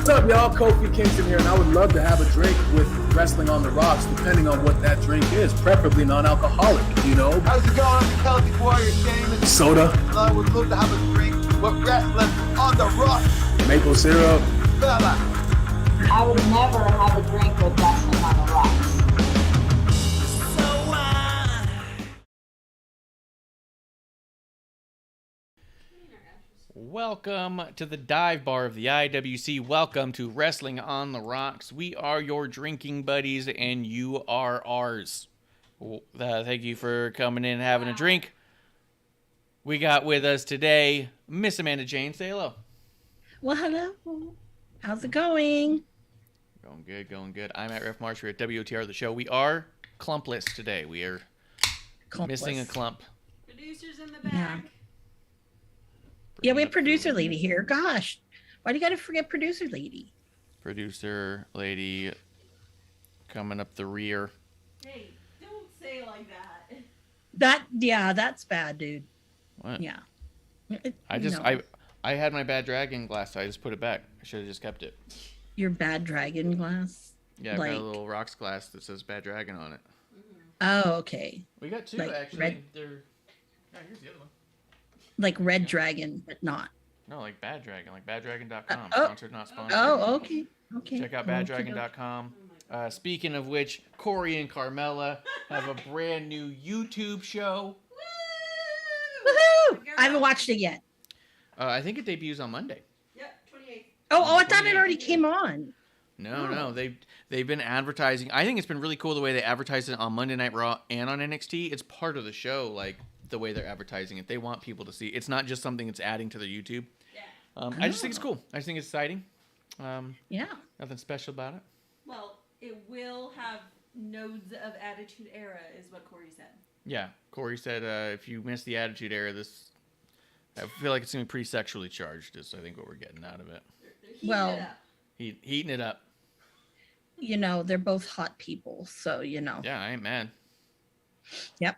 What's up, y'all? Kofi Kingston here, and I would love to have a drink with Wrestling on the Rocks, depending on what that drink is, preferably non-alcoholic, you know? How's it going? I'm the Celtic Warrior, Shane. Soda. I would love to have a drink with Wrestling on the Rocks. Maple syrup. Fella. I would never have a drink with Wrestling on the Rocks. Welcome to the dive bar of the IWC. Welcome to Wrestling on the Rocks. We are your drinking buddies, and you are ours. Thank you for coming in and having a drink. We got with us today Miss AmandaJayne. Say hello. Well, hello. How's it going? Going good, going good. I'm at Ref Marsh. We're at WOTR, the show. We are clumpless today. We are missing a clump. Producers in the back. Yeah. Yeah, we have producer lady here. Gosh, why do you got to forget producer lady? Producer lady coming up the rear. Hey, don't say it like that. That's bad, dude. What? Yeah. I had my Bad Dragon glass, so I just put it back. I should have just kept it. Your Bad Dragon glass? Yeah, I've got a little rocks glass that says Bad Dragon on it. Oh, okay. We got two, like actually. Here's the other one. Like Red Dragon, but not. No, like Bad Dragon, like baddragon.com. Oh. Sponsored, not sponsored. Oh, okay. Check out baddragon.com. Speaking of which, Corey and Carmella have a brand new YouTube show. Woohoo! I haven't watched it yet. I think it debuts on Monday. Yep, 28th. Oh, I thought it already came on. No, they've been advertising. I think it's been really cool the way they advertise it on Monday Night Raw and on NXT. It's part of the show, like the way they're advertising it. They want people to see. It's not just something that's adding to their YouTube. Yeah. I just think it's cool. I just think it's exciting. Yeah. Nothing special about it. Well, it will have nodes of Attitude Era, is what Corey said. Yeah, Corey said if you miss the Attitude Era, I feel like it's going to be pretty sexually charged is I think what we're getting out of it. They're heating Well, it up. Heating it up. You know, they're both hot people, so you know. Yeah, I ain't mad. Yep.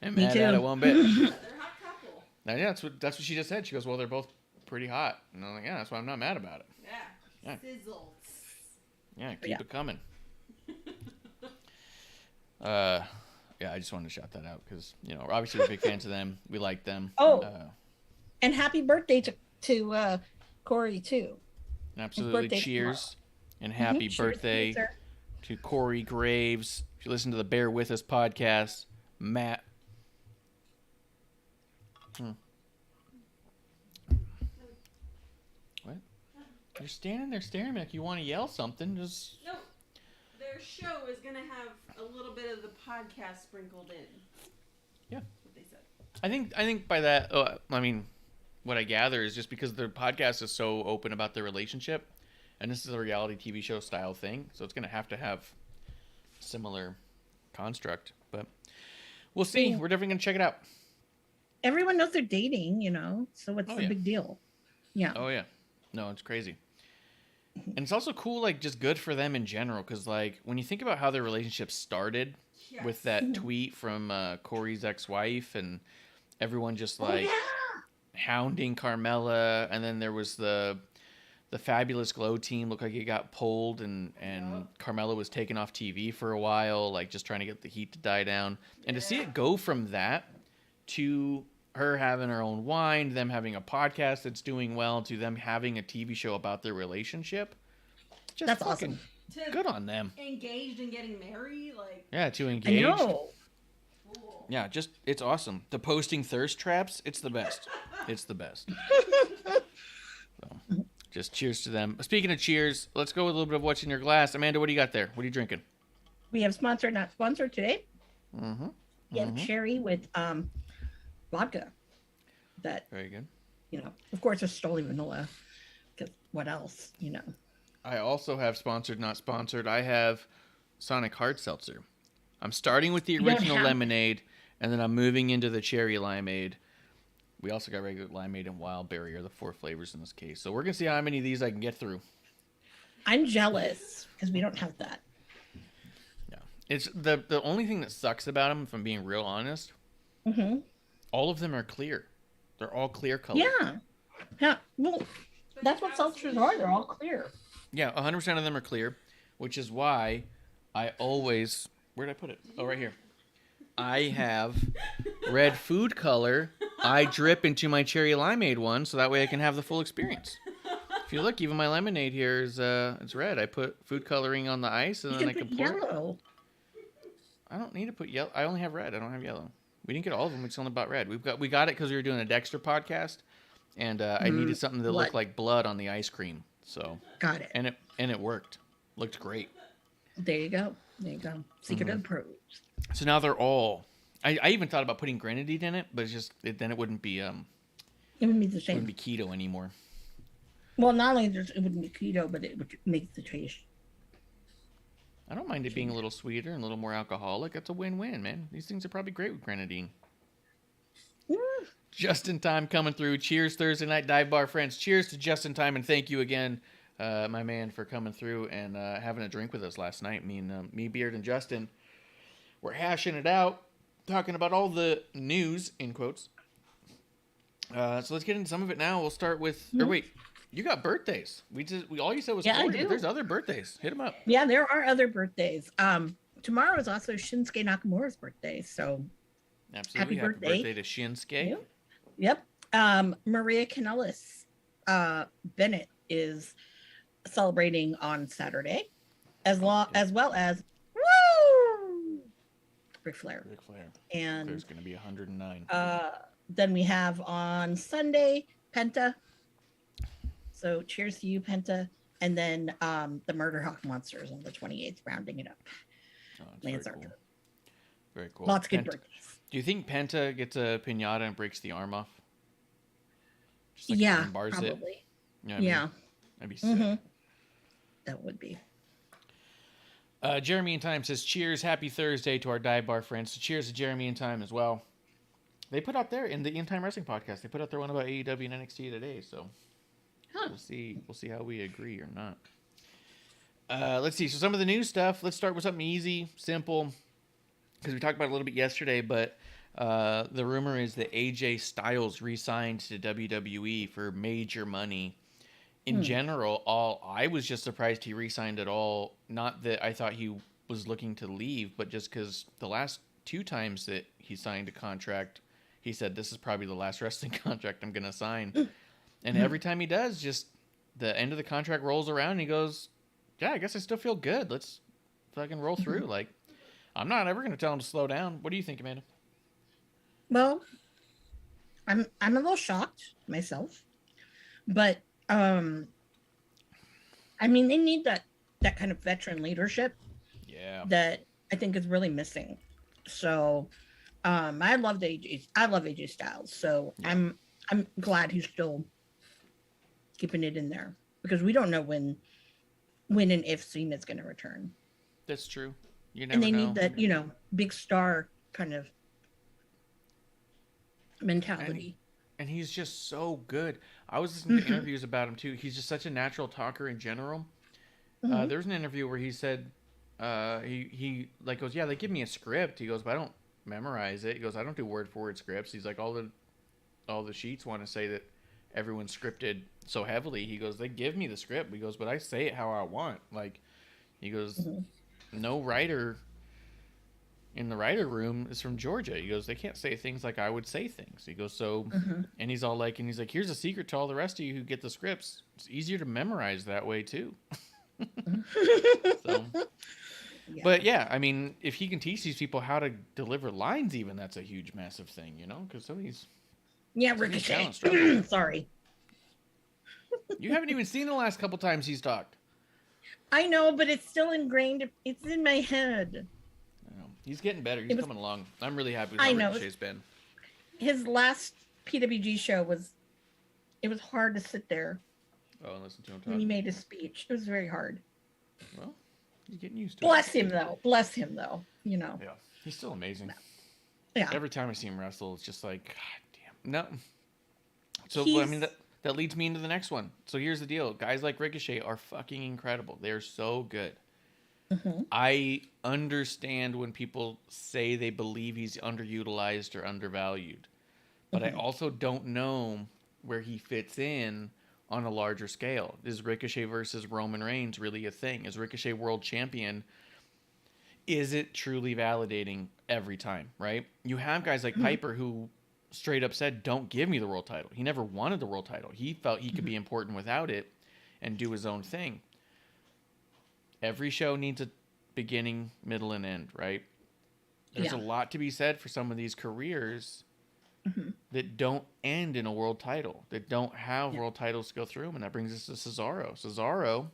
I'm Me mad too. at it one bit. They're a hot couple. Now, yeah, that's what she just said. She goes, well, they're both pretty hot. And I'm like, yeah, that's why I'm not mad about it. Yeah. Yeah. Sizzles. Yeah, keep it coming. Yeah, I just wanted to shout that out because, you know, obviously we're big fans of them. We like them. Oh, and happy birthday to Corey, too. Absolutely. Cheers. And happy birthday to Corey Graves. If you listen to the Bear With Us podcast, Matt. What? You're standing there staring at me like you want to yell something. Just No, their show is going to have a little bit of the podcast sprinkled in. Yeah. That's what they said. I think by that, I mean, what I gather is just because their podcast is so open about their relationship, and this is a reality TV show style thing, so it's going to have similar construct. But we'll see. We're definitely going to check it out. Everyone knows they're dating, you know, so what's the yeah. big deal? Yeah. Oh, yeah. No, it's crazy. And it's also cool, like, just good for them in general, because, like, when you think about how their relationship started with that tweet from Corey's ex-wife, and everyone just, like, hounding Carmella, and then there was the Fabulous Glow team looked like it got pulled, and Carmella was taken off TV for a while, like, just trying to get the heat to die down. And to see it go from that to her having her own wine, them having a podcast that's doing well, to them having a TV show about their relationship. Just That's fucking awesome. good on them. Engaged and getting married, like. Yeah, to engage. I know. Cool. Yeah, just it's awesome. The posting thirst traps, it's the best. It's the best. So, just cheers to them. Speaking of cheers, let's go with a little bit of what's in your glass. Amanda, what do you got there? What are you drinking? We have sponsored, not sponsored today. Mm-hmm. We have cherry with vodka. That, Very good. you know, of course, it's totally vanilla. Because what else, you know? I also have sponsored, not sponsored. I have Sonic Hard Seltzer. I'm starting with the original lemonade, and then I'm moving into the cherry limeade. We also got regular limeade and wild berry are the 4 flavors in this case. So we're going to see how many of these I can get through. I'm jealous because we don't have that. Yeah. It's the only thing that sucks about them, if I'm being real honest, Mm-hmm. all of them are clear. They're all clear color. Yeah. Yeah. Well, That's what seltzers are. They're all clear. Yeah, 100% of them are clear, which is why I always... Where'd I put it? Oh, right here. I have red food color. I drip into my cherry limeade one, so that way I can have the full experience. If you look, even my lemonade here is it's red. I put food coloring on the ice, and then I can pour yellow. I don't need to put yellow. I only have red. I don't have yellow. We didn't get all of them. We just only bought red. We got it because we were doing a Dexter podcast, and I needed something that looked like blood on the ice cream. So got it. And it worked. Looked great. There you go. Secret of the pros. So now they're all. I even thought about putting grenadine in it, but it's just then it wouldn't be it wouldn't be the it same. wouldn't be keto anymore. Well, not only it wouldn't be keto, but it would make the taste. I don't mind it being a little sweeter and a little more alcoholic. That's a win-win, man. These things are probably great with grenadine. Just in time coming through. Cheers, Thursday night dive bar friends. Cheers to just in time, and thank you again, my man, for coming through and having a drink with us last night. Me, Beard, and Justin were hashing it out, talking about all the news in quotes. So let's get into some of it now. We'll start with. Or wait, you got birthdays. We all you said was 40, I do. but there's other birthdays. Hit them up. Yeah, there are other birthdays. Tomorrow is also Shinsuke Nakamura's birthday, so Absolutely. Happy Happy birthday. birthday to Shinsuke. Yep. Maria Kanellis Bennett is celebrating on Saturday, as well as woo, Ric Flair. And There's going to be 109. then we have on Sunday Penta. So cheers to you, Penta. And then the Murder Hawk Monsters on the 28th, rounding it up. Oh, that's Lance very cool. Archer. Very cool. Lots of good birthdays. Do you think Penta gets a pinata and breaks the arm off? Just like Yeah, bars probably. it? You know what I mean? Yeah, That'd be sick. that would be. Jeremy in Time says, cheers, happy Thursday to our dive bar friends. So cheers to Jeremy in Time as well. They put out in the In Time Wrestling podcast, they put out their one about AEW and NXT today, so we'll see how we agree or not. Let's see. So some of the new stuff. Let's start with something easy, simple, because we talked about it a little bit yesterday, but the rumor is that AJ Styles re-signed to WWE for major money. In general, I was just surprised he re-signed at all. Not that I thought he was looking to leave, but just because the last 2 times that he signed a contract, he said, this is probably the last wrestling contract I'm going to sign. And every time he does, just the end of the contract rolls around and he goes, yeah, I guess I still feel good. Let's fucking roll through. Like, I'm not ever going to tell him to slow down. What do you think, Amanda? Well, I'm a little shocked myself, but I mean, they need that kind of veteran leadership. Yeah. That I think is really missing. So, I love AJ Styles. So Yeah. I'm glad he's still keeping it in there because we don't know when and if Cena's going to return. That's true. You never And they know. need that, big star kind of mentality. And he's just so good. I was listening to interviews about him too. He's just such a natural talker in general. There was an interview where he said, he like goes, yeah, they give me a script. He goes, but I don't memorize it. He goes, I don't do word for word scripts. He's like, all the sheets want to say that everyone's scripted so heavily. He goes, they give me the script. He goes, but I say it how I want. Like, he goes, no writer in the writer room is from Georgia. He goes, they can't say things like I would say things. He goes, so, and he's like, here's a secret to all the rest of you who get the scripts. It's easier to memorize that way too. So, Yeah. but yeah, I mean, if he can teach these people how to deliver lines, even that's a huge, massive thing, because some of these. Yeah, some of these Ricochet. talents struggle. Sorry. You haven't even seen the last couple times he's talked. I know, but it's still ingrained. It's in my head. I know. He's getting better. He's coming along. I'm really happy with I how know. Ricochet's been. His last PWG show was hard to sit there Oh, and listen to him when he talk. made his speech. It was very hard. Well, he's getting used to it. Bless him though. Yeah, he's still amazing. Yeah. Every time I see him wrestle, it's just like, God damn. No. So, He's- I mean, that leads me into the next one. So here's the deal. Guys like Ricochet are fucking incredible. They're so good. I understand when people say they believe he's underutilized or undervalued. But I also don't know where he fits in on a larger scale? Is Ricochet versus Roman Reigns really a thing? Is Ricochet world champion? Is it truly validating every time, right? You have guys like Piper who straight up said, don't give me the world title. He never wanted the world title. He felt he could be important without it and do his own thing. Every show needs a beginning, middle, and end, right? There's a lot to be said for some of these careers that don't end in a world title, that don't have world titles to go through them. And that brings us to Cesaro. Cesaro,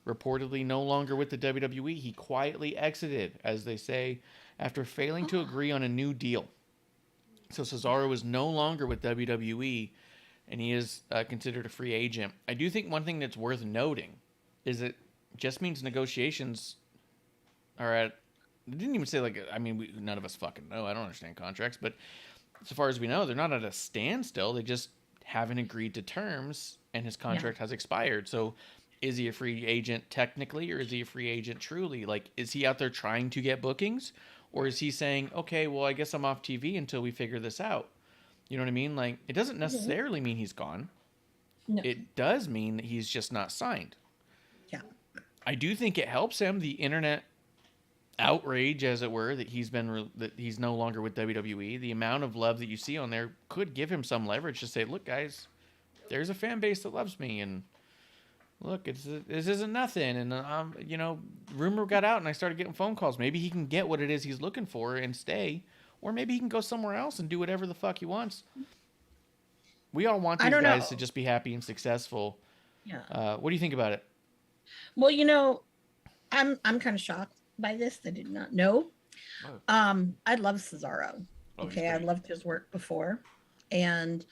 reportedly no longer with the WWE. He quietly exited, as they say, after failing to agree on a new deal. So Cesaro is no longer with WWE, and he is considered a free agent. I do think one thing that's worth noting is it just means negotiations are at... It didn't even say, like, I mean, none of us fucking know. I don't understand contracts, but so far as we know, they're not at a standstill. They just haven't agreed to terms, and his contract has expired. So is he a free agent technically, or is he a free agent truly? Like, is he out there trying to get bookings, or is he saying, okay, well, I guess I'm off TV until we figure this out? You know what I mean? Like, it doesn't necessarily mean he's gone. No. It does mean that he's just not signed. Yeah. I do think it helps him, the internet outrage, as it were, that that he's no longer with WWE. The amount of love that you see on there could give him some leverage to say, look, guys, there's a fan base that loves me, and look, this isn't nothing. And you know, rumor got out, and I started getting phone calls. Maybe he can get what it is he's looking for and stay, or maybe he can go somewhere else and do whatever the fuck he wants. We all want these guys to just be happy and successful. Yeah. What do you think about it? Well, you know, I'm kind of shocked by this. I did not know. I love Cesaro. Okay, I loved his work before, and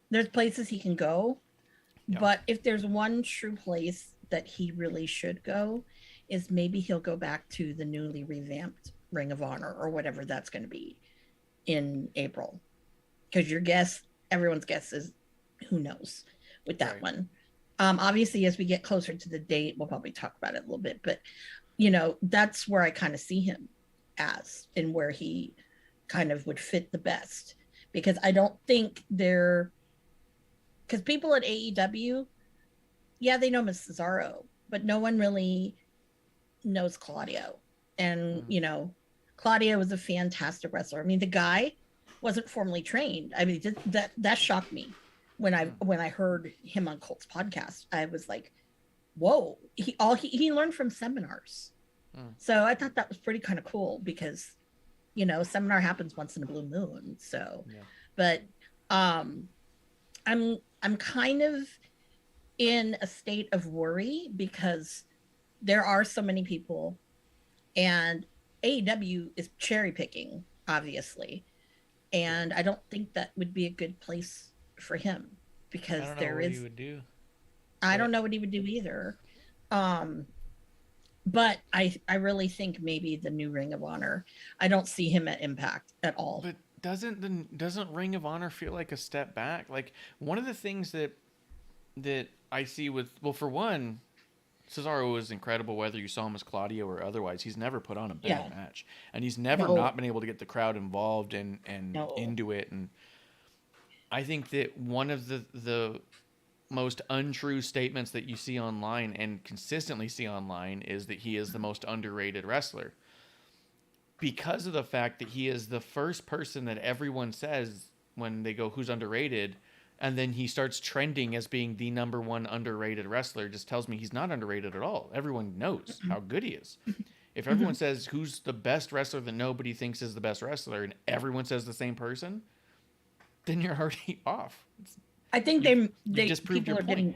there's places he can go, but if there's one true place that he really should go, is maybe he'll go back to the newly revamped Ring of Honor or whatever that's going to be in April, because everyone's guess is who knows with that one. Obviously, as we get closer to the date, we'll probably talk about it a little bit, but you know, that's where I kind of see him as, and where he kind of would fit the best, because I don't think because people at AEW, they know Miss Cesaro, but no one really knows Claudio. And, you know, Claudio was a fantastic wrestler. I mean, the guy wasn't formally trained. I mean, that shocked me when I heard him on Colt's podcast. I was like, whoa, he learned from seminars. So I thought that was pretty kind of cool, because, you know, seminar happens once in a blue moon. So, but I'm kind of in a state of worry, because there are so many people, and AEW is cherry picking, obviously. And I don't think that would be a good place for him, because he would do. I don't know what he would do either. But I really think maybe the new Ring of Honor. I don't see him at Impact at all. But doesn't Ring of Honor feel like a step back? Like, one of the things that I see with, well, for one, Cesaro was incredible, whether you saw him as Claudio or otherwise. He's never put on a bad match, and he's never not been able to get the crowd involved and into it. And I think that one of the most untrue statements that you see online and consistently see online is that he is the most underrated wrestler, because of the fact that he is the first person that everyone says when they go, who's underrated, and then he starts trending as being the number one underrated wrestler. Just tells me he's not underrated at all. Everyone knows how good he is. If everyone says who's the best wrestler that nobody thinks is the best wrestler, and everyone says the same person, then you're already off. I think they just proved your point.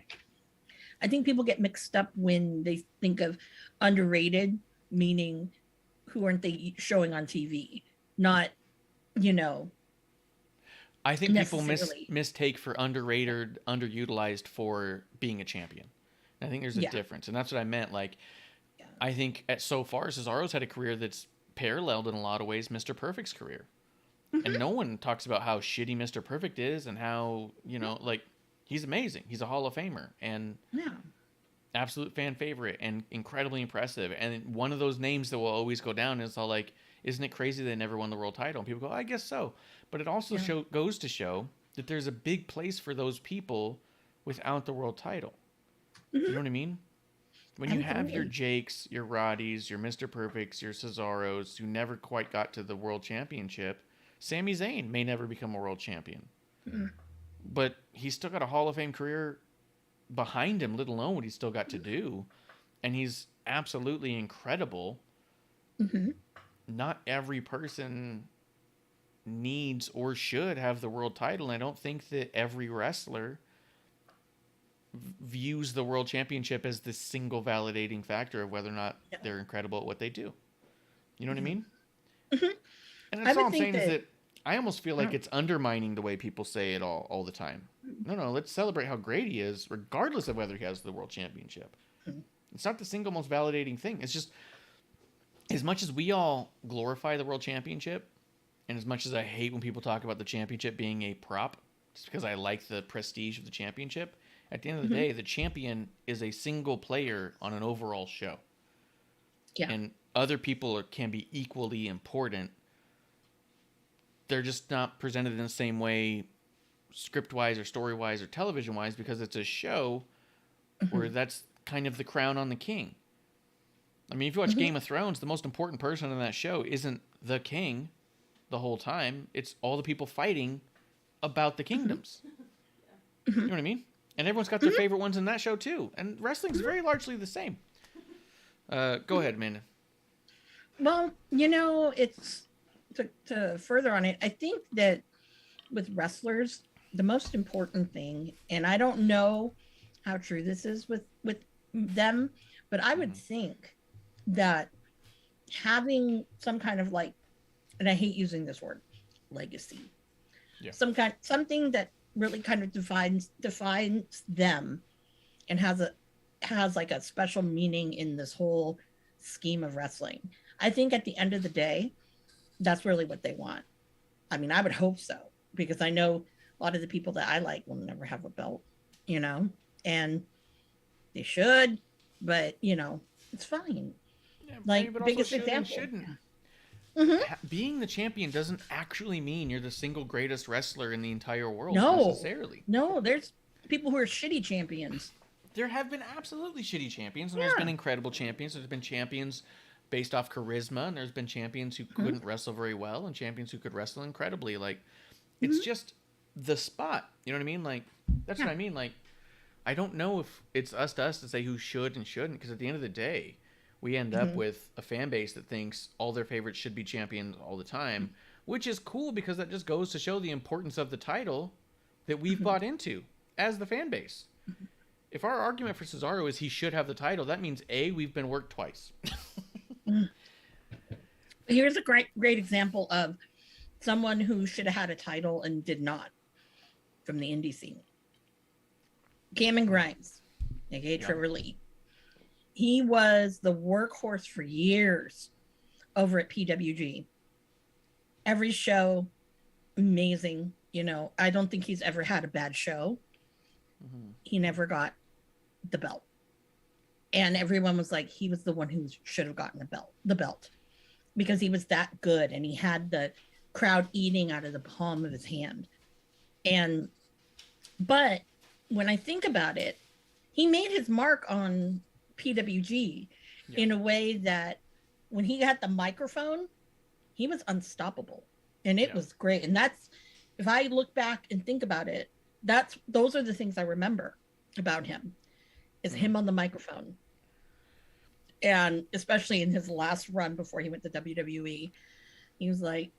I think people get mixed up when they think of underrated, meaning who aren't they showing on TV? Not, you know. I think people mistake for underrated, underutilized for being a champion. And I think there's a difference, and that's what I meant. Like, I think so far Cesaro's had a career that's paralleled in a lot of ways Mr. Perfect's career. And no one talks about how shitty Mr. Perfect is, and how, you know, like, he's amazing. He's a Hall of Famer, and absolute fan favorite, and incredibly impressive. And one of those names that will always go down is all like, isn't it crazy they never won the world title? And people go, I guess so. But it also goes to show that there's a big place for those people without the world title. You know what I mean? When you have your Jakes, your Roddies, your Mr. Perfects, your Cesaros who never quite got to the world championship, Sami Zayn may never become a world champion. But he's still got a Hall of Fame career behind him, let alone what he's still got to do. And he's absolutely incredible. Not every person needs or should have the world title. And I don't think that every wrestler views the world championship as the single validating factor of whether or not they're incredible at what they do. You know what I mean? And that's all I'm saying is that I almost feel like it's undermining the way people say it all the time. No, let's celebrate how great he is, regardless of whether he has the world championship. It's not the single most validating thing. It's just, as much as we all glorify the world championship, and as much as I hate when people talk about the championship being a prop, just because I like the prestige of the championship, at the end of the day, the champion is a single player on an overall show. Yeah. And other people can be equally important. They're just not presented in the same way, script-wise or story-wise or television-wise, because it's a show where that's kind of the crown on the king. I mean, if you watch Game of Thrones, the most important person in that show isn't the king the whole time. It's all the people fighting about the kingdoms. You know what I mean? And everyone's got their favorite ones in that show, too. And wrestling's very largely the same. Go ahead, Amanda. Well, it's to further on it. I think that with wrestlers, the most important thing, and I don't know how true this is with them, but I would think that having some kind of and I hate using this word, legacy, something that really kind of defines them and has a special meaning in this whole scheme of wrestling. I think at the end of the day, that's really what they want. I mean, I would hope so, because I know a lot of the people that I like will never have a belt, and they should, but it's fine. Yeah, but biggest example. Being the champion doesn't actually mean you're the single greatest wrestler in the entire world necessarily. No, there's people who are shitty champions. There have been absolutely shitty champions, and there's been incredible champions. There's been champions based off charisma, and there's been champions who couldn't wrestle very well, and champions who could wrestle incredibly. It's just the spot. You know what I mean? That's what I mean. I don't know if it's us to say who should and shouldn't, because at the end of the day, we end up with a fan base that thinks all their favorites should be champions all the time, which is cool because that just goes to show the importance of the title that we've bought into as the fan base. If our argument for Cesaro is he should have the title, that means A, we've been worked twice. Here's a great example of someone who should have had a title and did not from the indie scene. Cameron Grimes, aka Trevor Lee. He was the workhorse for years over at PWG. Every show, amazing. I don't think he's ever had a bad show. He never got the belt. And everyone was like, he was the one who should have gotten the belt. Because he was that good, and he had the crowd eating out of the palm of his hand. But when I think about it, he made his mark on PWG in a way that when he got the microphone, he was unstoppable, and it was great. And that's, if I look back and think about it, those are the things I remember about him, is him on the microphone. And especially in his last run before he went to WWE, he was like,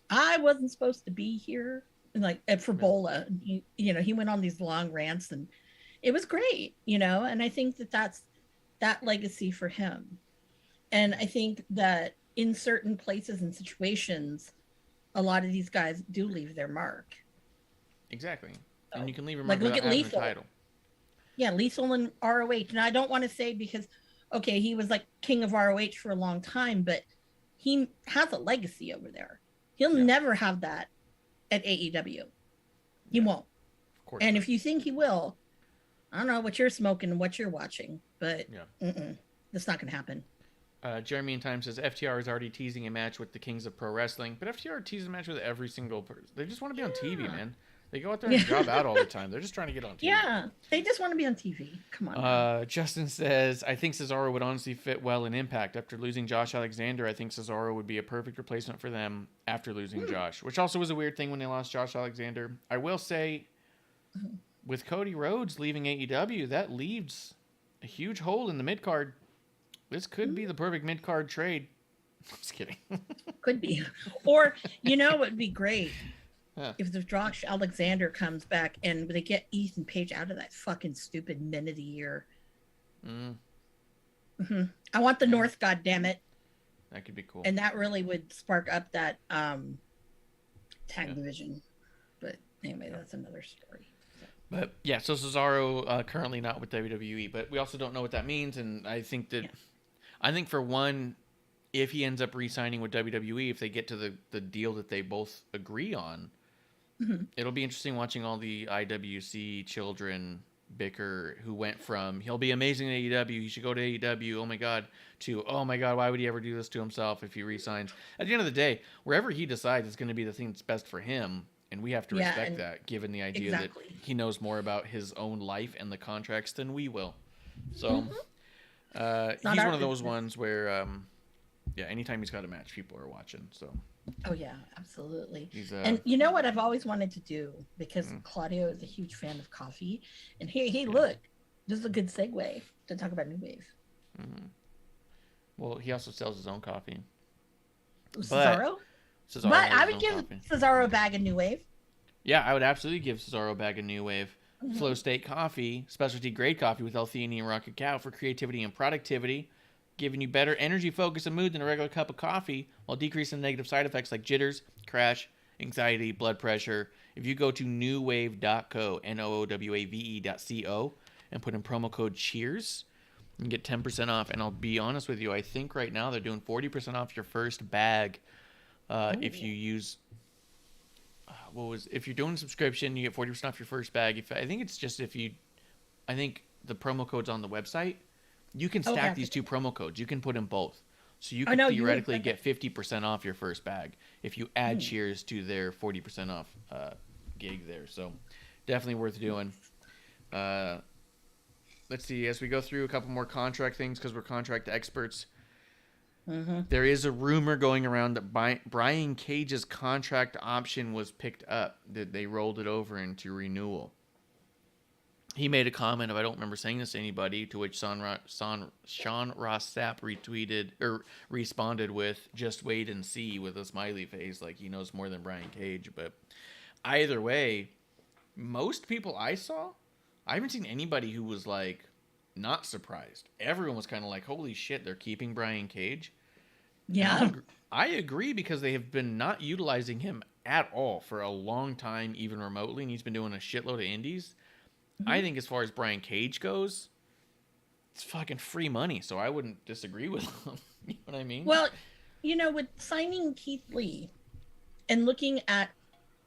I wasn't supposed to be here. And for Bola, he went on these long rants, and it was great, and I think that's that legacy for him. And I think that in certain places and situations, a lot of these guys do leave their mark. Exactly. And you can leave a mark look without at having Lethal. a title. Yeah, Lethal and ROH. And I don't want to say because, okay, he was king of ROH for a long time, but he has a legacy over there. He'll never have that at AEW. He won't. Of course. And if you think he will, I don't know what you're smoking and what you're watching, but that's not going to happen. Jeremy in Time says FTR is already teasing a match with the Kings of Pro Wrestling, but FTR teases a match with every single person. They just want to be on TV, man. They go out there and job out all the time. They're just trying to get on TV. Yeah, they just want to be on TV. Come on. Justin says, I think Cesaro would honestly fit well in Impact. After losing Josh Alexander, I think Cesaro would be a perfect replacement for them after losing Josh, which also was a weird thing when they lost Josh Alexander. I will say, with Cody Rhodes leaving AEW, that leaves a huge hole in the mid-card. This could be the perfect mid-card trade. I'm just kidding. Could be. Or, it would be great if the Josh Alexander comes back and they get Ethan Page out of that fucking stupid minute a year. I want the North, goddammit. That could be cool. And that really would spark up that tag division. But anyway, that's another story. But yeah, so Cesaro currently not with WWE, but we also don't know what that means. And I think that, I think for one, if he ends up re-signing with WWE, if they get to the deal that they both agree on, it'll be interesting watching all the IWC children bicker who went from, he'll be amazing at AEW, he should go to AEW, oh my God, to, oh my God, why would he ever do this to himself if he re-signs? At the end of the day, wherever he decides is going to be the thing that's best for him. And we have to respect that, given the idea that he knows more about his own life and the contracts than we will. So he's one of those ones where, anytime he's got a match, people are watching. So. Oh yeah, absolutely. And you know what I've always wanted to do, because Claudio is a huge fan of coffee, and look, this is a good segue to talk about New Wave. Well, he also sells his own coffee. Cesaro? But I would give Cesaro a bag of New Wave. Yeah, I would absolutely give Cesaro a bag of New Wave. Flow State Coffee, specialty grade coffee with L-theanine and raw cacao for creativity and productivity, giving you better energy, focus, and mood than a regular cup of coffee, while decreasing negative side effects like jitters, crash, anxiety, blood pressure. If you go to newwave.co, NOOWAVE.co, and put in promo code CHEERS, you can get 10% off. And I'll be honest with you, I think right now they're doing 40% off your first bag. If you use, if you're doing a subscription, you get 40% off your first bag. I think the promo code's on the website. You can stack these two promo codes. You can put in both. So you can theoretically get 50% off your first bag if you add Cheers to their 40% off gig there. So definitely worth doing. Let's see, as we go through a couple more contract things, because we're contract experts. There is a rumor going around that Brian Cage's contract option was picked up, that they rolled it over into renewal. He made a comment of, I don't remember saying this to anybody, to which Sean Ross Sapp retweeted or responded with, just wait and see, with a smiley face, like he knows more than Brian Cage. But either way, most people I saw, I haven't seen anybody who was like not surprised. Everyone was kind of like, holy shit, they're keeping Brian Cage. Yeah. I agree, because they have been not utilizing him at all for a long time, even remotely, and he's been doing a shitload of indies. I think as far as Brian Cage goes, it's fucking free money, so I wouldn't disagree with him. You know what I mean? Well, with signing Keith Lee and looking at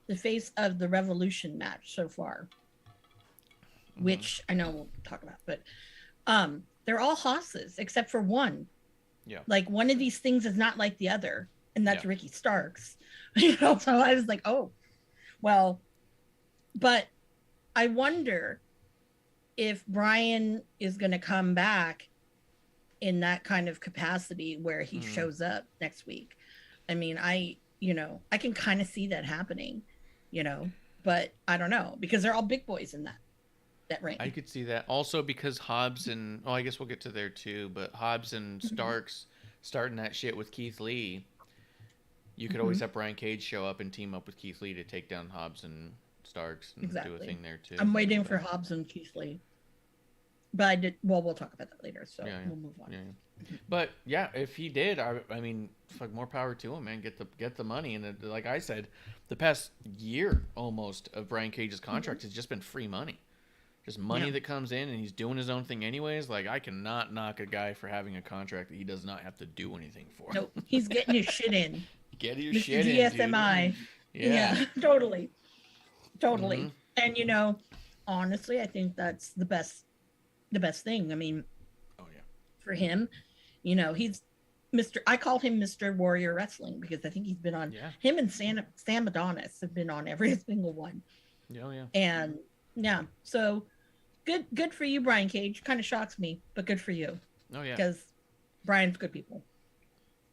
the face of the Revolution match so far, which I know we'll talk about, but they're all hosses except for one. Yeah. Like, one of these things is not like the other, and that's Ricky Starks. So I was like, oh, well, but I wonder if Brian is going to come back in that kind of capacity where he shows up next week. I mean, I can kind of see that happening, but I don't know, because they're all big boys in that ring. I could see that also, because Hobbs and, I guess we'll get to there too, but Hobbs and Starks starting that shit with Keith Lee, you could always have Brian Cage show up and team up with Keith Lee to take down Hobbs and Starks and do a thing there too. I'm waiting for Hobbs and Keith Lee, but we'll talk about that later, so we'll move on. But yeah, if he did, I mean, fuck, more power to him, man. Get the money. And like I said, the past year almost of Brian Cage's contract has just been free money. Just money that comes in, and he's doing his own thing anyways. Like, I cannot knock a guy for having a contract that he does not have to do anything for. Nope, he's getting his shit in. Get your shit in, DSMI. Yeah, totally. And honestly, I think that's the best thing. I mean, for him, he's I call him Mr. Warrior Wrestling, because I think he's been on him and Sam Adonis have been on every single one. Oh, yeah. And yeah, so good for you, Brian Cage. Kind of shocks me, but good for you. Oh, yeah. Because Brian's good people.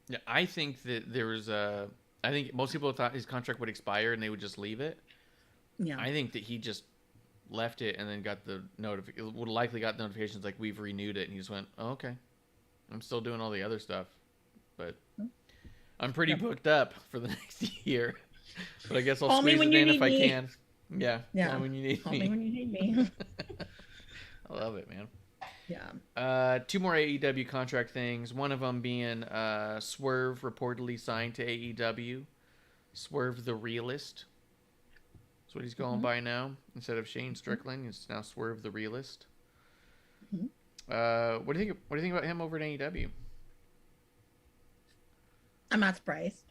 Yeah, I think that there was I think most people thought his contract would expire and they would just leave it. Yeah. I think that he just left it and then got the would likely got notifications like we've renewed it, and he just went, oh, okay, I'm still doing all the other stuff, but I'm pretty booked up for the next year. But I guess I'll squeeze it in if I can. Yeah. Call me when you need Call me. me when you need me. I love it, man. Yeah. 2 more AEW contract things. One of them being Swerve reportedly signed to AEW. Swerve the Realist. That's what he's going by now. Instead of Shane Strickland, it's now Swerve the Realist. What do you think about him over at AEW? I'm not surprised.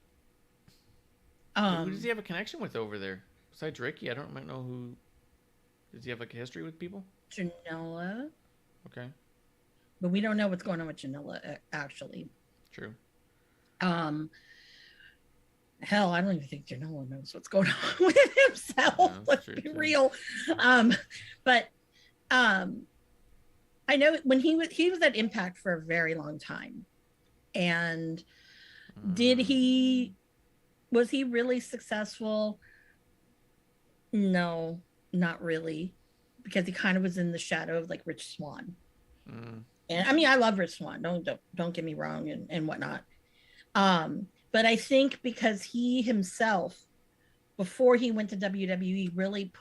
Who does he have a connection with over there? Besides Ricky, I don't know who. Does he have like a history with people? Janilla. Okay. But we don't know what's going on with Janilla, actually. True. Hell, I don't even think Janilla knows what's going on with himself. Yeah, Let's be real. But I know when he was at Impact for a very long time. And was he really successful? No, not really. Because he kind of was in the shadow of like Rich Swann. And I mean, I love Rich Swann. Don't get me wrong and whatnot. But I think because he himself, before he went to WWE, really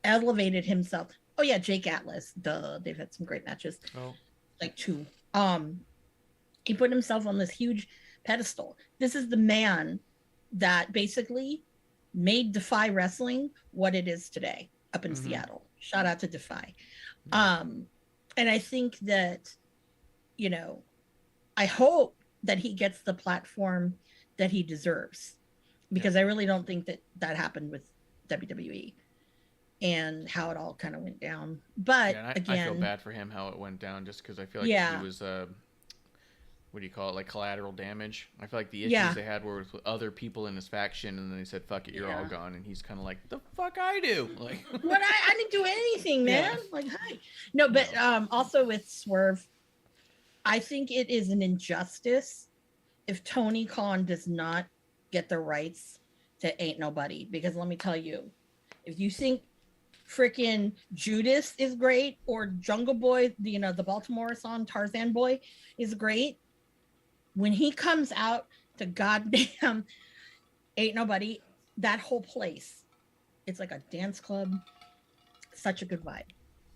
elevated himself. Oh yeah, Jake Atlas. Duh, they've had some great matches. Oh. Like 2. He put himself on this huge pedestal. This is the man that basically made Defy Wrestling what it is today up in Seattle. Shout out to Defy. And I think that, I hope that he gets the platform that he deserves, because I really don't think that happened with WWE and how it all kind of went down. But again, I feel bad for him how it went down, just because I feel like he was what do you call it, like collateral damage. I feel like the issues they had were with other people in his faction, and then they said, fuck it, you're all gone, and he's kind of like, the fuck I do, like what I didn't do anything, man. Like, hi. No, but also with Swerve, I think it is an injustice if Tony Khan does not get the rights to Ain't Nobody, because let me tell you, if you think freaking Judas is great, or Jungle Boy, the Baltimore song Tarzan Boy is great, when he comes out to goddamn Ain't Nobody, that whole place, it's like a dance club. Such a good vibe.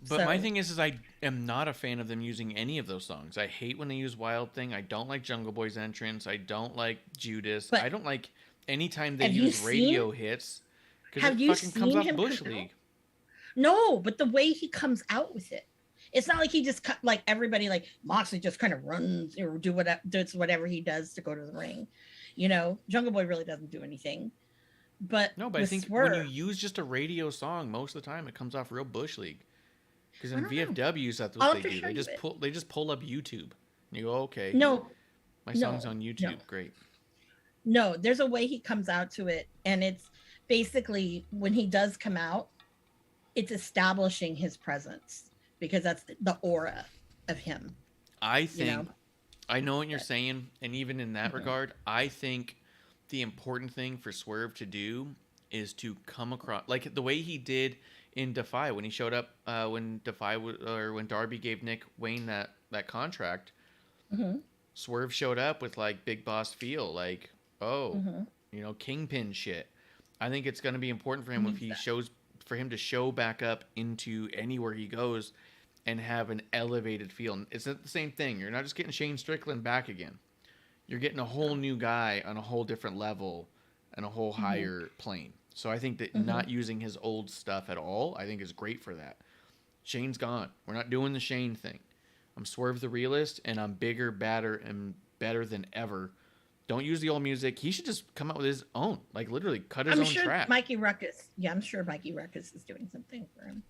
But my thing is I am not a fan of them using any of those songs. I hate when they use Wild Thing. I don't like Jungle Boy's entrance. I don't like Judas. I don't like anytime they use radio hits, because it fucking comes off Bush League. No, but the way he comes out with it, it's not like he just like everybody, like Moxley just kind of runs or does whatever he does to go to the ring. Jungle Boy really doesn't do anything. But I think when you use just a radio song, most of the time it comes off real Bush League. Because in VFWs, that's what they do. They just pull up YouTube. And you go, okay. No. My song's on YouTube. No. Great. No, there's a way he comes out to it. And it's basically, when he does come out, it's establishing his presence. Because that's the aura of him. I think, I know what you're saying. And even in that regard, I think the important thing for Swerve to do is to come across, like the way he did in Defy, when he showed up, when Darby gave Nick Wayne that contract, Swerve showed up with like big boss feel, like Kingpin shit. I think it's going to be important for him for him to show back up into anywhere he goes and have an elevated feel. It's not the same thing. You're not just getting Shane Strickland back again. You're getting a whole new guy on a whole different level and a whole higher plane. So I think that not using his old stuff at all, I think is great for that. Shane's gone. We're not doing the Shane thing. I'm Swerve the Realist, and I'm bigger, badder, and better than ever. Don't use the old music. He should just come out with his own. Like, literally cut his own track. Mikey Ruckus. Yeah, I'm sure Mikey Ruckus is doing something for him.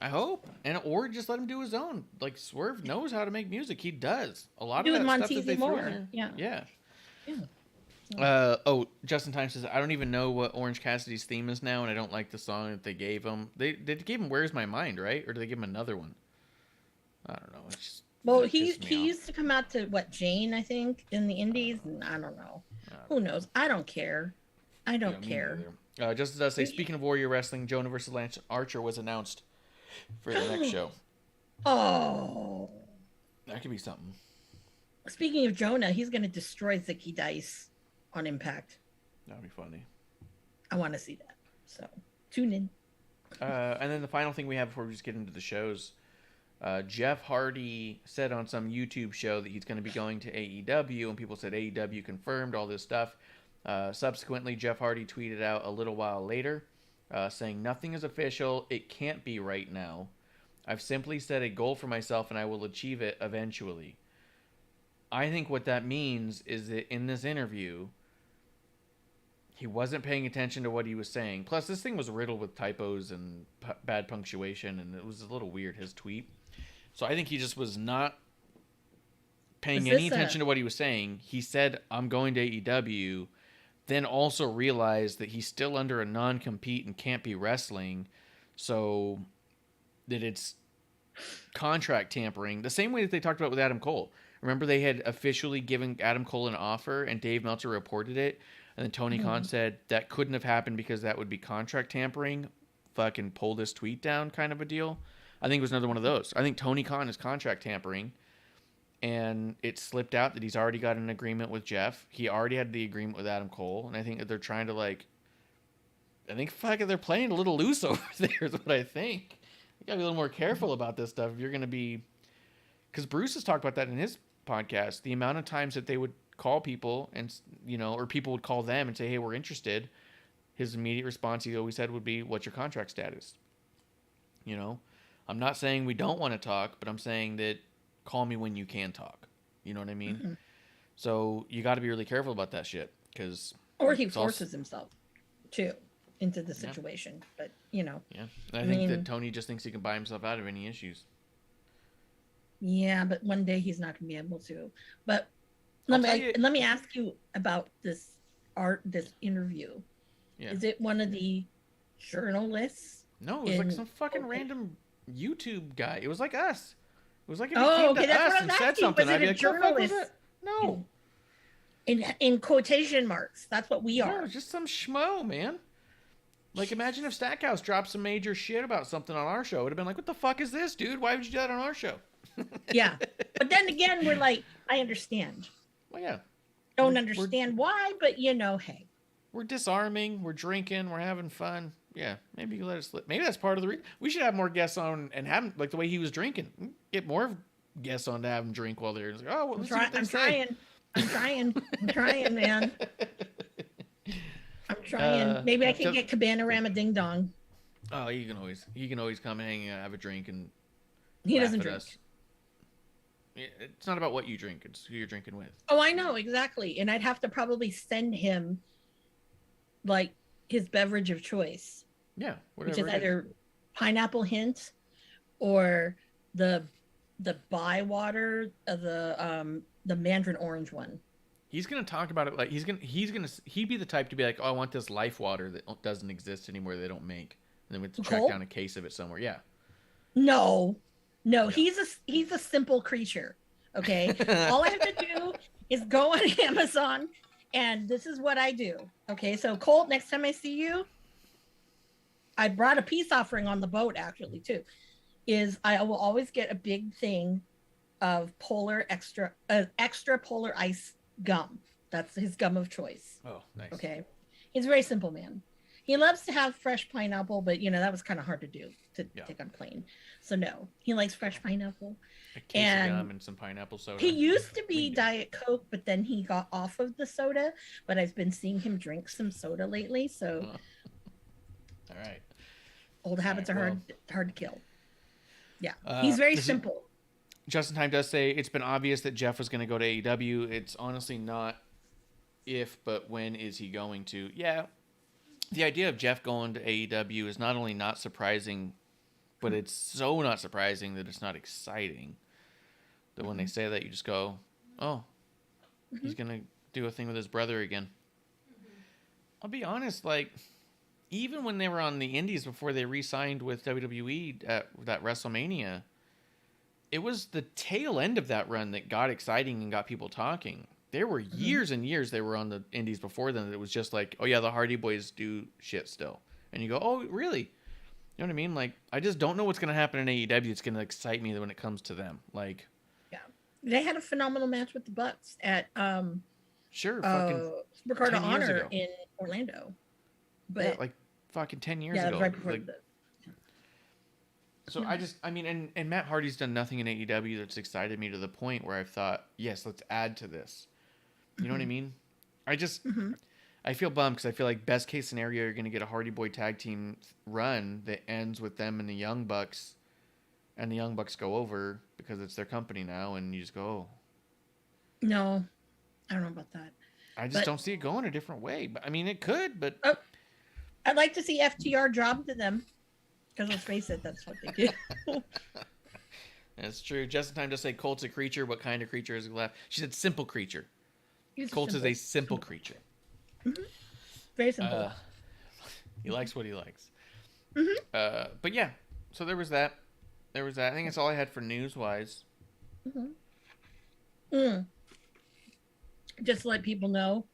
I hope. Or just let him do his own. Like, Swerve knows how to make music. He does. A lot of that stuff that they threw in there. Yeah. Justin Time says, I don't even know what Orange Cassidy's theme is now, and I don't like the song that they gave him. They gave him Where's My Mind, right? Or did they give him another one? I don't know. It's just, well, he used to come out to Jane, I think, in the Indies, and I don't know. Who knows? I don't care. I don't care. Justin does say, speaking of Warrior Wrestling, Jonah versus Lance Archer was announced for the next show. Oh. That could be something. Speaking of Jonah, he's going to destroy Zicky Dice on Impact. That would be funny. I want to see that. So, tune in. And then the final thing we have before we just get into the shows, Jeff Hardy said on some YouTube show that he's going to be going to AEW, and people said AEW confirmed all this stuff. Subsequently, Jeff Hardy tweeted out a little while later, saying, nothing is official. It can't be right now. I've simply set a goal for myself, and I will achieve it eventually. I think what that means is that in this interview, he wasn't paying attention to what he was saying. Plus, this thing was riddled with typos and bad punctuation, and it was a little weird, his tweet. So I think he just was not paying any attention to what he was saying. He said, I'm going to AEW, then also realized that he's still under a non-compete and can't be wrestling, so that it's contract tampering. The same way that they talked about with Adam Cole. Remember, they had officially given Adam Cole an offer, and Dave Meltzer reported it, and then Tony Khan said that couldn't have happened because that would be contract tampering. Fucking pull this tweet down kind of a deal. I think it was another one of those. I think Tony Khan is contract tampering, and it slipped out that he's already got an agreement with Jeff. He already had the agreement with Adam Cole, and I think that they're trying to, they're playing a little loose over there is what I think. You gotta be a little more careful about this stuff if you're gonna be... Because Bruce has talked about that in his podcast, the amount of times that they would call people and, or people would call them and say, hey, we're interested. His immediate response, he always said, would be, what's your contract status? I'm not saying we don't want to talk, but I'm saying that call me when you can talk. You know what I mean? Mm-hmm. So you got to be really careful about that shit. Or he forces himself too into the situation. But, Yeah. I think that Tony just thinks he can buy himself out of any issues. Yeah, but one day he's not going to be able to. But let me ask you about this interview. Yeah. Is it one of the journalists? No, it was like some fucking random YouTube guy. It was like us. It was like if he came to us and said something, I'd be like, journalist? No. In quotation marks. That's what we are. No, just some schmo, man. Like, imagine if Stackhouse dropped some major shit about something on our show. It would have been like, what the fuck is this, dude? Why would you do that on our show? Yeah. But then again, we're like, I understand. Well, yeah. Don't understand why, but hey. We're disarming. We're drinking. We're having fun. Yeah. Maybe you let us slip. Maybe that's part of the reason. We should have more guests on and have him, like the way he was drinking. Get more guests on to have him drink while they're like, oh, well, let's see what they say. I'm trying, man. I'm trying. Maybe I can get Cabana Ding Dong. Oh, he can always come and hang out, have a drink, and he doesn't drink. Us. It's not about what you drink; it's who you're drinking with. Oh, I know exactly, and I'd have to probably send him like his beverage of choice. Yeah, whatever. Which is either pineapple hint or the Bywater of the mandarin orange one. He's gonna talk about it like he'd be the type to be like, oh, I want this Life Water that doesn't exist anymore. They don't make, and then we have to track down a case of it somewhere. Yeah. No, yeah. He's a simple creature. Okay, all I have to do is go on Amazon, and this is what I do. Okay, so Colt, next time I see you, I brought a peace offering on the boat actually too. Is I will always get a big thing of extra polar ice gum. That's his gum of choice. Oh, nice. Okay. He's a very simple man. He loves to have fresh pineapple, but that was kind of hard to do to take on plane. So no, he likes fresh pineapple. A case of gum and some pineapple soda. He used to be Diet Coke, but then he got off of the soda. But I've been seeing him drink some soda lately. So, all right. Old habits are hard to kill. Yeah, he's very simple. Justin Time does say it's been obvious that Jeff was going to go to AEW. It's honestly not if, but when is he going to? Yeah, the idea of Jeff going to AEW is not only not surprising, but it's so not surprising that it's not exciting. That when they say that, you just go, oh, he's going to do a thing with his brother again. I'll be honest, like, even when they were on the indies before they re-signed with WWE at that WrestleMania, it was the tail end of that run that got exciting and got people talking. There were years and years they were on the indies before then that it was just like, oh yeah, the Hardy Boys do shit still. And you go, oh, really? You know what I mean? Like, I just don't know what's going to happen in AEW. It's going to excite me when it comes to them. Like, yeah. They had a phenomenal match with the Bucks at sure, fucking Ricardo 10 years Honor ago. in Orlando. But yeah, like fucking 10 years yeah, ago. right before like, the so I mean, and Matt Hardy's done nothing in AEW that's excited me to the point where I've thought, yes, let's add to this. You know what I mean? I just, I feel bummed because I feel like best case scenario, you're going to get a Hardy Boy tag team run that ends with them and the Young Bucks, and the Young Bucks go over because it's their company now, and you just go, oh. No, I don't know about that. I just don't see it going a different way. But I mean, it could, but I'd like to see FTR job to them because let's face it, that's what they do. That's true. Just in time to say Colt's a creature. What kind of creature is left? She said simple creature. Colt is a simple creature. Very simple. He likes what he likes. But yeah, so there was that. I think that's all I had for news-wise. Just to let people know,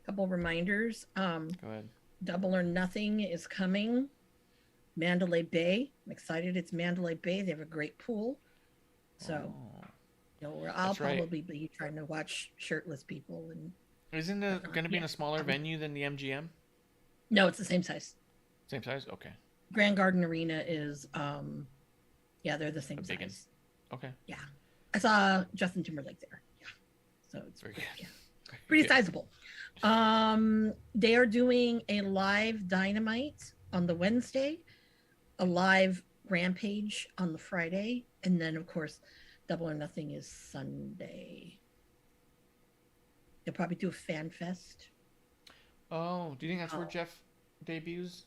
a couple of reminders. Go ahead. Double or Nothing is coming. Mandalay Bay. I'm excited. It's Mandalay Bay. They have a great pool. So, I'll probably be trying to watch shirtless people. And isn't it going to be in a smaller venue than the MGM? No, it's the same size. Same size? Okay. Grand Garden Arena is, they're the same size. Okay. Yeah. I saw Justin Timberlake there. Yeah. So it's very good. Yeah. Pretty sizable. They are doing a live Dynamite on the Wednesday, a live Rampage on the Friday, and then of course Double or Nothing is Sunday. They'll probably do a fan fest. Oh, do you think that's where Jeff debuts?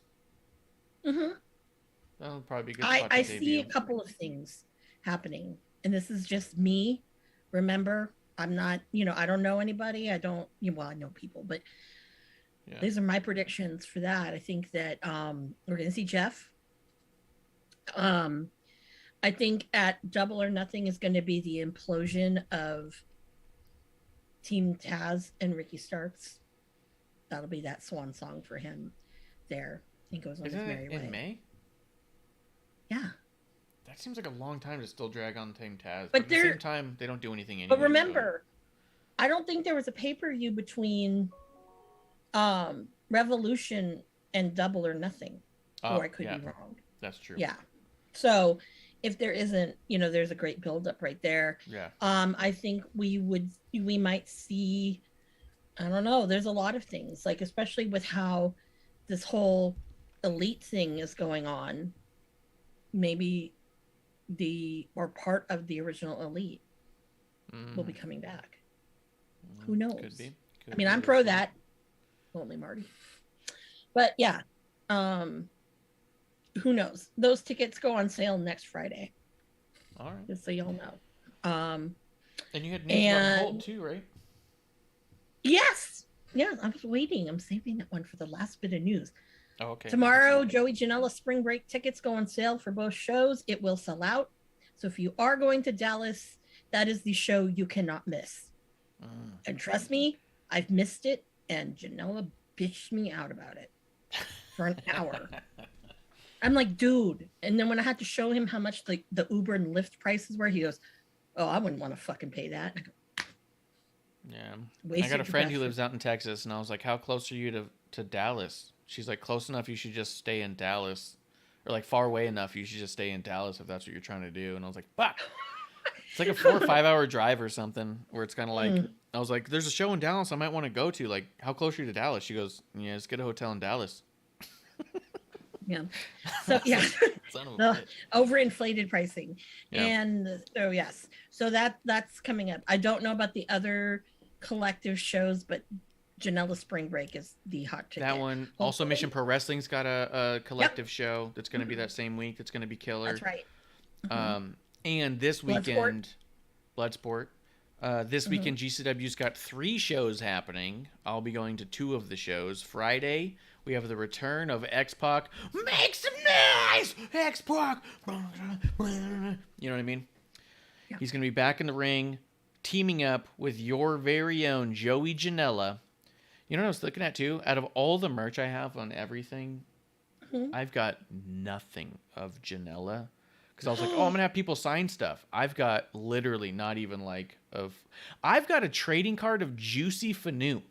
That'll probably be good. I see a couple of things happening, and this is just me. Remember, I'm not, I don't know anybody. I know people, but these are my predictions for that. I think that we're going to see Jeff. I think at Double or Nothing is going to be the implosion of Team Taz and Ricky Starks. That'll be that swan song for him there. He goes on his merry way. In May? Yeah. That seems like a long time to still drag on Team Taz. But at the same time, they don't do anything anyway. But remember, I don't think there was a pay-per-view between Revolution and Double or Nothing. Or I could be wrong. That's true. Yeah. So if there isn't, there's a great buildup right there. Yeah. I think we might see, I don't know, there's a lot of things, like especially with how this whole elite thing is going on. Maybe part of the original elite will be coming back. Who knows? Could be. I mean, I'm pro that. Only Marty. But yeah. Who knows? Those tickets go on sale next Friday. All right. Just so y'all know. And you had news about Colt too, right? Yes. Yeah, I was waiting. I'm saving that one for the last bit of news. Oh, okay. Tomorrow, Joey Janilla spring break tickets go on sale for both shows. It will sell out. So if you are going to Dallas, that is the show you cannot miss. And trust me, I've missed it, and Janilla bitched me out about it for an hour. I'm like, dude. And then when I had to show him how much the Uber and Lyft prices were, he goes, oh, I wouldn't want to fucking pay that. I go, yeah. I got a friend who lives out in Texas, and I was like, how close are you to Dallas? She's like, close enough you should just stay in Dallas. Or like far away enough you should just stay in Dallas if that's what you're trying to do. And I was like, fuck. It's like a 4 or 5 hour drive or something where it's kind of like, I was like, there's a show in Dallas I might want to go to. Like, how close are you to Dallas? She goes, yeah, just get a hotel in Dallas. Yeah. So yeah, overinflated pricing. Yeah. And so yes. So that's coming up. I don't know about the other collective shows, but Janella Spring Break is the hot ticket. That one. Hopefully. Also, Mission Pro Wrestling's got a collective show that's going to be that same week. That's going to be killer. That's right. And this weekend, Bloodsport. This weekend, GCW's got 3 shows happening. I'll be going to 2 of the shows. Friday, we have the return of X-Pac. Make some noise! X-Pac! You know what I mean? Yeah. He's going to be back in the ring, teaming up with your very own Joey Janilla. You know what I was looking at, too? Out of all the merch I have on everything, I've got nothing of Janilla. Because I was like, oh, I'm going to have people sign stuff. I've got literally not even like of... I've got a trading card of Juicy Fanu.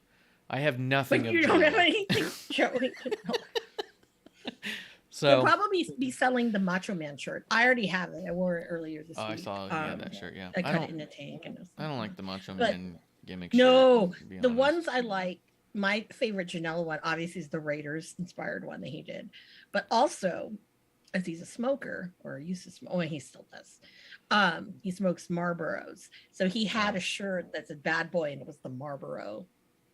I have nothing of Janilla. But you don't have anything Joey Janilla. So they'll probably be selling the Macho Man shirt. I already have it. I wore it earlier this week. I saw that shirt, yeah. I cut it in a tank. I don't like the Macho Man gimmick no, shirt. No, the ones I like, my favorite Janela one, obviously, is the Raiders inspired one that he did. But also, as he's a smoker, or used to smoke, he still does. He smokes Marlboros. So he had a shirt that said Bad Boy, and it was the Marlboro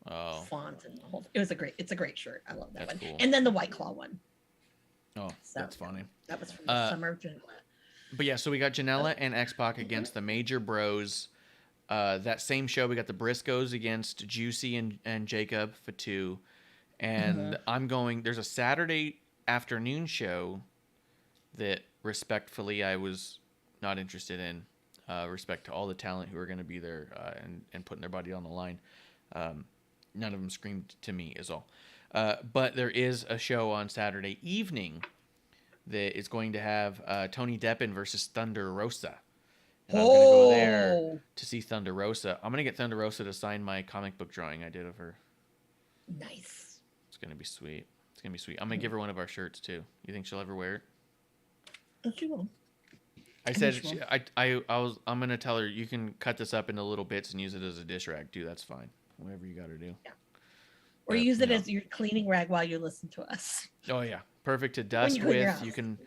font. And the whole, it's a great shirt. I love that one. Cool. And then the White Claw one. Oh, so, that's funny. That was from the summer of Janela. But yeah, so we got Janela and X-Pac against the Major Bros. That same show, we got the Briscoes against Juicy and Jacob Fatu. And there's a Saturday afternoon show that respectfully I was not interested in. Respect to all the talent who are going to be there and putting their body on the line. None of them screamed to me is all. But there is a show on Saturday evening that is going to have Tony Deppen versus Thunder Rosa. And I'm going to go there to see Thunder Rosa. I'm going to get Thunder Rosa to sign my comic book drawing I did of her. Nice. It's going to be sweet. I'm going to give her one of our shirts, too. You think she'll ever wear it? Oh, she will. I said, I'm going to tell her, you can cut this up into little bits and use it as a dish rag, too. That's fine. Whatever you got to do. Yeah. Or use it as your cleaning rag while you listen to us. Oh yeah, perfect to dust with. You can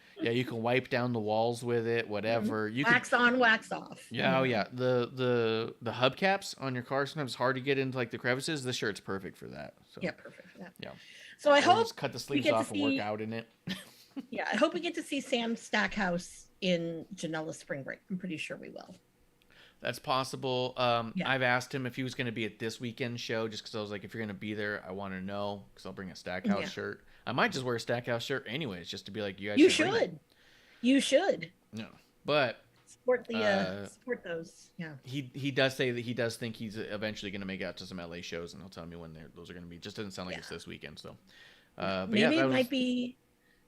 wipe down the walls with it. Whatever. You wax on, wax off. Yeah, oh yeah. The hubcaps on your car sometimes hard to get into like the crevices. This shirt's perfect for that. So. Yeah, perfect for that. Yeah. So I hope just cut the sleeves off and work out in it. Yeah, I hope we get to see Sam Stackhouse in Janela Spring Break. I'm pretty sure we will. That's possible. I've asked him if he was going to be at this weekend show just because I was like, if you're going to be there, I want to know because I'll bring a Stackhouse shirt. I might just wear a Stackhouse shirt anyways just to be like, you guys should. You should. No. But support those. Yeah. He does say that he does think he's eventually going to make it out to some LA shows and he'll tell me when those are going to be. Just doesn't sound like it's this weekend. So but maybe it might be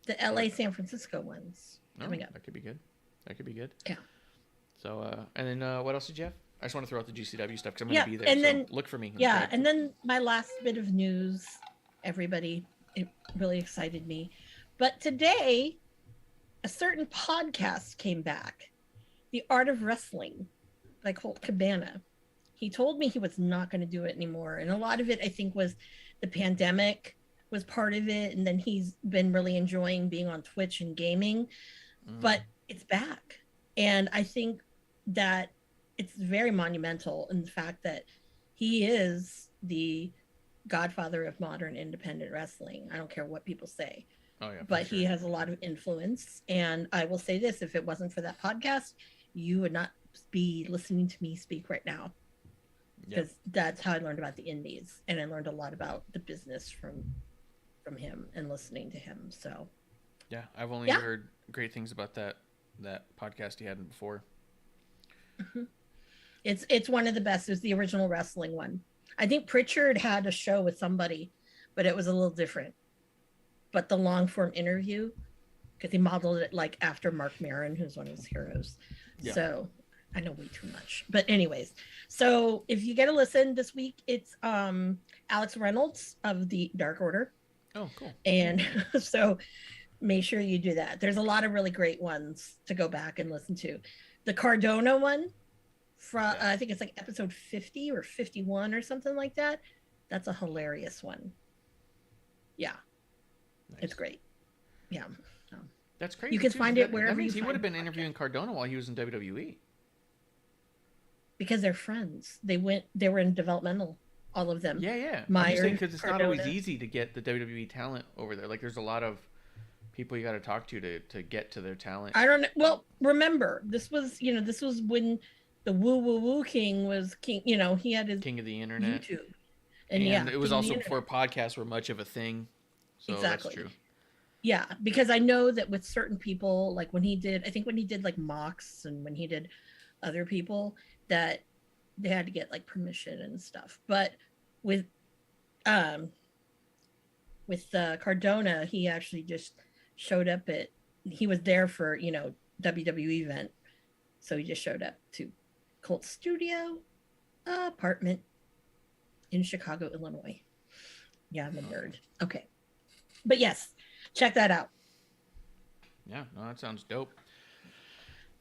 the LA San Francisco ones coming up. That could be good. Yeah. So, and then what else did you have? I just want to throw out the GCW stuff because I'm going to be there. And then, look for me. Yeah, and then my last bit of news, everybody, it really excited me. But today, a certain podcast came back, The Art of Wrestling by Colt Cabana. He told me he was not going to do it anymore. And a lot of it, I think, was the pandemic was part of it. And then he's been really enjoying being on Twitch and gaming. But it's back. And I think that it's very monumental in the fact that he is the godfather of modern independent wrestling. I don't care what people say. Oh, yeah, but he has a lot of influence. And I will say this, if it wasn't for that podcast, you would not be listening to me speak right now. Because that's how I learned about the indies. And I learned a lot about the business from him and listening to him. So yeah, I've only heard great things about that podcast he had before. It's one of the best. It was the original wrestling one. I think Pritchard had a show with somebody, but it was a little different. But the long form interview, because he modeled it like after Mark Maron, who's one of his heroes. Yeah. So I know way too much. But anyways, so if you get a listen this week, it's Alex Reynolds of the Dark Order. Oh, cool. And so make sure you do that. There's a lot of really great ones to go back and listen to. The Cardona one, from I think it's like episode 50 or 51 or something like that. That's a hilarious one. Yeah. Nice. It's great. Yeah. That's crazy. You can find it wherever that means you he would have been interviewing Cardona while he was in WWE. Because they're friends. They were in developmental, all of them. Yeah. Because it's not always easy to get the WWE talent over there. Like there's a lot of people you got to talk to get to their talent. I don't know. Well, remember, this was when the Woo Woo Woo King was king. You know, he had his King of the internet. YouTube, And yeah, it was King of the also Internet. before podcasts were much of a thing. So Exactly. that's true. Yeah, because I know that with certain people, like when he did like Mox and when he did other people, that they had to get like permission and stuff. But with Cardona, he actually just showed up he was there for, WWE event. So he just showed up to Colt Studio apartment in Chicago, Illinois. Yeah, I'm a nerd. Okay. But yes, check that out. Yeah, no, that sounds dope.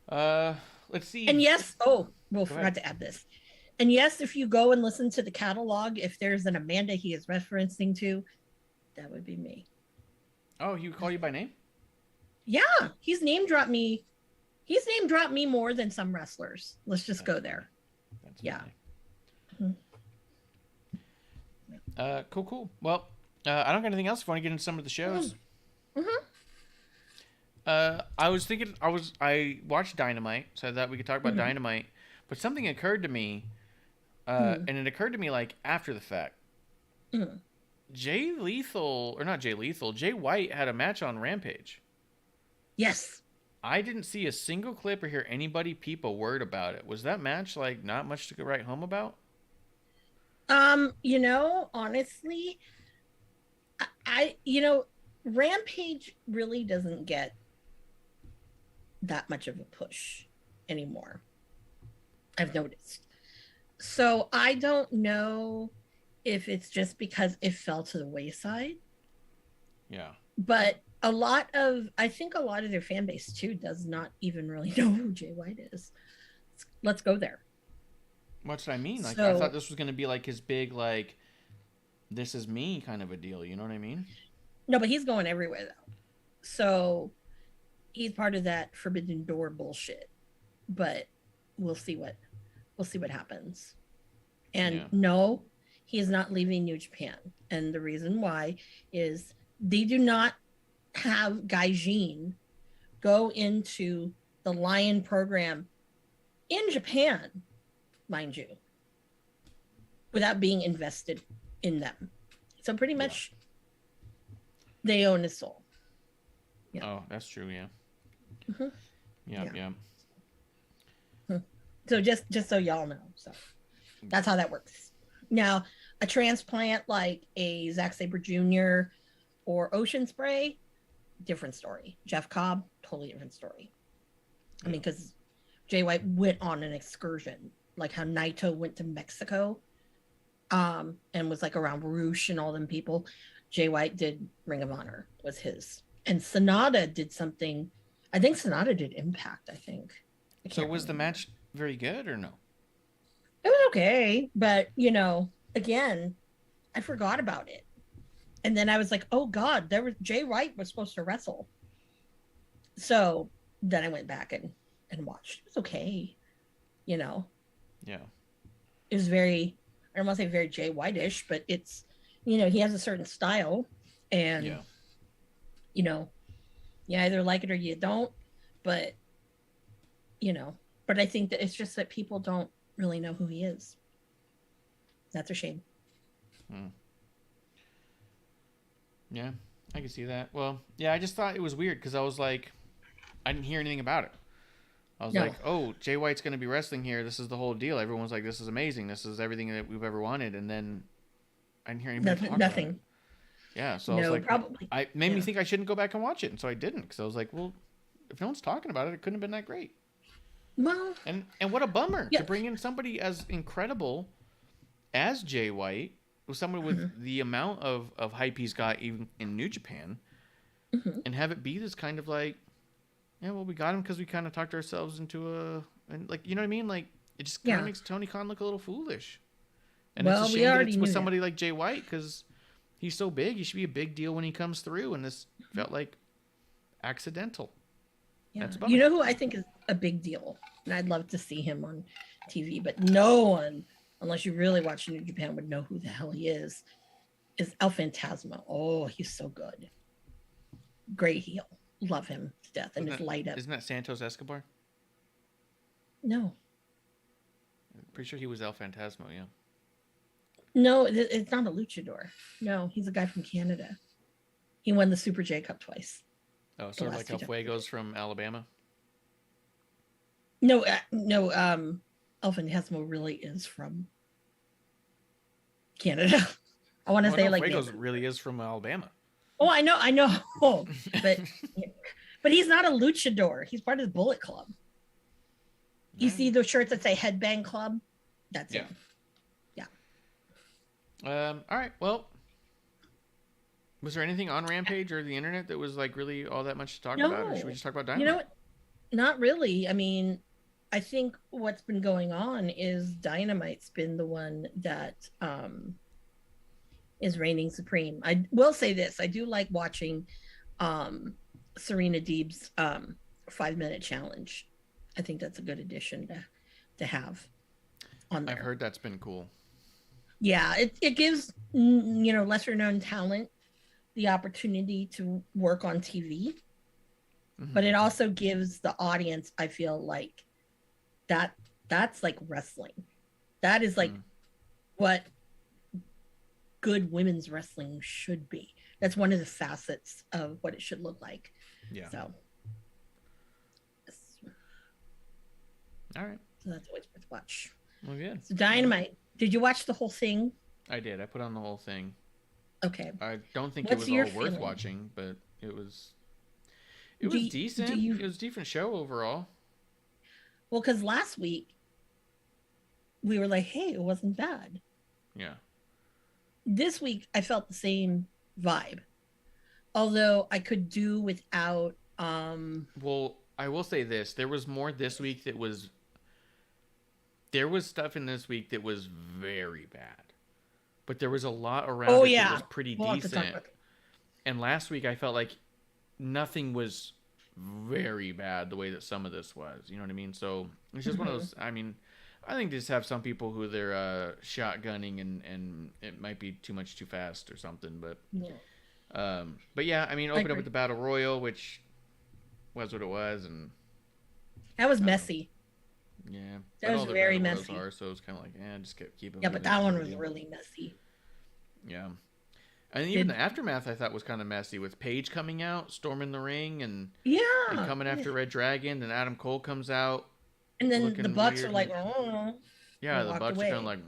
Let's see. And yes, forgot to add this. And yes, if you go and listen to the catalog, if there's an Amanda he is referencing to, that would be me. Oh, he would call you by name? Yeah, he's name dropped me. He's name dropped me more than some wrestlers. Let's just go there. That's yeah. Mm-hmm. Cool. Well, I don't got anything else. If you want to get into some of the shows. Mm-hmm. I was thinking, I watched Dynamite, so I thought we could talk about Dynamite, but something occurred to me, and it occurred to me like after the fact. Jay White had a match on Rampage. Yes. I didn't see a single clip or hear anybody peep a word about it. Was that match like not much to write home about? Honestly, Rampage really doesn't get that much of a push anymore. I've noticed. So I don't know if it's just because it fell to the wayside. Yeah. But I think a lot of their fan base too does not even really know who Jay White is. Let's go there. What's what I mean? Like, I thought this was going to be like his big, like, this is me kind of a deal. You know what I mean? No, but he's going everywhere though. So he's part of that Forbidden Door bullshit. But we'll see what happens. And no, he is not leaving New Japan. And the reason why is they do not have Gaijin go into the Lion program in Japan, mind you, without being invested in them. So pretty much they own his soul. Yeah. Oh, that's true. Yeah. Mm-hmm. Yeah. So just so y'all know. So that's how that works. Now, a transplant like a Zack Sabre Jr. or Ocean Spray, different story. Jeff Cobb, totally different story. I mean, because Jay White went on an excursion, like how Naito went to Mexico, and was like around Roosh and all them people. Jay White did Ring of Honor, was his. And Sonata did something. I think Sonata did Impact, I think. So was the match very good or no? It was okay, but again, I forgot about it. And then I was like, oh God, Jay White was supposed to wrestle. So then I went back and watched. It was okay. Yeah. It was very, I don't want to say very Jay White-ish, but it's, he has a certain style and, you either like it or you don't, but, but I think that it's just that people don't really know who he is. That's a shame. Yeah, I can see that. Well, yeah, I just thought it was weird because I was like, I didn't hear anything about it. I was like, oh, Jay White's going to be wrestling here. This is the whole deal. Everyone's like, this is amazing. This is everything that we've ever wanted. And then I didn't hear anybody talk about it. Yeah, so I was like, probably. It made me think I shouldn't go back and watch it. And so I didn't because I was like, well, if no one's talking about it, it couldn't have been that great. Well, and what a bummer to bring in somebody as incredible as Jay White, with someone with the amount of hype he's got even in New Japan, and have it be this kind of like, yeah, well, we got him because we kind of talked ourselves into and like, you know what I mean? Like, it just kind of makes Tony Khan look a little foolish. And it's a shame that it's with somebody like Jay White because he's so big. He should be a big deal when he comes through, and this felt like accidental. Yeah. You know who I think is a big deal, and I'd love to see him on TV, but no one, unless you really watch New Japan, would know who the hell he is El Fantasma. Oh, he's so good. Great heel. Love him to death. And his light up. Isn't that Santos Escobar? No. Pretty sure he was El Fantasma, yeah. No, it's not a luchador. No, he's a guy from Canada. He won the Super J Cup twice. Oh, sort of like El Fuego's from Alabama? No, El Fantasma really is from Canada. I want to say like Fuego's really is from Alabama. Oh, I know. But he's not a luchador. He's part of the Bullet Club. You see those shirts that say Headbang Club? That's it. Yeah. All right. Well, was there anything on Rampage or the internet that was like really all that much to talk about, or should we just talk about Dynamite? You know what? Not really. I mean, I think what's been going on is Dynamite's been the one that is reigning supreme. I will say this: I do like watching Serena Deeb's 5-minute challenge. I think that's a good addition to have on there. I've heard that's been cool. Yeah, it gives lesser known talent the opportunity to work on TV, but it also gives the audience, I feel like, that's like wrestling. That is like what good women's wrestling should be. That's one of the facets of what it should look like. Yeah. So all right. So that's always worth watch. Well, good. So Dynamite. Did you watch the whole thing? I did. I put on the whole thing. Okay. I don't think What's it was all your worth feeling? watching, but it was decent. It was a decent show overall. Well, because last week we were like, hey, it wasn't bad. Yeah. This week I felt the same vibe. Although I could do without Well, I will say this. There was more this week there was stuff in this week that was very bad. But there was a lot around it that was pretty decent. And last week I felt like nothing was very bad the way that some of this was. You know what I mean? So it's just one of those. I mean, I think just have some people who they're shotgunning and it might be too much too fast or something. But yeah, I mean, opened up with the Battle Royal, which was what it was, and that was messy. Yeah, that was very messy. So it's kind of like, just keep it. Yeah, but that one was really messy. Yeah. And even the aftermath I thought was kind of messy with Paige coming out, storming the ring, and coming after Red Dragon, and Adam Cole comes out. And then the Bucks are like, oh. Yeah, the Bucks are kind of like,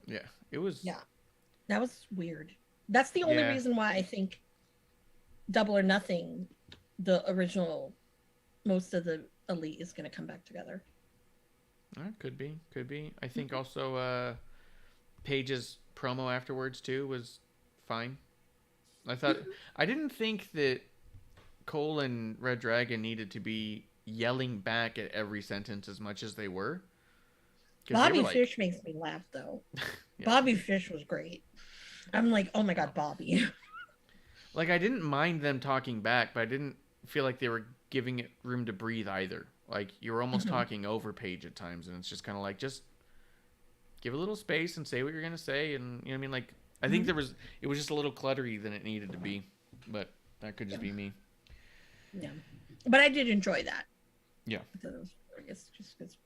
yeah. It was. Yeah. That was weird. That's the only reason why I think Double or Nothing, the original, most of the Elite is going to come back together. Could be. I think also Paige's promo afterwards, too, was fine. I didn't think that Cole and Red Dragon needed to be yelling back at every sentence as much as they were. Bobby Fish makes me laugh, though. Yeah. Bobby Fish was great. I'm like, oh my God, Bobby. Like, I didn't mind them talking back, but I didn't feel like they were giving it room to breathe either. Like, you were almost talking over Paige at times, and it's just kind of like, just give a little space and say what you're going to say, and, you know what I mean? Like, I think it was just a little cluttery than it needed to be, but that could just be me. Yeah. But I did enjoy that. Yeah. I guess just because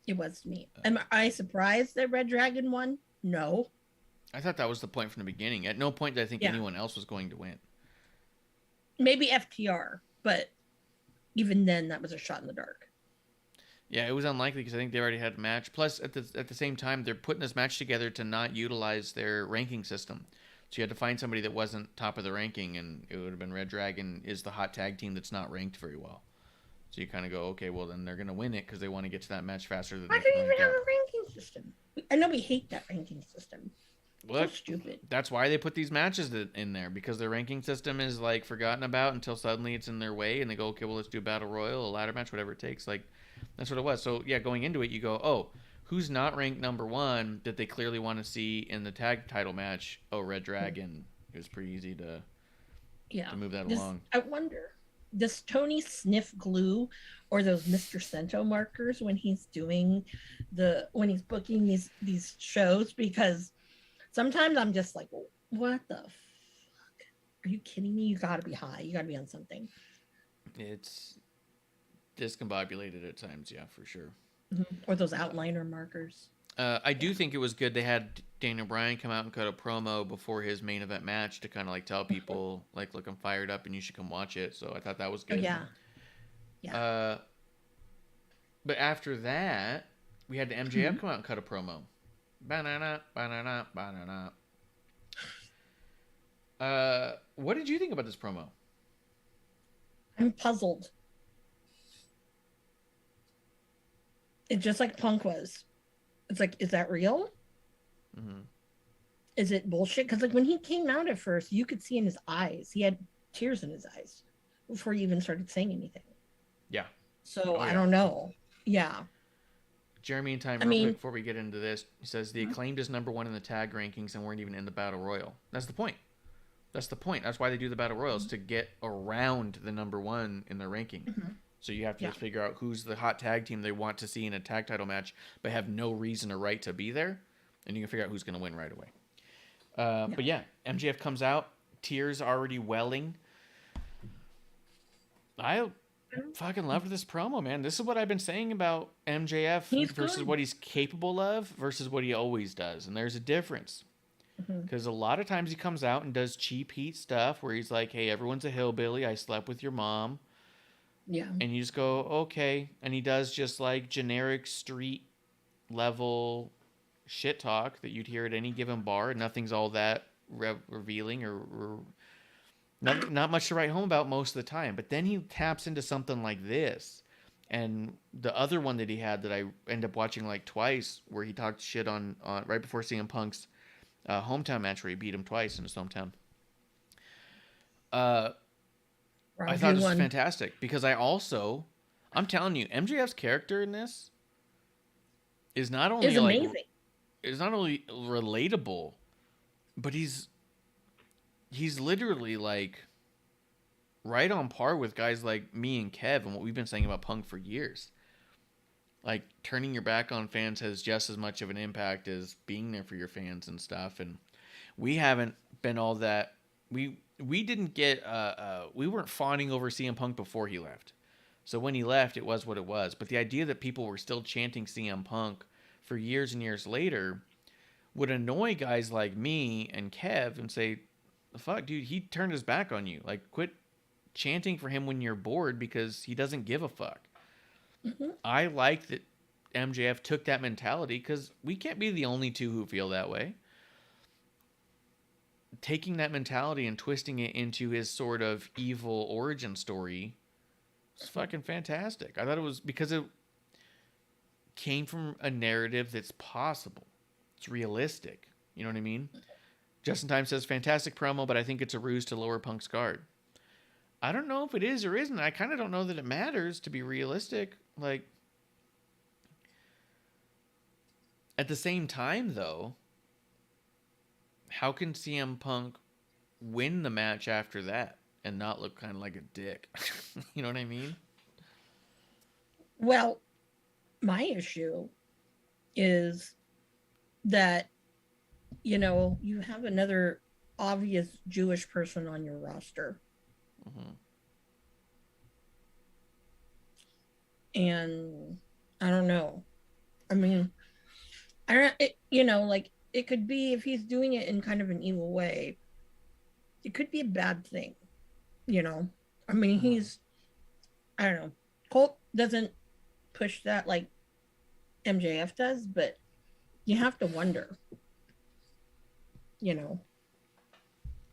it was to me. Am I surprised that Red Dragon won? No. I thought that was the point from the beginning. At no point did I think anyone else was going to win. Maybe FTR, but even then, that was a shot in the dark. Yeah, it was unlikely because I think they already had a match. Plus, at the same time, they're putting this match together to not utilize their ranking system. So you had to find somebody that wasn't top of the ranking, and it would have been Red Dragon is the hot tag team that's not ranked very well. So you kind of go, okay, well, then they're going to win it because they want to get to that match faster than Why do you even have a ranking system? I know we hate that ranking system. Well, so stupid. That's why they put these matches in there, because their ranking system is like forgotten about until suddenly it's in their way, and they go, okay, well, let's do a battle royal, a ladder match, whatever it takes. Like, that's what it was. So yeah, going into it, you go, oh, who's not ranked number one that they clearly want to see in the tag title match? Oh, Red Dragon. It was pretty easy to move that along. I wonder, does Tony sniff glue or those Mr. Cento markers when he's booking these shows? Because sometimes I'm just like, what the fuck? Are you kidding me? You gotta be high. You gotta be on something. It's discombobulated at times, yeah, for sure. Or those outliner markers. I do think it was good they had Daniel Bryan come out and cut a promo before his main event match to kind of like tell people like, look, I'm fired up and you should come watch it. So I thought that was good. Oh, yeah. Yeah. But after that, we had the MJF come out and cut a promo. Banana, banana, banana. What did you think about this promo? I'm puzzled. It's just like Punk was. It's like, is that real? Mm-hmm. Is it bullshit? Because like when he came out at first, you could see in his eyes, he had tears in his eyes before he even started saying anything. Yeah. So I don't know. Yeah. Jeremy and Time, quick before we get into this, he says the Acclaimed is #1 in the tag rankings and weren't even in the Battle Royal. That's the point. That's why they do the Battle Royals, to get around the #1 in their ranking. So you have to just figure out who's the hot tag team they want to see in a tag title match, but have no reason or right to be there, and you can figure out who's going to win right away. But yeah, MJF comes out, tears already welling. I fucking loved this promo, man. This is what I've been saying about MJF versus what he's capable of versus what he always does, and there's a difference. Because a lot of times he comes out and does cheap heat stuff where he's like, hey, everyone's a hillbilly, I slept with your mom. Yeah. And you just go, okay. And he does just like generic street level shit talk that you'd hear at any given bar. Nothing's all that revealing or not much to write home about most of the time. But then he taps into something like this. And the other one that he had that I ended up watching like twice, where he talked shit on right before CM Punk's hometown match where he beat him twice in his hometown. I thought this was fantastic because I'm telling you, MJF's character in this is not only amazing. Is not only relatable, but he's literally like right on par with guys like me and Kev and what we've been saying about Punk for years. Like turning your back on fans has just as much of an impact as being there for your fans and stuff. And we haven't been all that. We didn't get we weren't fawning over CM Punk before he left. So when he left, it was what it was. But the idea that people were still chanting CM Punk for years and years later would annoy guys like me and Kev and say, fuck, dude, he turned his back on you. Like, quit chanting for him when you're bored because he doesn't give a fuck. I like that MJF took that mentality because we can't be the only two who feel that way. Taking that mentality and twisting it into his sort of evil origin story is fucking fantastic. I thought it was because it came from a narrative that's possible. It's realistic. You know what I mean? Justin Time says, fantastic promo, but I think it's a ruse to lower Punk's guard. I don't know if it is or isn't. I kind of don't know that it matters, to be realistic. Like, at the same time, though, how can CM Punk win the match after that and not look kind of like a dick? You know what I mean? Well, my issue is that, you know, you have another obvious Jewish person on your roster. And I don't know. I mean, it could be, if he's doing it in kind of an evil way, it could be a bad thing, you know? I mean, I don't know. Colt doesn't push that like MJF does, but you have to wonder, you know?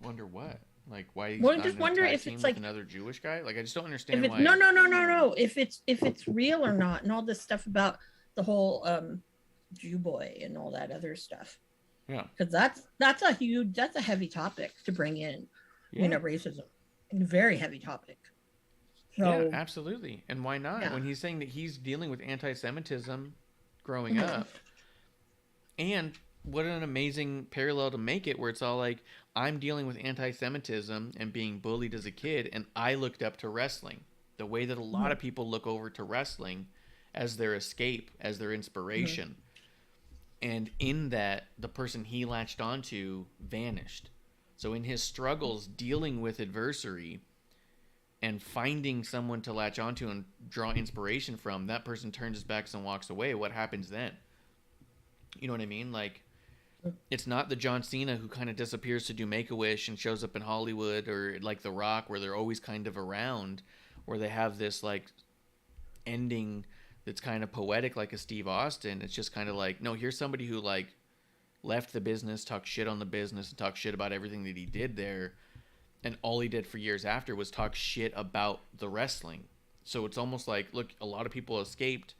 Wonder what? Like, why he's well, not just in a wonder tag if team it's with like another Jewish guy? Like, I just don't understand why. No. If it's real or not, and all this stuff about the whole Jew boy and all that other stuff. Yeah. Because that's a heavy topic to bring in, you know, racism. A very heavy topic. So, yeah, absolutely. And why not? Yeah. When he's saying that he's dealing with anti-Semitism growing up. And what an amazing parallel to make it, where it's all like, I'm dealing with anti-Semitism and being bullied as a kid, and I looked up to wrestling. The way that a lot of people look over to wrestling as their escape, as their inspiration. And in that, the person he latched onto vanished. So in his struggles dealing with adversity, and finding someone to latch onto and draw inspiration from, that person turns his back and walks away. What happens then? You know what I mean? Like, it's not the John Cena who kind of disappears to do Make-A-Wish and shows up in Hollywood, or like The Rock, where they're always kind of around, where they have this like ending that's kind of poetic, like a Steve Austin. It's just kind of like, no, here's somebody who like left the business, talked shit on the business, and talked shit about everything that he did there. And all he did for years after was talk shit about the wrestling. So it's almost like, look, a lot of people escaped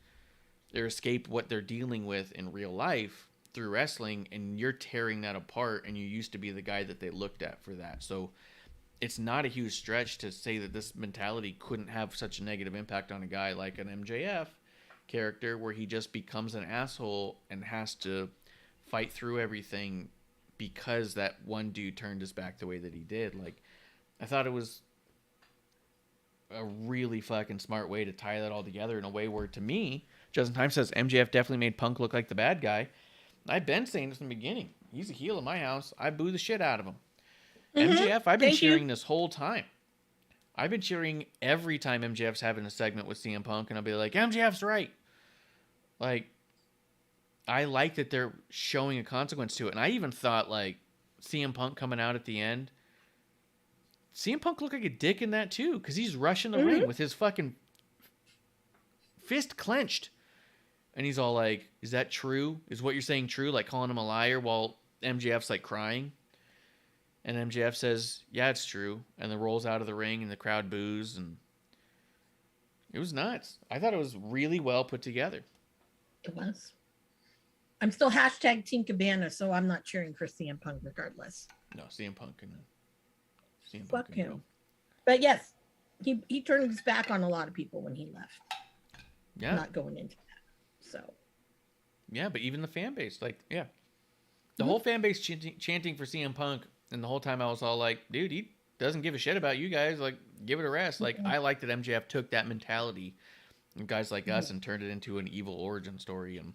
what they're dealing with in real life through wrestling, and you're tearing that apart, and you used to be the guy that they looked at for that. So it's not a huge stretch to say that this mentality couldn't have such a negative impact on a guy like an MJF character, where he just becomes an asshole and has to fight through everything because that one dude turned his back the way that he did. Like, I thought it was a really fucking smart way to tie that all together in a way where, to me, Justin Time says MJF definitely made Punk look like the bad guy. I've been saying this from the beginning. He's a heel in my house. I boo the shit out of him. MJF, I've been cheering this whole time. I've been cheering every time MJF's having a segment with CM Punk, and I'll be like, MJF's right. Like, I like that they're showing a consequence to it. And I even thought, like, CM Punk coming out at the end, CM Punk looked like a dick in that too, because he's rushing the ring with his fucking fist clenched. And he's all like, is that true? Is what you're saying true? Like, calling him a liar while MJF's like crying. And MJF says, yeah, it's true. And then rolls out of the ring and the crowd boos. And it was nuts. I thought it was really well put together. It was. I'm still hashtag Team Cabana, so I'm not cheering for CM Punk regardless. No, CM Punk can. Fuck him. Go. But yes, he turned his back on a lot of people when he left. Yeah. Not going into that. So. Yeah, but even the fan base, like, yeah. The whole fan base chanting for CM Punk, and the whole time I was all like, dude, he doesn't give a shit about you guys. Like, give it a rest. Like, I like that MJF took that mentality and guys like us and turned it into an evil origin story, and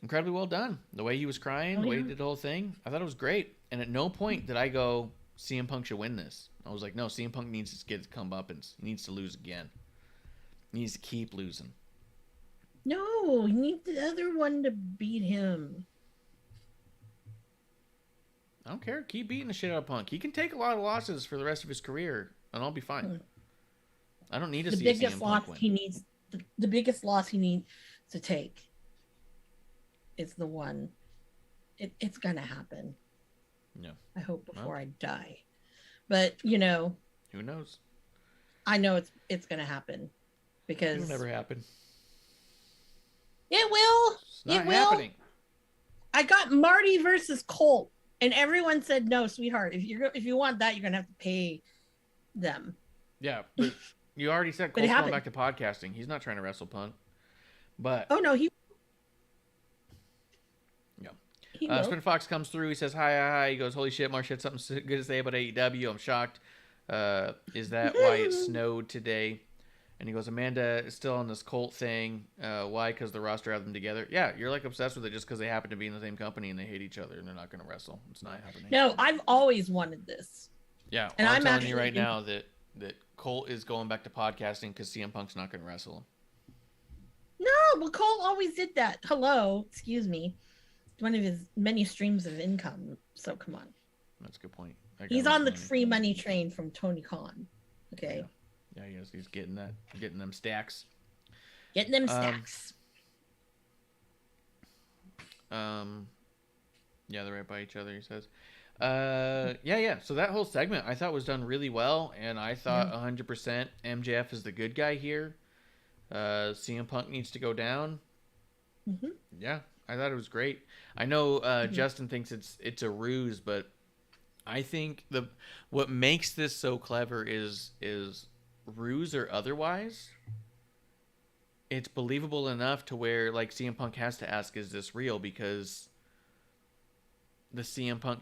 incredibly well done. The way he was crying, the way he did the whole thing, I thought it was great. And at no point did I go, CM Punk should win this. I was like, no, CM Punk needs to get his comeuppance. He needs to lose again. He needs to keep losing. No, you need the other one to beat him. I don't care. Keep beating the shit out of Punk. He can take a lot of losses for the rest of his career, and I'll be fine. I don't need to see a CM Punk win. The biggest loss he needs to take is the one. It's gonna happen. Yeah. I hope before I die. But who knows? I know it's gonna happen because it'll never happen. It will. It's not happening. I got Marty versus Colt, and everyone said no, sweetheart. If you want that, you're gonna have to pay them. Yeah, but you already said Colt's going back to podcasting. He's not trying to wrestle Punk. But oh no, he. Yeah. Spin Fox comes through. He says hi. He goes, holy shit, Marsh had something good to say about AEW. I'm shocked. Is that why it snowed today? And he goes, Amanda is still on this Colt thing. Why? Because the roster have them together. Yeah, you're like obsessed with it just because they happen to be in the same company and they hate each other and they're not going to wrestle. It's not happening. No, I've always wanted this. Yeah, and I'm telling you right now that Colt is going back to podcasting because CM Punk's not going to wrestle him. No, but Colt always did that. Hello, excuse me. It's one of his many streams of income. So come on. That's a good point. He's on the free money train from Tony Khan. Okay. Yeah, he is. He's getting them stacks. Getting them stacks. Yeah, they're right by each other, he says. Yeah. So that whole segment I thought was done really well, and I thought 100% MJF is the good guy here. CM Punk needs to go down. Mm-hmm. Yeah, I thought it was great. I know Justin thinks it's a ruse, but I think what makes this so clever is ruse or otherwise, it's believable enough to where like CM Punk has to ask, is this real? Because the CM Punk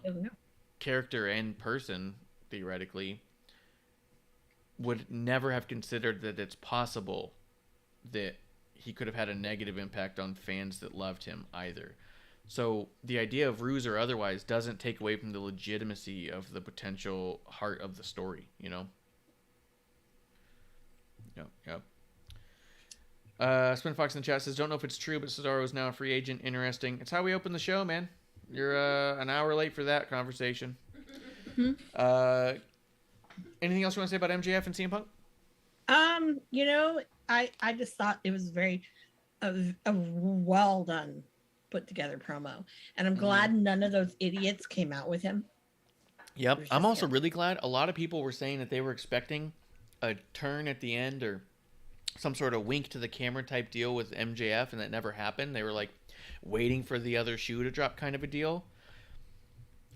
character and person theoretically would never have considered that it's possible that he could have had a negative impact on fans that loved him either. So the idea of ruse or otherwise doesn't take away from the legitimacy of the potential heart of the story, you know? Yep. Spin Fox in the chat says, don't know if it's true, but Cesaro is now a free agent. Interesting. It's how we open the show, man. You're an hour late for that conversation. Anything else you want to say about MJF and CM Punk? I just thought it was very a well done, put together promo, and I'm glad none of those idiots came out with him. Yep. I'm also really glad. A lot of people were saying that they were expecting a turn at the end or some sort of wink to the camera type deal with MJF, and that never happened. They were like waiting for the other shoe to drop kind of a deal.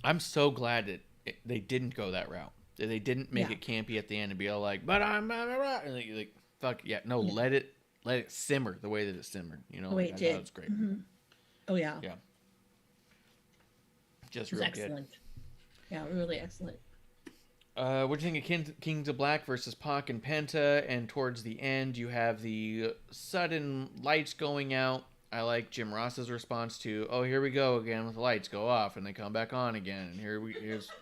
I'm so glad that they didn't go that route. That they didn't make it campy at the end and be all like, but I'm and like fuck yeah. No, let it simmer the way that it simmered. You know, it did. That was great. Mm-hmm. Oh yeah. Yeah. Just real excellent. Good. Yeah, really excellent. What do you think of Kings of Black versus Pac and Penta? And towards the end, you have the sudden lights going out. I like Jim Ross's response to, "Oh, here we go again with the lights go off and they come back on again." And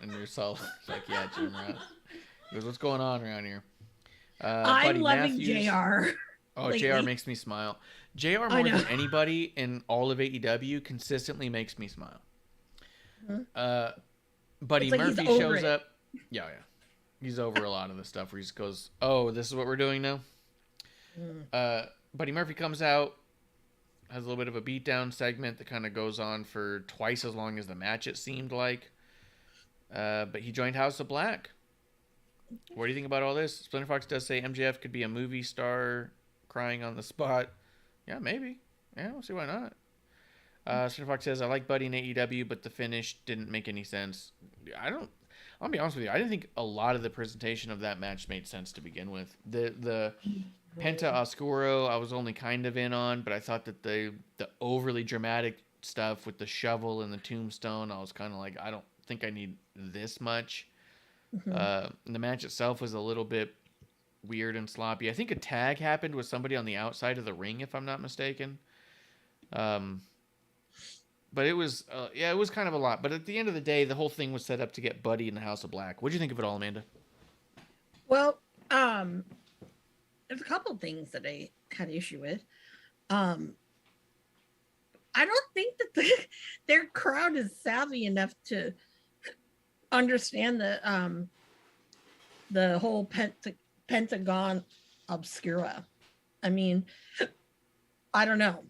and you're so like, "Yeah, Jim Ross." He goes, "What's going on around here?" I'm Buddy loving Matthews. JR. Oh, lately. JR makes me smile. JR more than anybody in all of AEW consistently makes me smile. Buddy like Murphy shows shows up. Yeah. He's over a lot of the stuff where he just goes, "Oh, this is what we're doing now." Buddy Murphy comes out, has a little bit of a beatdown segment that kind of goes on for twice as long as the match, it seemed like. But he joined House of Black. What do you think about all this? Splinter Fox does say MJF could be a movie star crying on the spot. Yeah, maybe. Yeah, we'll see why not. Splinter Fox says, I like Buddy in AEW, but the finish didn't make any sense. I'll be honest with you. I didn't think a lot of the presentation of that match made sense to begin with. The Penta Oscuro, I was only kind of in on, but I thought that the overly dramatic stuff with the shovel and the tombstone, I was kind of like, I don't think I need this much. The match itself was a little bit weird and sloppy. I think a tag happened with somebody on the outside of the ring, if I'm not mistaken. But it was, it was kind of a lot. But at the end of the day, the whole thing was set up to get Buddy in the House of Black. What do you think of it all, Amanda? Well, there's a couple of things that I had issue with. I don't think that their crowd is savvy enough to understand the whole Pentagon Obscura. I mean, I don't know.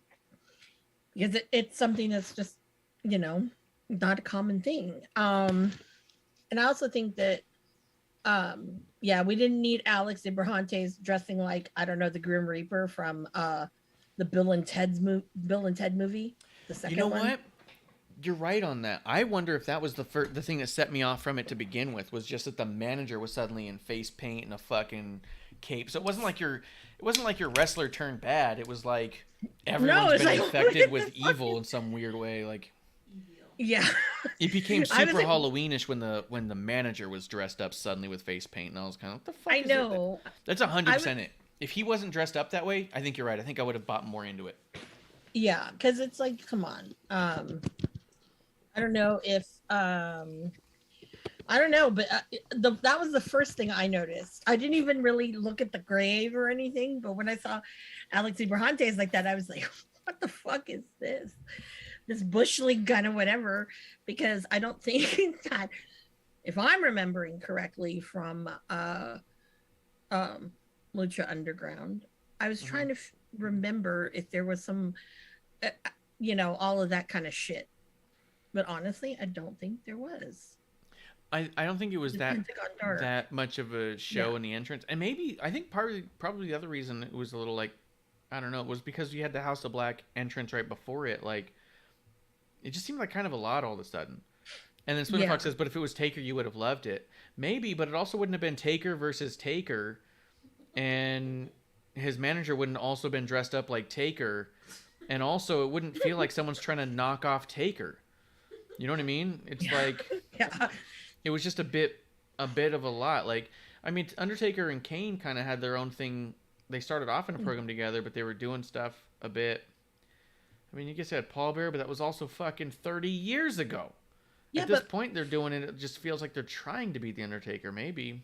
Because it's something that's just, not a common thing. And I also think that, we didn't need Alex Abrahantes dressing like, I don't know, the Grim Reaper from the Bill and Ted movie, the second one. You know what? You're right on that. I wonder if that was the thing that set me off from it to begin with, was just that the manager was suddenly in face paint and a fucking cape. So it wasn't like your wrestler turned bad. It was like everyone's been infected with evil in some weird way. Like, yeah, it became super Halloweenish when the manager was dressed up suddenly with face paint, and I was kind of, what the fuck? I know. That's 100% it. If he wasn't dressed up that way, I think you're right. I think I would have bought more into it. Yeah, because it's like, come on. I don't know if I don't know, but that was the first thing I noticed. I didn't even really look at the grave or anything, but when I saw Alex Abrahantes like that, I was like, what the fuck is this? This bush league gun or whatever, because I don't think that, if I'm remembering correctly from Lucha Underground, I was trying to remember if there was some, all of that kind of shit. But honestly, I don't think there was. I don't think it was that much of a show in the entrance. And maybe, I think probably the other reason it was a little like, I don't know, was because you had the House of Black entrance right before it. Like, it just seemed like kind of a lot all of a sudden. And then Splinter Fox says, but if it was Taker, you would have loved it. Maybe, but it also wouldn't have been Taker versus Taker. And his manager wouldn't also been dressed up like Taker. And also, it wouldn't feel like someone's trying to knock off Taker. You know what I mean? It's like... It was just a bit of a lot. Like, I mean, Undertaker and Kane kind of had their own thing. They started off in a program together, but they were doing stuff a bit. I mean, you guess you had Paul Bearer, but that was also fucking 30 years ago. Yeah, At this point, they're doing it. It just feels like they're trying to be the Undertaker, maybe.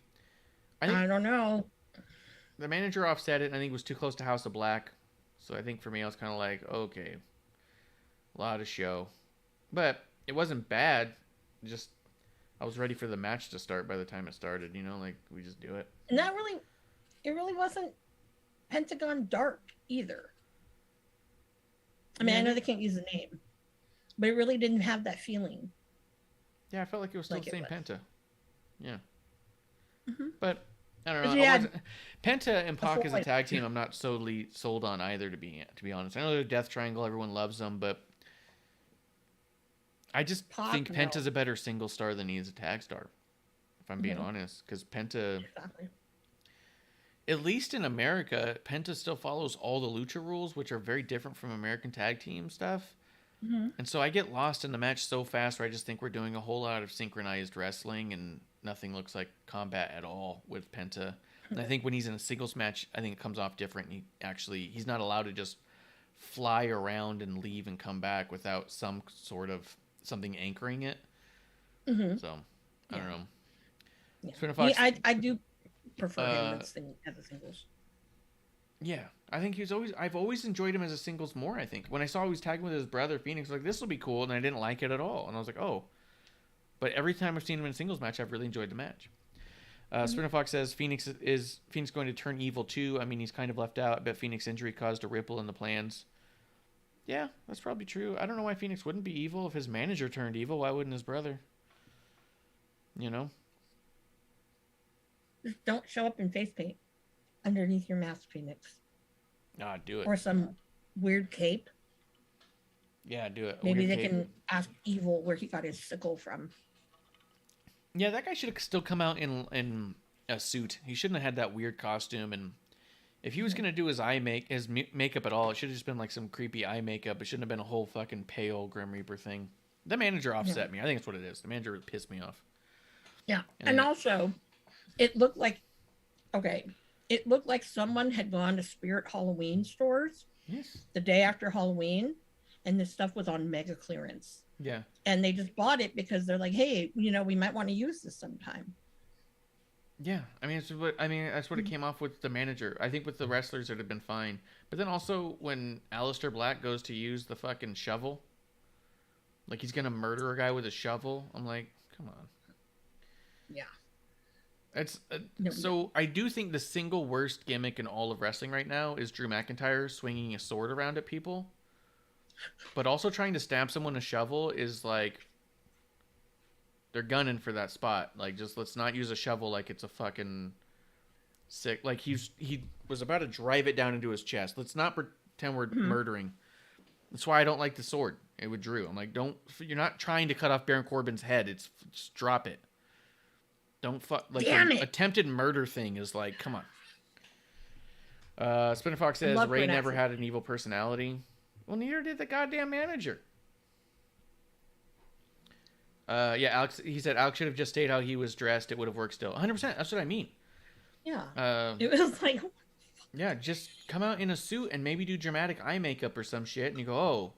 I don't know. the manager offset it, and I think it was too close to House of Black. So I think for me, I was kind of like, okay, a lot of show. But it wasn't bad. Just, I was ready for the match to start by the time it started, you know, like, we just do it. And it really wasn't Pentagon Dark either. I mean, I know they can't use the name, but it really didn't have that feeling. Yeah, I felt like it was still Like the same it Penta. Yeah. Mm-hmm. But, I don't know. Yeah, Penta and Pac as a tag team, I'm not solely sold on either, to be honest. I know they're Death Triangle, everyone loves them, but I just think Penta's a better single star than he is a tag star, if I'm being honest. Because Penta, at least in America, Penta still follows all the lucha rules, which are very different from American tag team stuff. And so I get lost in the match so fast where I just think we're doing a whole lot of synchronized wrestling and nothing looks like combat at all with Penta. And I think when he's in a singles match, I think it comes off different. He's not allowed to just fly around and leave and come back without some sort of something anchoring it. So I don't know. Yeah. I do prefer him as a singles. Yeah, I think I've always enjoyed him as a singles more, I think. When I saw he was tagging with his brother, Phoenix, I was like, this will be cool, and I didn't like it at all. And I was like, oh. But every time I've seen him in a singles match, I've really enjoyed the match. Sprinter Fox says, Phoenix going to turn evil too? I mean, he's kind of left out. I bet Phoenix injury caused a ripple in the plans. Yeah, that's probably true. I don't know why Phoenix wouldn't be evil. If his manager turned evil, why wouldn't his brother? You know? Just don't show up in face paint underneath your mask, Phoenix. Ah, do it. Or some weird cape. Yeah, do it. Maybe they can ask Evil where he got his sickle from. Yeah, that guy should have still come out in a suit. He shouldn't have had that weird costume. And if he was gonna do his makeup at all, it should have just been like some creepy eye makeup. It shouldn't have been a whole fucking pale Grim Reaper thing. The manager offset me. I think that's what it is. The manager pissed me off. Yeah, and also, it looked like someone had gone to Spirit Halloween stores the day after Halloween, and this stuff was on mega clearance. Yeah. And they just bought it because they're like, hey, you know, we might want to use this sometime. Yeah. I mean, that's what it came off with the manager. I think with the wrestlers, it would have been fine. But then also when Aleister Black goes to use the fucking shovel, like he's going to murder a guy with a shovel, I'm like, come on. Yeah. It's so I do think the single worst gimmick in all of wrestling right now is Drew McIntyre swinging a sword around at people. But also trying to stab someone with a shovel is like, they're gunning for that spot. Like, just let's not use a shovel like it's a fucking sick. Like he was about to drive it down into his chest. Let's not pretend we're murdering. That's why I don't like the sword. It with Drew. I'm like, you're not trying to cut off Baron Corbin's head. It's just drop it. Don't fuck. Like the attempted murder thing is like, come on. Spinner Fox says Ray never had an evil personality. Well, neither did the goddamn manager. Yeah, Alex. He said Alex should have just stayed how he was dressed. It would have worked still. 100%. That's what I mean. Yeah. It was like. Yeah, just come out in a suit and maybe do dramatic eye makeup or some shit, and you go, oh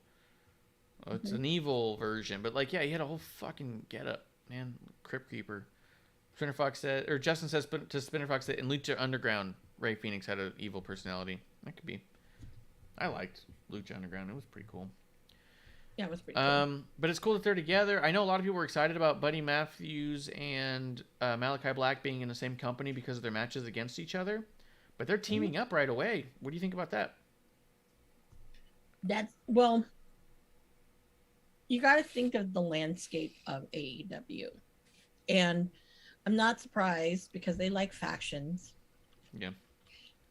it's an evil version. But like, yeah, he had a whole fucking getup, man. Crypt Keeper. Spinner Fox said, or Justin says to Spinner Fox that in Lucha Underground, Ray Phoenix had an evil personality. That could be. I liked Lucha Underground. It was pretty cool. Yeah, it was pretty cool. But it's cool that they're together. I know a lot of people were excited about Buddy Matthews and Malachi Black being in the same company because of their matches against each other. But they're teaming up right away. What do you think about that? Well, you got to think of the landscape of AEW. And I'm not surprised because they like factions. Yeah.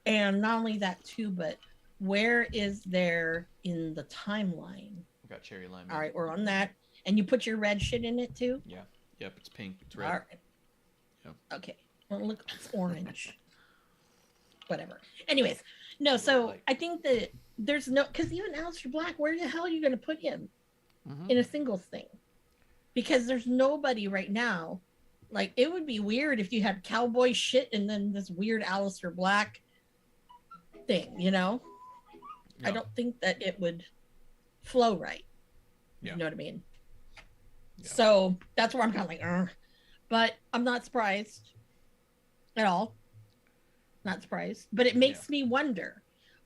And not only that too, but where is there in the timeline? We got cherry lime. All right, we're on that. And you put your red shit in it too? Yeah. Yep, it's pink. It's red. All right. Yep. Okay. Well, look, it's orange. Whatever. Anyways, no, so I think that there's no, because even Aleister Black, where the hell are you going to put him in a singles thing? Because there's nobody right now. Like, it would be weird if you had cowboy shit and then this weird Aleister Black thing, you know? No. I don't think that it would flow right. Yeah. You know what I mean? Yeah. So that's where I'm kind of like, but I'm not surprised at all. Not surprised. But it makes me wonder,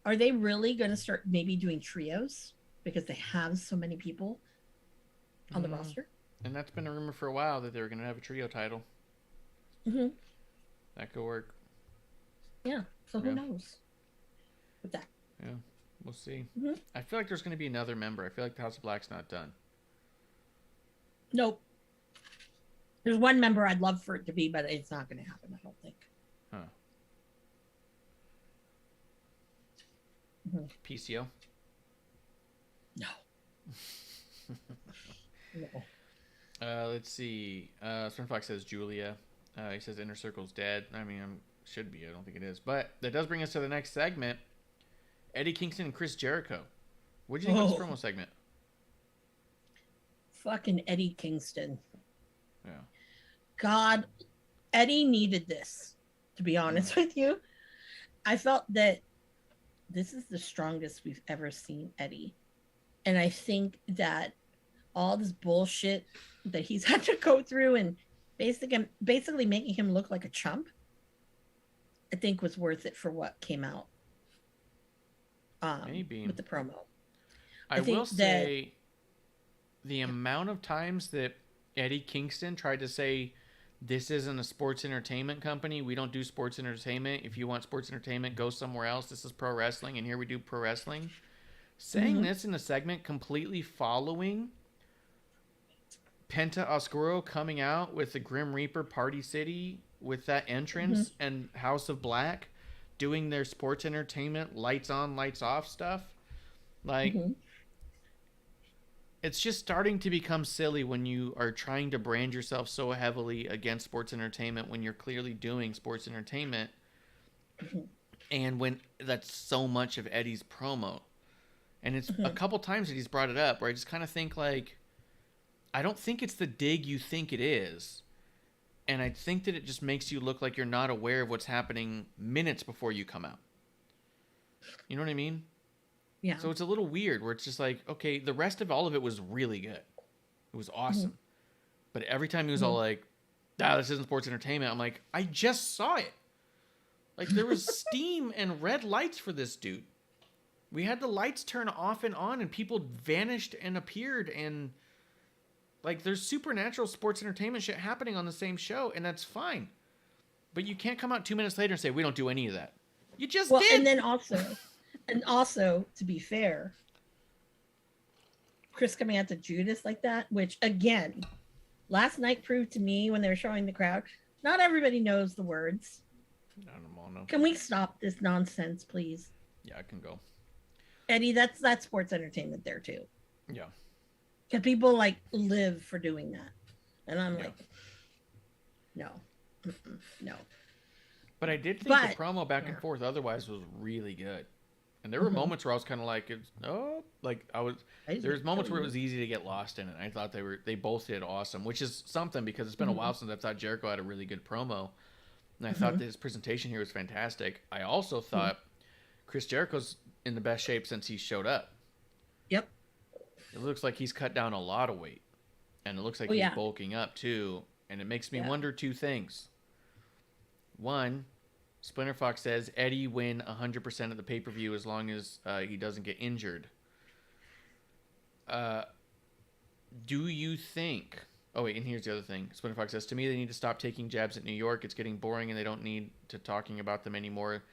are they really going to start maybe doing trios? Because they have so many people on the roster. And that's been a rumor for a while that they were going to have a trio title. Mm-hmm. That could work. Yeah. So who knows with that? Yeah. We'll see. Mm-hmm. I feel like there's going to be another member. I feel like the House of Black's not done. Nope. There's one member I'd love for it to be, but it's not going to happen, I don't think. Huh. Mm-hmm. PCO? No. No. Let's see. Fox says Julia. He says Inner Circle's dead. I mean, should be. I don't think it is. But that does bring us to the next segment. Eddie Kingston and Chris Jericho. What did you think of this promo segment? Fucking Eddie Kingston. Yeah. God, Eddie needed this, to be honest with you. I felt that this is the strongest we've ever seen Eddie. And I think that all this bullshit that he's had to go through and basically making him look like a chump, I think was worth it for what came out with the promo. I will say the amount of times that Eddie Kingston tried to say, this isn't a sports entertainment company. We don't do sports entertainment. If you want sports entertainment, go somewhere else. This is pro wrestling, and here we do pro wrestling. Saying this in a segment completely following Penta Oscuro coming out with the Grim Reaper Party City with that entrance and House of Black doing their sports entertainment lights on, lights off stuff. Like, it's just starting to become silly when you are trying to brand yourself so heavily against sports entertainment when you're clearly doing sports entertainment. And when that's so much of Eddie's promo. And it's a couple times that he's brought it up where I just kind of think like, I don't think it's the dig you think it is. And I think that it just makes you look like you're not aware of what's happening minutes before you come out. You know what I mean? Yeah. So it's a little weird where it's just like, okay, the rest of all of it was really good. It was awesome. But every time he was all like, this isn't sports entertainment. I'm like, I just saw it. Like there was steam and red lights for this dude. We had the lights turn off and on and people vanished and appeared and like there's supernatural sports entertainment shit happening on the same show and that's fine. But you can't come out 2 minutes later and say, we don't do any of that. You just did. And then also, to be fair, Chris coming out to Judas like that, which again, last night proved to me when they were showing the crowd, not everybody knows the words. I don't know. Can we stop this nonsense, please? Yeah, I can go. Eddie, that's sports entertainment there too. Yeah. Because people like live for doing that. And I'm like, no. No. But I did think the promo back and forth otherwise was really good. And there were moments where I was kind of like, there's moments where it was easy to get lost in it. I thought they both did awesome, which is something because it's been a while since I thought Jericho had a really good promo. And I thought that his presentation here was fantastic. I also thought Chris Jericho's in the best shape since he showed up. Yep. It looks like he's cut down a lot of weight. And it looks like he's bulking up too. And it makes me wonder two things. One, Splinter Fox says Eddie win 100% of the pay-per-view as long as he doesn't get injured. Do you think... Oh, wait, and here's the other thing. Splinter Fox says, to me, they need to stop taking jabs at New York. It's getting boring, and they don't need to talking about them anymore.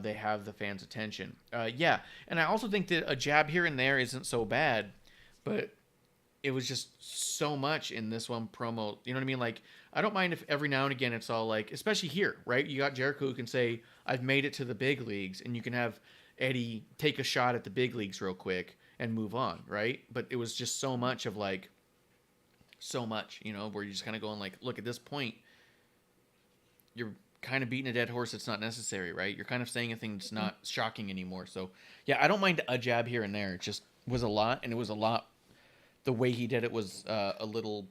They have the fans' attention. Yeah, and I also think that a jab here and there isn't so bad, but it was just so much in this one promo. You know what I mean? Like, I don't mind if every now and again it's all like, especially here, right? You got Jericho who can say, I've made it to the big leagues, and you can have Eddie take a shot at the big leagues real quick and move on, right? But it was just so much of like, so much, you know, where you're just kind of going like, look, at this point, you're kind of beating a dead horse that's not necessary, right? You're kind of saying a thing that's not shocking anymore. So, yeah, I don't mind a jab here and there. It just was a lot, and it was a lot. The way he did it was a little...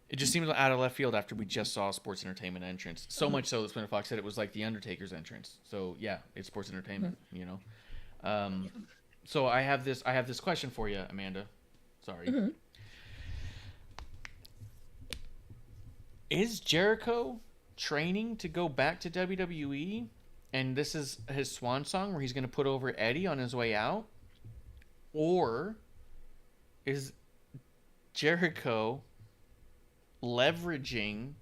It just seemed out of left field after we just saw a sports entertainment entrance. So much so that Splinter Fox said it was like The Undertaker's entrance. So, yeah, it's sports entertainment, you know? So I have this question for you, Amanda. Sorry. Is Jericho training to go back to WWE, and this is his swan song where he's going to put over Eddie on his way out? Or is Jericho leveraging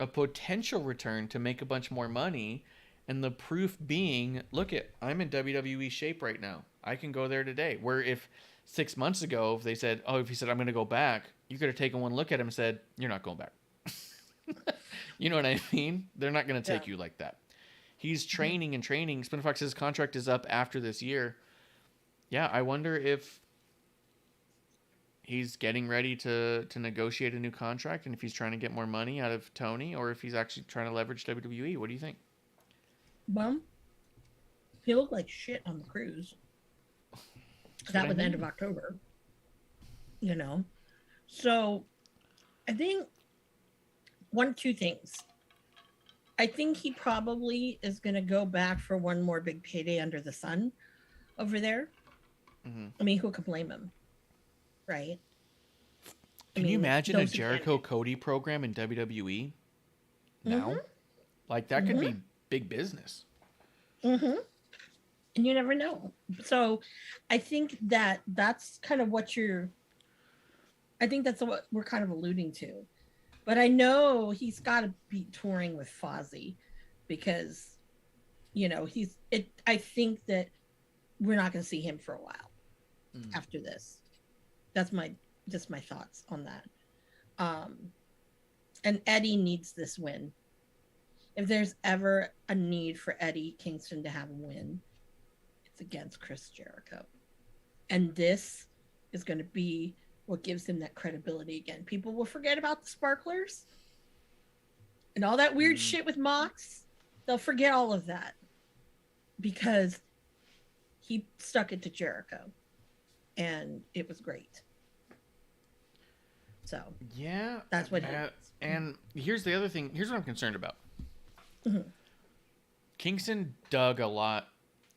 a potential return to make a bunch more money, and the proof being, look at, I'm in WWE shape right now. I can go there today. Where if 6 months ago, if he said, I'm going to go back, you could have taken one look at him and said, you're not going back. You know what I mean? They're not going to take you like that. He's training and training. Spinfox's contract is up after this year. Yeah, I wonder if he's getting ready to negotiate a new contract, and if he's trying to get more money out of Tony, or if he's actually trying to leverage WWE. What do you think? Well, he looked like shit on the cruise. That was the end of October. You know? So, I think two things. I think he probably is going to go back for one more big payday under the sun over there. Mm-hmm. I mean, who could blame him? Right? Can you imagine a Jericho Cody program in WWE now? Mm-hmm. Like, that could be big business. Mm-hmm. And you never know. So I think that's kind of what that's what we're kind of alluding to. But I know he's got to be touring with Fozzy because, you know, I think that we're not going to see him for a while after this. That's just my thoughts on that. And Eddie needs this win. If there's ever a need for Eddie Kingston to have a win, it's against Chris Jericho. And this is going to be what gives him that credibility again. People will forget about the sparklers and all that weird shit with Mox. They'll forget all of that because he stuck it to Jericho and it was great. So yeah, that's what and here's the other thing. Here's what I'm concerned about. Mm-hmm. Kingston dug a lot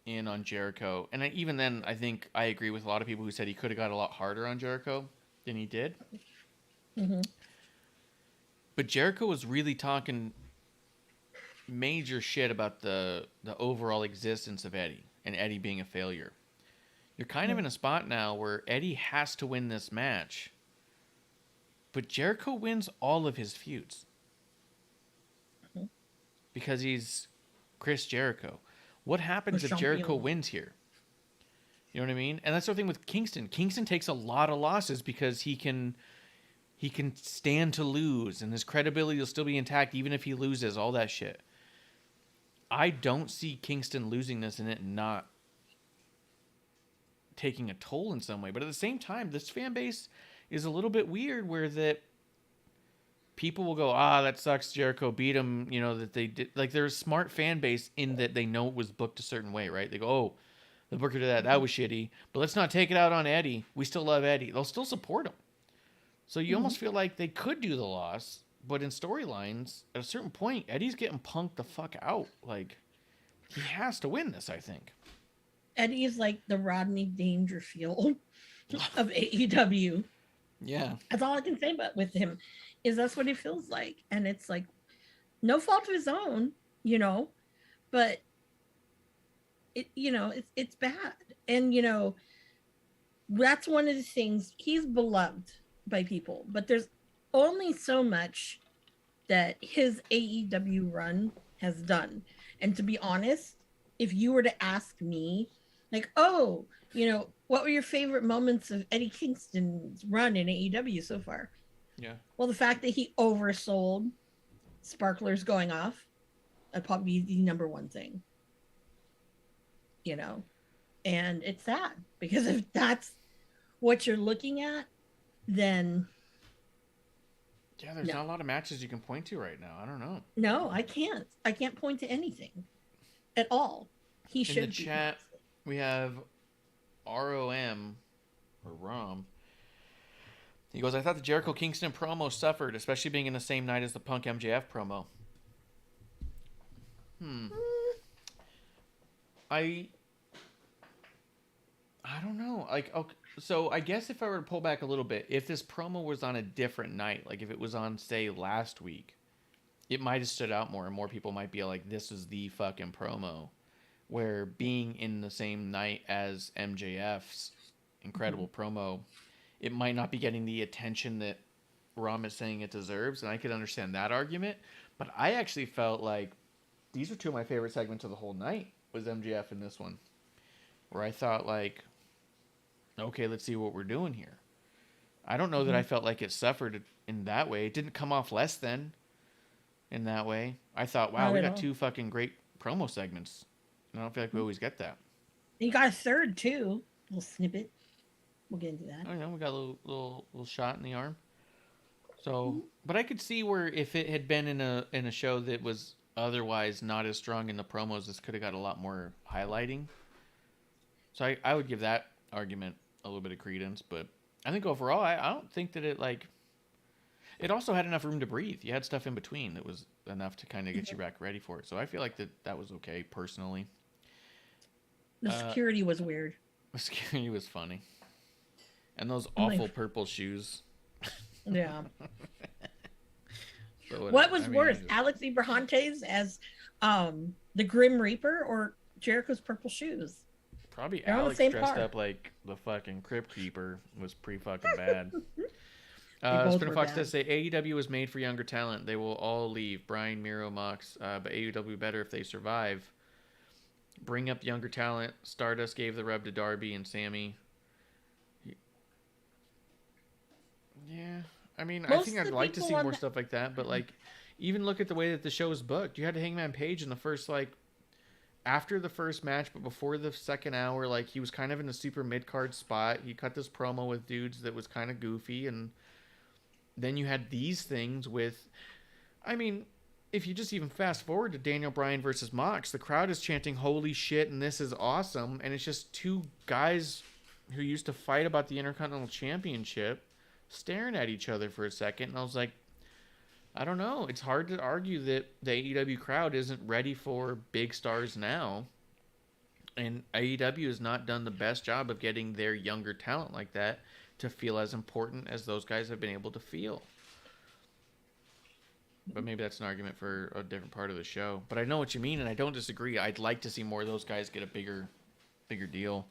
in on Jericho, and even then, I think I agree with a lot of people who said he could have got a lot harder on Jericho than he did. Mm-hmm. But Jericho was really talking major shit about the overall existence of Eddie and Eddie being a failure. You're kind of in a spot now where Eddie has to win this match, but Jericho wins all of his feuds because he's Chris Jericho. What happens if Jericho wins here? You know what I mean? And that's the thing with Kingston. Kingston takes a lot of losses because he can stand to lose, and his credibility will still be intact even if he loses, all that shit. I don't see Kingston losing this and it not taking a toll in some way. But at the same time, this fan base is a little bit weird where that people will go, that sucks, Jericho beat him, you know, that they did. Like, there's a smart fan base in that they know it was booked a certain way, right? They go, the booker did that was shitty, but let's not take it out on Eddie. We still love Eddie. They'll still support him. So you almost feel like they could do the loss, but in storylines, at a certain point, Eddie's getting punked the fuck out. Like, he has to win this, I think. Eddie is like the Rodney Dangerfield of AEW. Yeah. That's all I can say about with him is that's what he feels like. And it's like no fault of his own, you know, but it's bad. And, you know, that's one of the things. He's beloved by people, but there's only so much that his AEW run has done. And to be honest, if you were to ask me, like, what were your favorite moments of Eddie Kingston's run in AEW so far? Yeah. Well, the fact that he oversold sparklers going off, that'd probably be the number one thing. You know? And it's sad because if that's what you're looking at, then yeah, there's not a lot of matches you can point to right now. I don't know. No, I can't. I can't point to anything at all. He should. In the chat, we have ROM or ROM. He goes, I thought the Jericho Kingston promo suffered, especially being in the same night as the Punk MJF promo. I don't know. Like, okay, so I guess if I were to pull back a little bit, if this promo was on a different night, like if it was on, say, last week, it might have stood out more, and more people might be like, this is the fucking promo. Where being in the same night as MJF's incredible promo, it might not be getting the attention that Ram is saying it deserves, and I could understand that argument. But I actually felt like these were two of my favorite segments of the whole night, was MJF and this one. Where I thought, like, okay, let's see what we're doing here. I don't know that I felt like it suffered in that way. It didn't come off less than in that way. I thought, wow, we got two fucking great promo segments. I don't feel like we always get that. You got a third too. Little snippet. We'll get into that. Oh, we got a little shot in the arm. So, but I could see where if it had been in a show that was otherwise not as strong in the promos, this could have got a lot more highlighting. So I would give that argument a little bit of credence, but I think overall, I don't think that it also had enough room to breathe. You had stuff in between that was enough to kind of get you back ready for it. So I feel like that was okay, personally. The security was weird. The security was funny. And those awful purple shoes. Yeah. What was worse, Alex Abrahantes as the Grim Reaper or Jericho's purple shoes? Probably Alex dressed up like the fucking Crypt Keeper was pretty fucking bad. Spinner Fox does say AEW was made for younger talent. They will all leave. Brian, Miro, Mox, but AEW better if they survive. Bring up younger talent. Stardust gave the rub to Darby and Sammy. Yeah, I mean, I think I'd like to see more stuff like that, but like, even look at the way that the show is booked. You had Hangman Page in the first, like, after the first match, but before the second hour, like, he was kind of in a super mid-card spot. He cut this promo with dudes that was kind of goofy, and then you had these things with, I mean, if you just even fast forward to Daniel Bryan versus Mox, the crowd is chanting, holy shit, and this is awesome, and it's just two guys who used to fight about the Intercontinental Championship staring at each other for a second, and I was like, I don't know. It's hard to argue that the AEW crowd isn't ready for big stars now, and AEW has not done the best job of getting their younger talent like that to feel as important as those guys have been able to feel. But maybe that's an argument for a different part of the show. But I know what you mean, and I don't disagree. I'd like to see more of those guys get a bigger deal.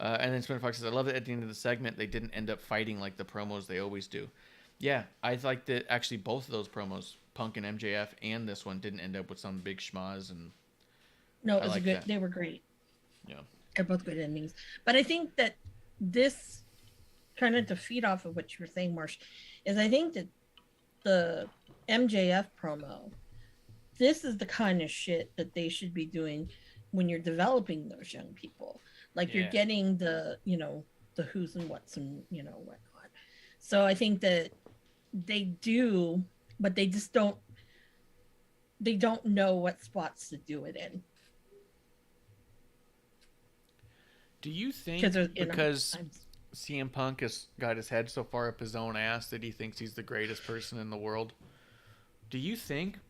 And then Spinner Fox says, I love that at the end of the segment, they didn't end up fighting like the promos they always do. Yeah, I like that actually both of those promos, Punk and MJF, and this one didn't end up with some big schmaz. And no, it was a good. They were great. Yeah, they're both good endings. But I think that this, kind of to feed off of what you were saying, Marsh, is I think that the MJF promo, this is the kind of shit that they should be doing when you're developing those young people. Like you're getting the who's and what's and whatnot. So I think that they do, but they just don't know what spots to do it in. Do you think because CM Punk has got his head so far up his own ass that he thinks he's the greatest person in the world, do you think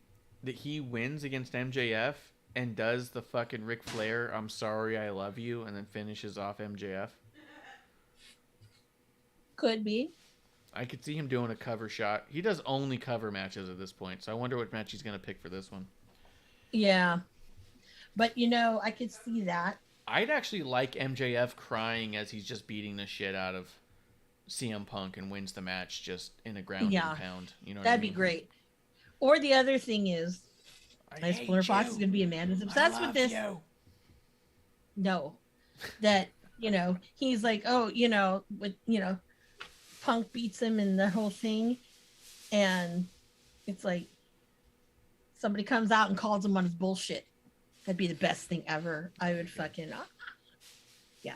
that he wins against MJF and does the fucking Ric Flair, I'm sorry, I love you, and then finishes off MJF? Could be. I could see him doing a cover shot. He does only cover matches at this point, so I wonder what match he's going to pick for this one. Yeah. But, I could see that. I'd actually like MJF crying as he's just beating the shit out of CM Punk and wins the match just in a ground and pound. That'd be great. Or the other thing is, Splinter Fox is going to be Amanda's obsessed with this. No. That, he's like, Punk beats him and the whole thing. And it's like somebody comes out and calls him on his bullshit. That'd be the best thing ever. I would fucking, yeah.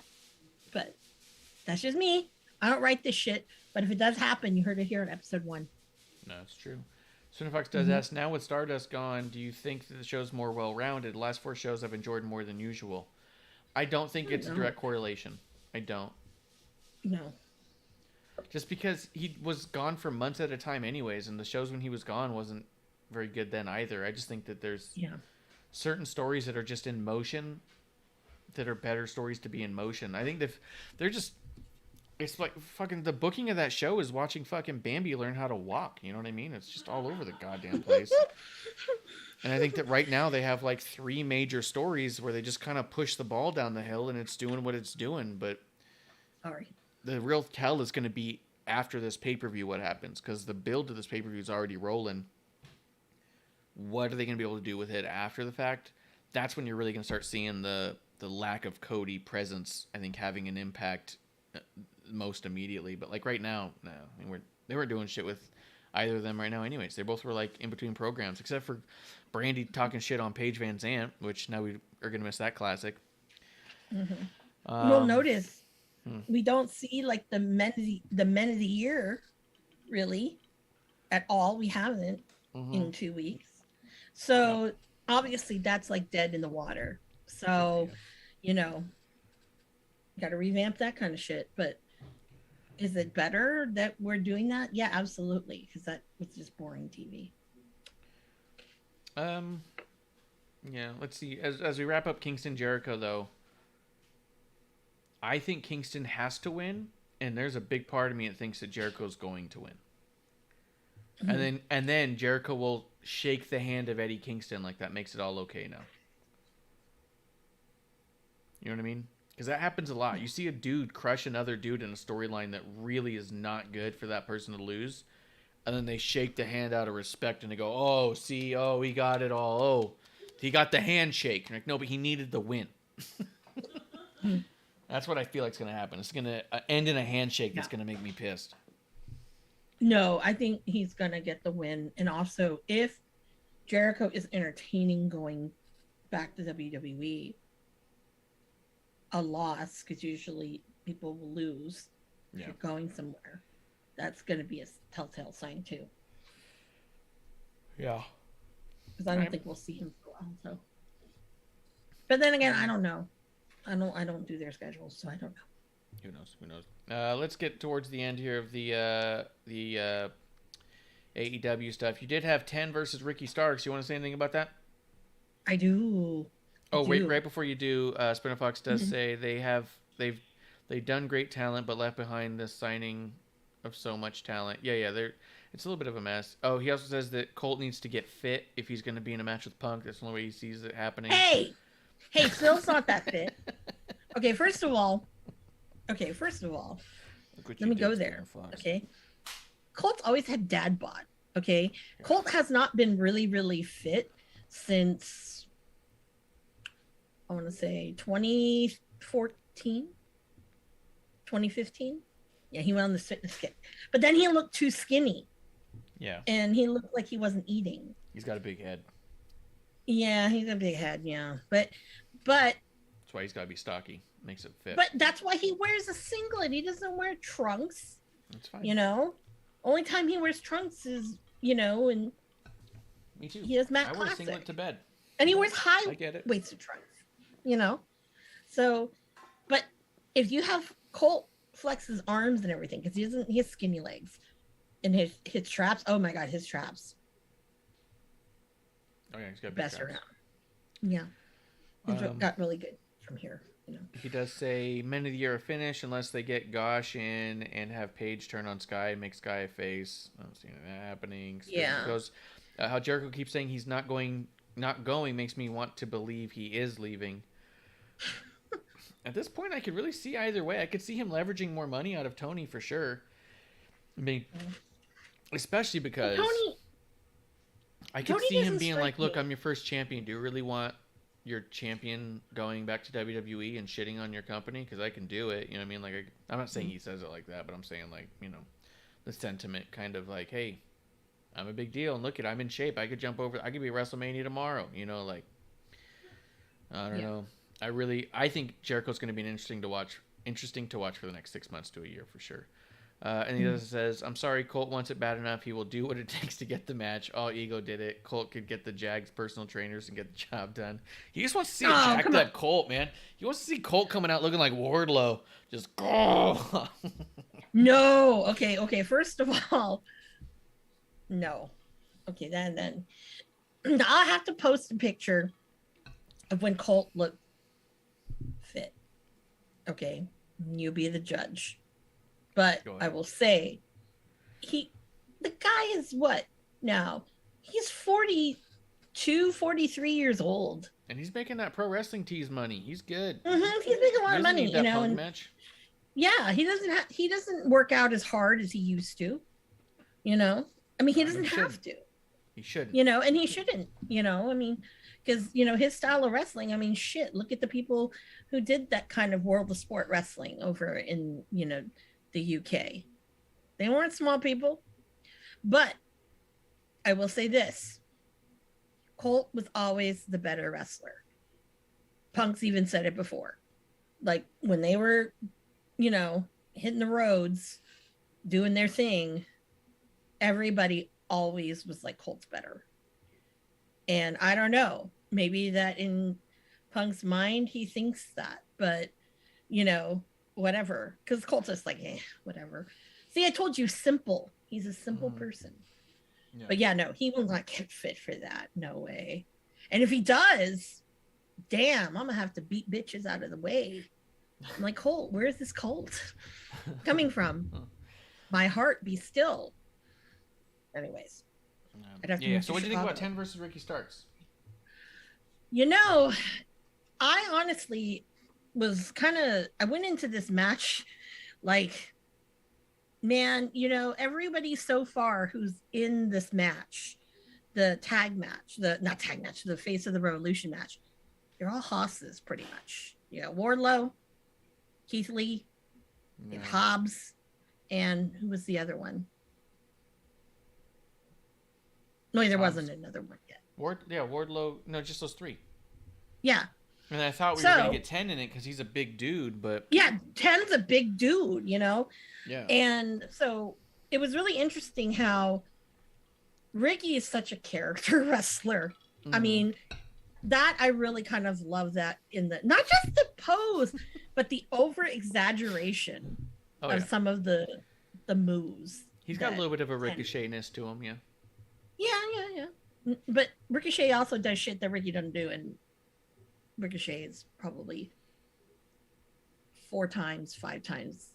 But that's just me. I don't write this shit. But if it does happen, you heard it here in episode 1. No, it's true. Cinephox does ask, now with Stardust gone, do you think that the show's more well-rounded? The last 4 shows I've enjoyed more than usual. I don't think it's a direct correlation. I don't. No. Just because he was gone for months at a time anyways, and the shows when he was gone wasn't very good then either. I just think that there's certain stories that are just in motion that are better stories to be in motion. I think that they're just... It's like fucking the booking of that show is watching fucking Bambi learn how to walk. You know what I mean? It's just all over the goddamn place. And I think that right now they have like 3 major stories where they just kind of push the ball down the hill and it's doing what it's doing. But the real tell is going to be after this pay-per-view what happens, because the build to this pay-per-view is already rolling. What are they going to be able to do with it after the fact? That's when you're really going to start seeing the lack of Cody presence, I think, having an impact most immediately. But like right now, no, I mean, they weren't doing shit with either of them right now anyways. They both were like in between programs, except for Brandy talking shit on Paige Van Zant, which now we are going to miss that classic. You'll notice we don't see like the men of the year really at all. We haven't in 2 weeks. So obviously that's like dead in the water. So, you know, got to revamp that kind of shit. But is it better that we're doing that? Yeah, absolutely. Because that was just boring TV. Yeah, let's see. As we wrap up Kingston Jericho, though, I think Kingston has to win, and there's a big part of me that thinks that Jericho's going to win. And then Jericho will shake the hand of Eddie Kingston like that makes it all okay now. You know what I mean? Because that happens a lot. You see a dude crush another dude in a storyline that really is not good for that person to lose, and then they shake the hand out of respect and they go, "Oh, see, oh, he got it all. Oh, he got the handshake." Like, no, but he needed the win. That's what I feel like is going to happen. It's going to end in a handshake that's going to make me pissed. No, I think he's going to get the win. And also, if Jericho is entertaining going back to WWE, a loss, because usually people will lose if you're going somewhere. That's going to be a telltale sign, too. Yeah. Because I don't think we'll see him for a while. So. But then again, I don't know. I don't do their schedules, so I don't know. Who knows? Let's get towards the end here of the AEW stuff. You did have 10 versus Ricky Starks. You want to say anything about that? I do. Oh, wait, right before you do, Spinner Fox does say they've done great talent, but left behind the signing of so much talent. Yeah, it's a little bit of a mess. Oh, he also says that Colt needs to get fit if he's going to be in a match with Punk. That's the only way he sees it happening. Hey, Phil's not that fit. Okay, first of all, let me go there. Okay, Colt's always had dad bod. Okay, Colt has not been really, really fit since I want to say 2014, 2015. Yeah, he went on the fitness kick, but then he looked too skinny. Yeah, and he looked like he wasn't eating. He's got a big head. Yeah, he's a big head. Yeah, but that's why he's got to be stocky. Makes it fit. But that's why he wears a singlet. He doesn't wear trunks. That's fine. You know, only time he wears trunks is, you know, and me too. He has Matt I Classic. wear a singlet to bed. And he wears high waisted trunks. You know, so, but if you have Colt flex his arms and everything, because he has skinny legs, and his traps. Oh my God, his traps. Oh yeah, he's got big best traps. around. Yeah, it got really good from here. You know. He does say men of the year are finished unless they get Gosh in and have Paige turn on Sky and make Sky a face. I don't see that happening. Yeah. Goes, how Jericho keeps saying he's not going makes me want to believe he is leaving. At this point, I could really see either way. I could see him leveraging more money out of Tony for sure. I mean, especially because I could see him being like, "Look, I'm your first champion. Do you really want your champion going back to WWE and shitting on your company? Because I can do it." You know what I mean? Like, I'm not saying he says it like that, but I'm saying, like, you know, the sentiment kind of like, "Hey, I'm a big deal, and look I'm in shape. I could jump over. I could be at WrestleMania tomorrow." You know, like, I don't know. I think Jericho's going to be interesting to watch for the next 6 months to a year for sure. And he also says, "I'm sorry, Colt wants it bad enough. He will do what it takes to get the match. All Ego did it. Colt could get the Jags personal trainers and get the job done." He just wants to see a jacked up Colt, man. He wants to see Colt coming out looking like Wardlow. Just go. No. Okay. First of all, no. Okay, then I'll have to post a picture of when Colt looked fit. Okay, you be the judge. but I will say the guy is what now? He's 42, 43 years old. And he's making that pro wrestling tees money. He's good. He's making a lot of money, you know. Punk match. Yeah, he doesn't work out as hard as he used to, you know. I mean, he doesn't have to. He shouldn't. You know, and he shouldn't, you know. I mean, because, you know, his style of wrestling, I mean, shit, look at the people who did that kind of world of sport wrestling over in, you know, the UK. They weren't small people. But I will say this. Colt was always the better wrestler. Punk's even said it before. Like, when they were, you know, hitting the roads, doing their thing, everybody always was like, Colt's better. And I don't know, maybe that in Punk's mind, he thinks that, but, you know, whatever. Because Colt's just like, whatever. See, I told you, simple. He's a simple person. Yeah. But yeah, no, he will not get fit for that. No way. And if he does, damn, I'm going to have to beat bitches out of the way. I'm like, Colt, where's this Colt coming from? My heart, be still. Anyways. Yeah, so what do you think about 10 versus Ricky Starks? You know, I honestly was I went into this match like, man, you know, everybody so far who's in this match, the tag match, the Face of the Revolution match, they're all hosses pretty much. You know, Wardlow, Keith Lee, Hobbs, and who was the other one? No, there wasn't another one yet. Wardlow. No, just those three. Yeah. And I thought we were going to get 10 in it because he's a big dude, but... Yeah, 10's a big dude, you know? Yeah. And so it was really interesting how Ricky is such a character wrestler. I mean, that I really kind of love that in the... Not just the pose, but the over-exaggeration of some of the moves. He's got a little bit of a Ricochet-ness to him, yeah. Yeah. But Ricochet also does shit that Ricky doesn't do, and Ricochet is probably 4 times, 5 times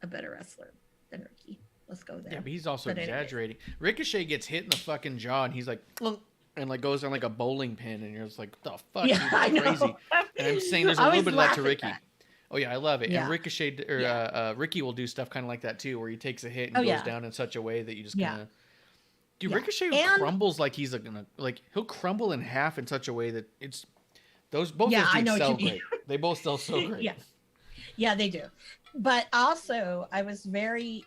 a better wrestler than Ricky. Let's go there. Yeah, but he's also exaggerating. Anyway. Ricochet gets hit in the fucking jaw, and he's like, and like goes down like a bowling pin, and you're just like, what the fuck? Yeah, I know. Crazy. And I'm saying there's a little bit of that to Ricky. Oh yeah, I love it. Yeah. And Ricochet Ricky will do stuff kind of like that too, where he takes a hit and goes down in such a way that you just kind of. Dude, Ricochet crumbles like he's he'll crumble in half in such a way that it's both those dudes sell great. They both sell so great. Yeah, they do. But also, I was very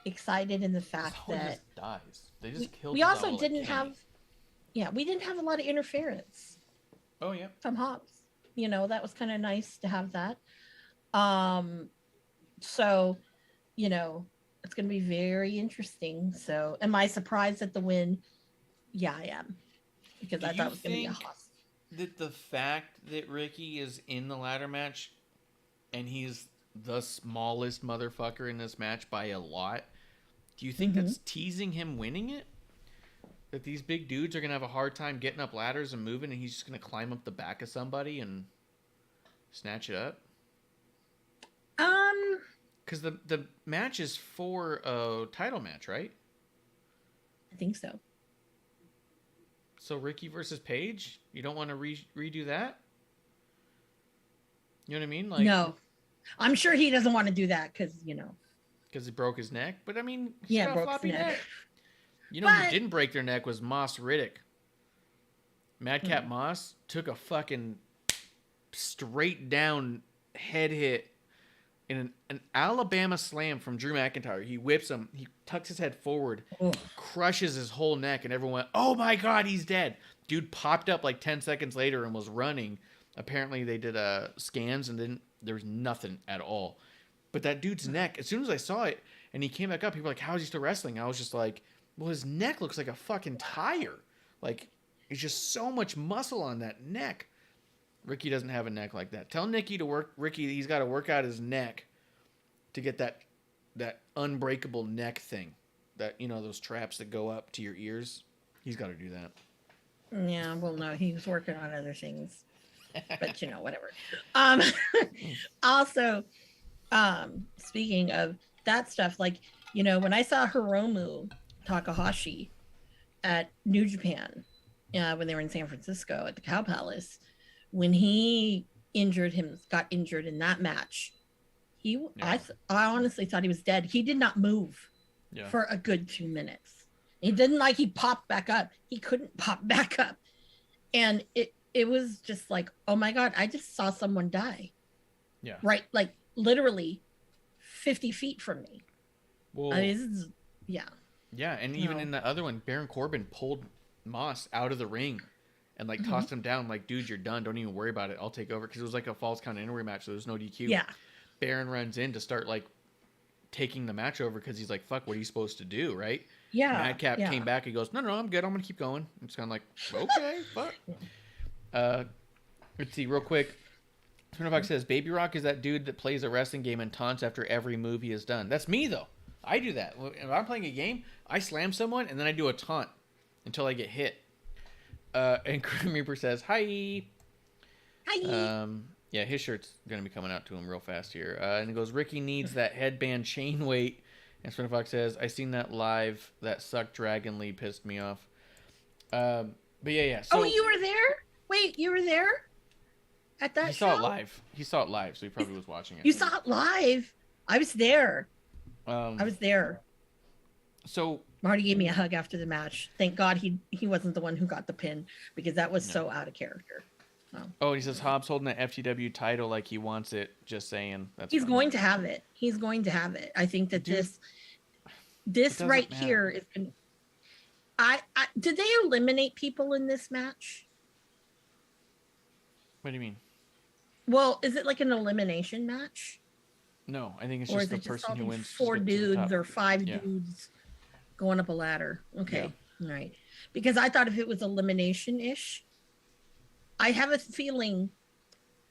excited in the fact that just dies. They just killed. We also didn't have, we didn't have a lot of interference. Oh yeah, from Hobbs. You know, that was kind of nice to have that. So, you know. It's going to be very interesting. So, am I surprised at the win? Yeah, I am. Because I thought it was going to be a hoss. That the fact that Ricky is in the ladder match and he's the smallest motherfucker in this match by a lot, do you think that's teasing him winning it? That these big dudes are going to have a hard time getting up ladders and moving, and he's just going to climb up the back of somebody and snatch it up? Because the match is for a title match, right? I think so. So Ricky versus Paige? You don't want to redo that? You know what I mean? Like, no. I'm sure he doesn't want to do that because, you know. Because he broke his neck? But, I mean, he's got a broke floppy his neck. You know who didn't break their neck was Moss Riddick. Madcap Moss took a fucking straight down head hit in an Alabama slam from Drew McIntyre. He whips him. He tucks his head forward, crushes his whole neck, and everyone went, oh my God, he's dead. Dude popped up like 10 seconds later and was running. Apparently they did scans and there was nothing at all. But that dude's neck, as soon as I saw it and he came back up, people were like, how is he still wrestling? I was just like, well, his neck looks like a fucking tire. Like, it's just so much muscle on that neck. Ricky doesn't have a neck like that. Tell Nikki to work. Ricky, he's got to work out his neck to get that unbreakable neck thing. That, you know, those traps that go up to your ears. He's got to do that. Yeah, well, no, he was working on other things. But, you know, whatever. Also, speaking of that stuff. Like, when I saw Hiromu Takahashi at New Japan, when they were in San Francisco at the Cow Palace, when he got injured in that match, I honestly thought he was dead. He did not move for a good 2 minutes. He didn't he popped back up. He couldn't pop back up. And it was just like, oh my God, I just saw someone die. Yeah. Right. Like literally 50 feet from me. Well, yeah. Yeah. And even in the other one, Baron Corbin pulled Moss out of the ring and tossed him down. Like, dude, you're done. Don't even worry about it. I'll take over. Cause it was like a false count anywhere match. So there's no DQ. Yeah. Baron runs in to start taking the match over. Cause he's like, fuck, what are you supposed to do? Right. Yeah. Madcap came back. He goes, no, I'm good. I'm going to keep going. It's kind of like, okay, fuck. Let's see real quick. Fox says, Baby Rock is that dude that plays a wrestling game and taunts after every move he has done. That's me, though. I do that. If I'm playing a game, I slam someone, and then I do a taunt until I get hit. And Grim Reaper says, hi. Hi. Yeah, his shirt's going to be coming out to him real fast here. And he goes, Ricky needs that headband chain weight. And Fox says, I seen that live. That sucked Dragon Lee pissed me off. But yeah. So, you were there? Wait, you were there? At that show? He saw it live, so he probably was watching it. You saw it live? I was there. So Marty gave me a hug after the match. Thank God he wasn't the one who got the pin, because that was so out of character. Oh, he says Hobbs holding that FTW title like he wants it. Just saying. He's going to have it. He's going to have it. I think that this right here is. Did they eliminate people in this match? What do you mean? Well, is it like an elimination match? No, I think it's just the person who wins. 4 dudes or 5 dudes going up a ladder. Okay, all right. Because I thought if it was elimination-ish, I have a feeling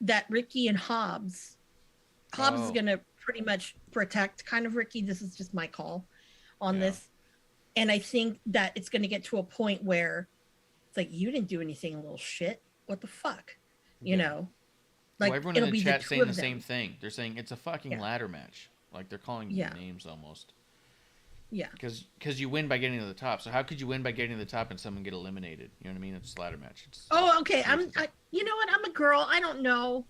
that Ricky and Hobbs is going to pretty much protect kind of Ricky. This is just my call on this. And I think that it's going to get to a point where it's like, you didn't do anything, little shit. What the fuck? You know? Like, well, everyone in the chat saying the same thing. They're saying it's a fucking ladder match. Like, they're calling names almost. Yeah. Because you win by getting to the top. So how could you win by getting to the top and someone get eliminated? You know what I mean? It's a ladder match. Okay. You know what? I'm a girl. I don't know.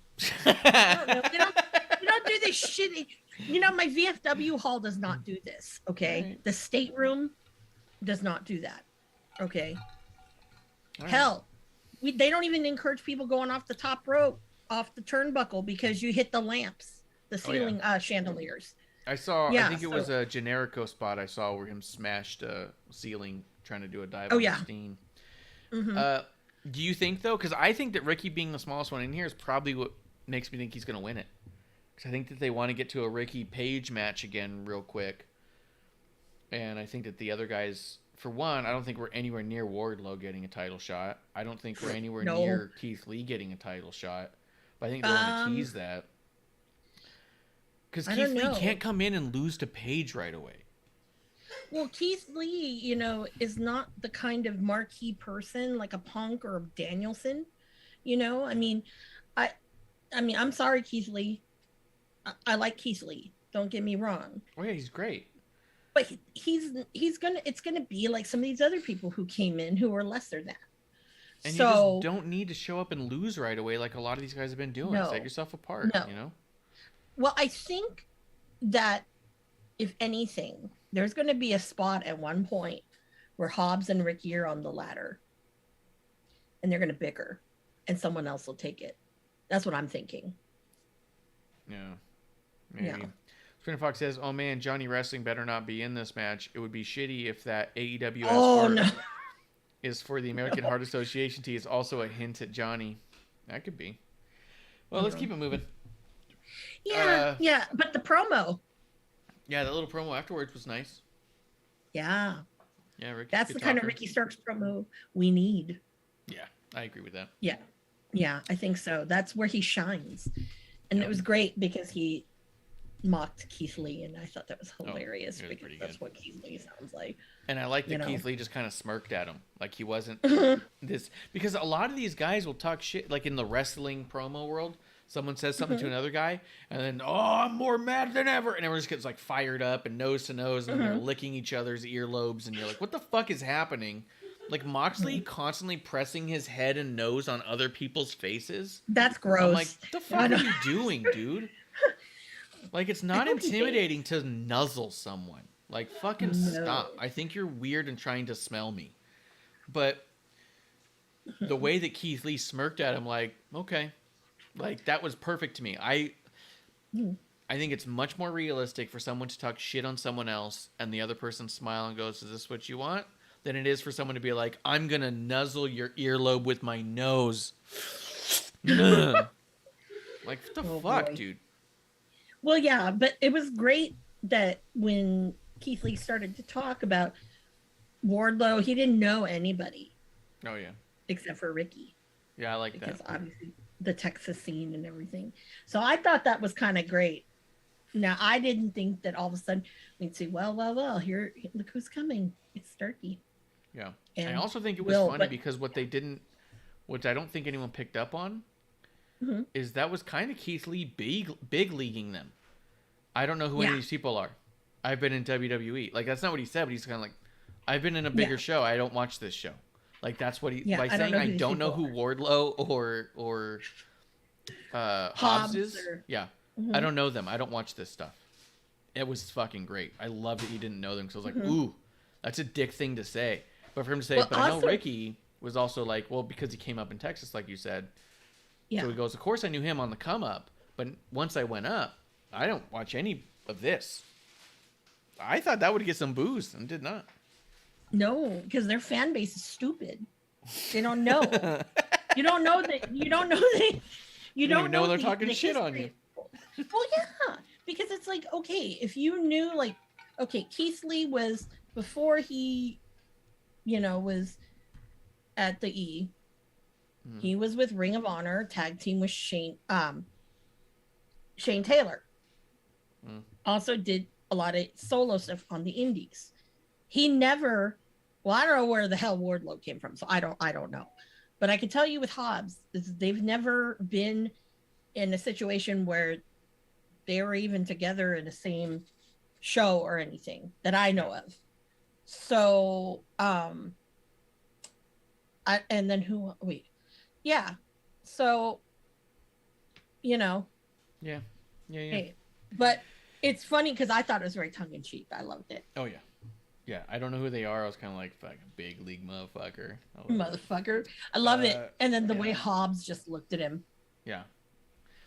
I don't know. You don't do this shit. My VFW hall does not do this. Okay. Right. The stateroom does not do that. Okay. Right. Hell, they don't even encourage people going off the top rope, off the turnbuckle, because you hit the lamps, the ceiling chandeliers. I saw. I think it was a Generico spot I saw where him smashed a ceiling trying to do a dive on Steen. Mm-hmm. Do you think though? Because I think that Ricky being the smallest one in here is probably what makes me think he's going to win it. Because I think that they want to get to a Ricky Page match again real quick, and I think that the other guys, for one, I don't think we're anywhere near Wardlow getting a title shot. I don't think we're anywhere near Keith Lee getting a title shot. But I think they want to tease that. Because Keith Lee can't come in and lose to Page right away. Well, Keith Lee, is not the kind of marquee person like a Punk or a Danielson. I'm sorry, Keith Lee. I like Keith Lee. Don't get me wrong. Oh yeah, he's great. But it's gonna be like some of these other people who came in who are lesser than. And you just don't need to show up and lose right away like a lot of these guys have been doing. No, set yourself apart, Well, I think that if anything, there's going to be a spot at one point where Hobbs and Ricky are on the ladder and they're going to bicker and someone else will take it. That's what I'm thinking. Yeah. Maybe. Yeah. Spinner Fox says, oh man, Johnny Wrestling better not be in this match. It would be shitty if that AEW is for the American Heart Association tee is also a hint at Johnny. That could be. Well, let's keep it moving. Yeah, but the promo. Yeah, that little promo afterwards was nice. Yeah. Yeah, Ricky's that's the kind of Ricky Starks promo we need. Yeah, I agree with that. Yeah, I think so. That's where he shines. And it was great because he mocked Keith Lee, and I thought that was hilarious because that's what Keith Lee sounds like. And I like that Keith Lee just kind of smirked at him. Like he wasn't this, because a lot of these guys will talk shit, like in the wrestling promo world, Someone says something to another guy, and then, oh, I'm more mad than ever. And everyone just gets like fired up and nose to nose, and they're licking each other's earlobes. And you're like, what the fuck is happening? Like Moxley constantly pressing his head and nose on other people's faces. That's gross. I'm like, what the fuck are you doing, dude? Like, it's not intimidating to nuzzle someone. Like, fucking stop. I think you're weird and trying to smell me. But the way that Keith Lee smirked at him, like, okay. Like, that was perfect to me. I think it's much more realistic for someone to talk shit on someone else and the other person smile and goes, is this what you want? Than it is for someone to be like, I'm going to nuzzle your earlobe with my nose. Like, what the fuck, boy. dude? Well, yeah, but it was great that when Keith Lee started to talk about Wardlow, he didn't know anybody. Oh, yeah. Except for Ricky. Yeah, I like because that. Obviously the Texas scene and everything. So I thought that was kind of great. Now, I didn't think that all of a sudden we'd say, well, here, look who's coming. It's Starkey. Yeah. And I also think it was funny because what I don't think anyone picked up on, is that was kind of Keith Lee big leaguing them. I don't know who any of these people are. I've been in WWE. Like, that's not what he said, but he's kind of like, I've been in a bigger show. I don't watch this show. Like, that's what he by saying I don't know who Wardlow or Hobbs is. I don't know them. I don't watch this stuff. It was fucking great. I love that he didn't know them because I was like, ooh, that's a dick thing to say. But for him to say, but I know Ricky was also like, well, because he came up in Texas, like you said. Yeah. So he goes, of course I knew him on the come up, but once I went up, I don't watch any of this. I thought that would get some boos and did not. No, because their fan base is stupid. They don't know. You don't know that. You don't know that. You don't know they're talking shit on you. Well, yeah, because it's like, okay, if you knew, like, okay, Keith Lee was before he, was at the E. He was with Ring of Honor, tag team with Shane Taylor. Also did a lot of solo stuff on the indies. He never, well, I don't know where the hell Wardlow came from, so I don't know. But I can tell you with Hobbs, they've never been in a situation where they were even together in the same show or anything that I know of. So, and then who, wait. Yeah. So, Yeah. Hey, but it's funny because I thought it was very tongue-in-cheek. I loved it. Oh, yeah. Yeah, I don't know who they are. I was kind of like, fucking big league motherfucker. Motherfucker. I love it. And then the way Hobbs just looked at him. Yeah.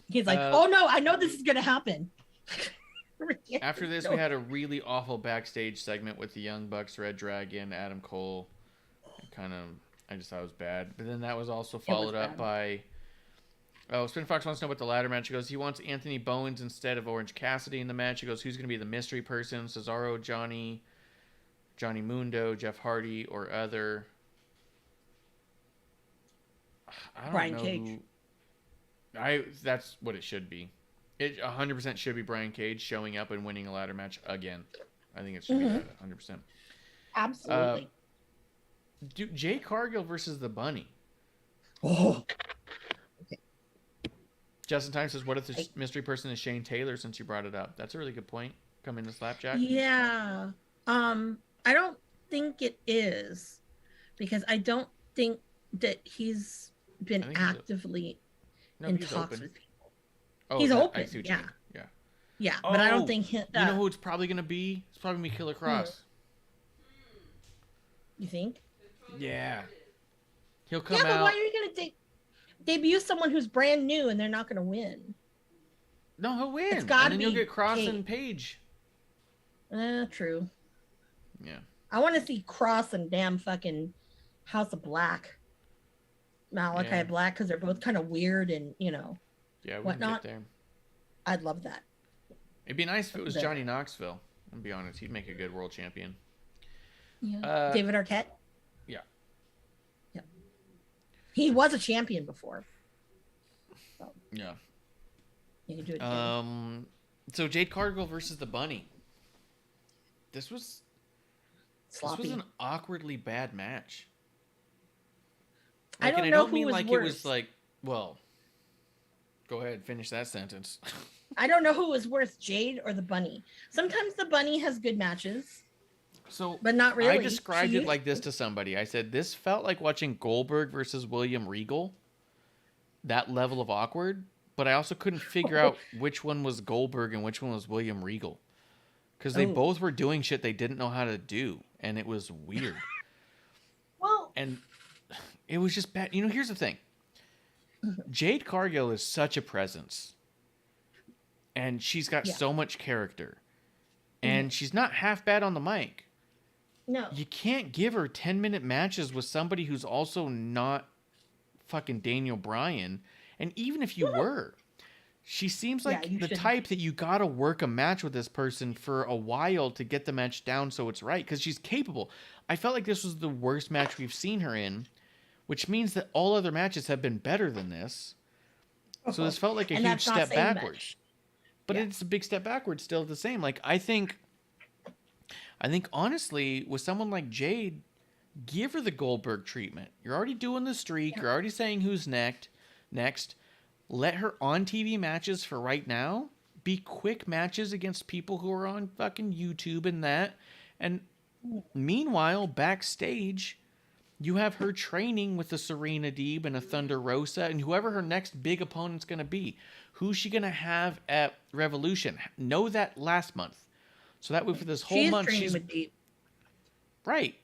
He's like, oh, no, I know this is going to happen. After this, we had a really awful backstage segment with the Young Bucks, Red Dragon, Adam Cole. I just thought it was bad. But then that was also followed up by... Oh, Spin Fox wants to know about the ladder match. He goes, he wants Anthony Bowens instead of Orange Cassidy in the match. He goes, who's going to be the mystery person? Cesaro, Johnny Mundo, Jeff Hardy, or other? I don't Brian know Cage. That's what it should be. It 100% should be Brian Cage showing up and winning a ladder match again. I think it should be that 100%. Absolutely. Jay Cargill versus the Bunny. Oh. Justin Time says, what if the mystery person is Shane Taylor, since you brought it up? That's a really good point. Come into Slapjack. Yeah. I don't think it is, because I don't think that he's been actively in talks with people. Oh, he's open. I see what you mean. Yeah. Yeah, but I don't think... you know who it's probably going to be? It's probably going to be Killer Cross. You think? Yeah. He'll come out... Yeah, but why are you going to debut someone who's brand new and they're not going to win? No, he'll win. It's gotta and then be you'll get Cross and Page. True. Yeah. I want to see Cross and damn fucking House of Black. Malachi Black, because they're both kind of weird and, Yeah, we whatnot. can get there. I'd love that. It'd be nice if it was Johnny Knoxville. I'll be honest. He'd make a good world champion. Yeah. David Arquette? Yeah. Yeah. He was a champion before. So. Yeah. You can do it again. So Jade Cargill versus the Bunny. This was an awkwardly bad match. I don't know who was like worse. It was like, well, Go ahead, finish that sentence. I don't know who was worse, Jade or the Bunny. Sometimes the Bunny has good matches. So, but not really. I described it like this to somebody. I said, this felt like watching Goldberg versus William Regal. That level of awkward. But I also couldn't figure out which one was Goldberg and which one was William Regal. Because they both were doing shit they didn't know how to do. And it was weird. Well. And it was just bad. You know, here's the thing. Jade Cargill is such a presence. And she's got so much character. And she's not half bad on the mic. No. You can't give her 10-minute matches with somebody who's also not fucking Daniel Bryan. And even if you were, she seems like the type that you got to work a match with this person for a while to get the match down so it's right. Because she's capable. I felt like this was the worst match we've seen her in, which means that all other matches have been better than this. So this felt like a huge step backwards. But it's a big step backwards still the same. Like, I think honestly, with someone like Jade, give her the Goldberg treatment. You're already doing the streak. You're already saying who's next. Let her on TV matches for right now be quick matches against people who are on fucking YouTube and that. And meanwhile, backstage, you have her training with a Serena Deeb and a Thunder Rosa and whoever her next big opponent's going to be. Who's she going to have at Revolution? Know that last month. So that way for this whole month, she's with Deeb. Right.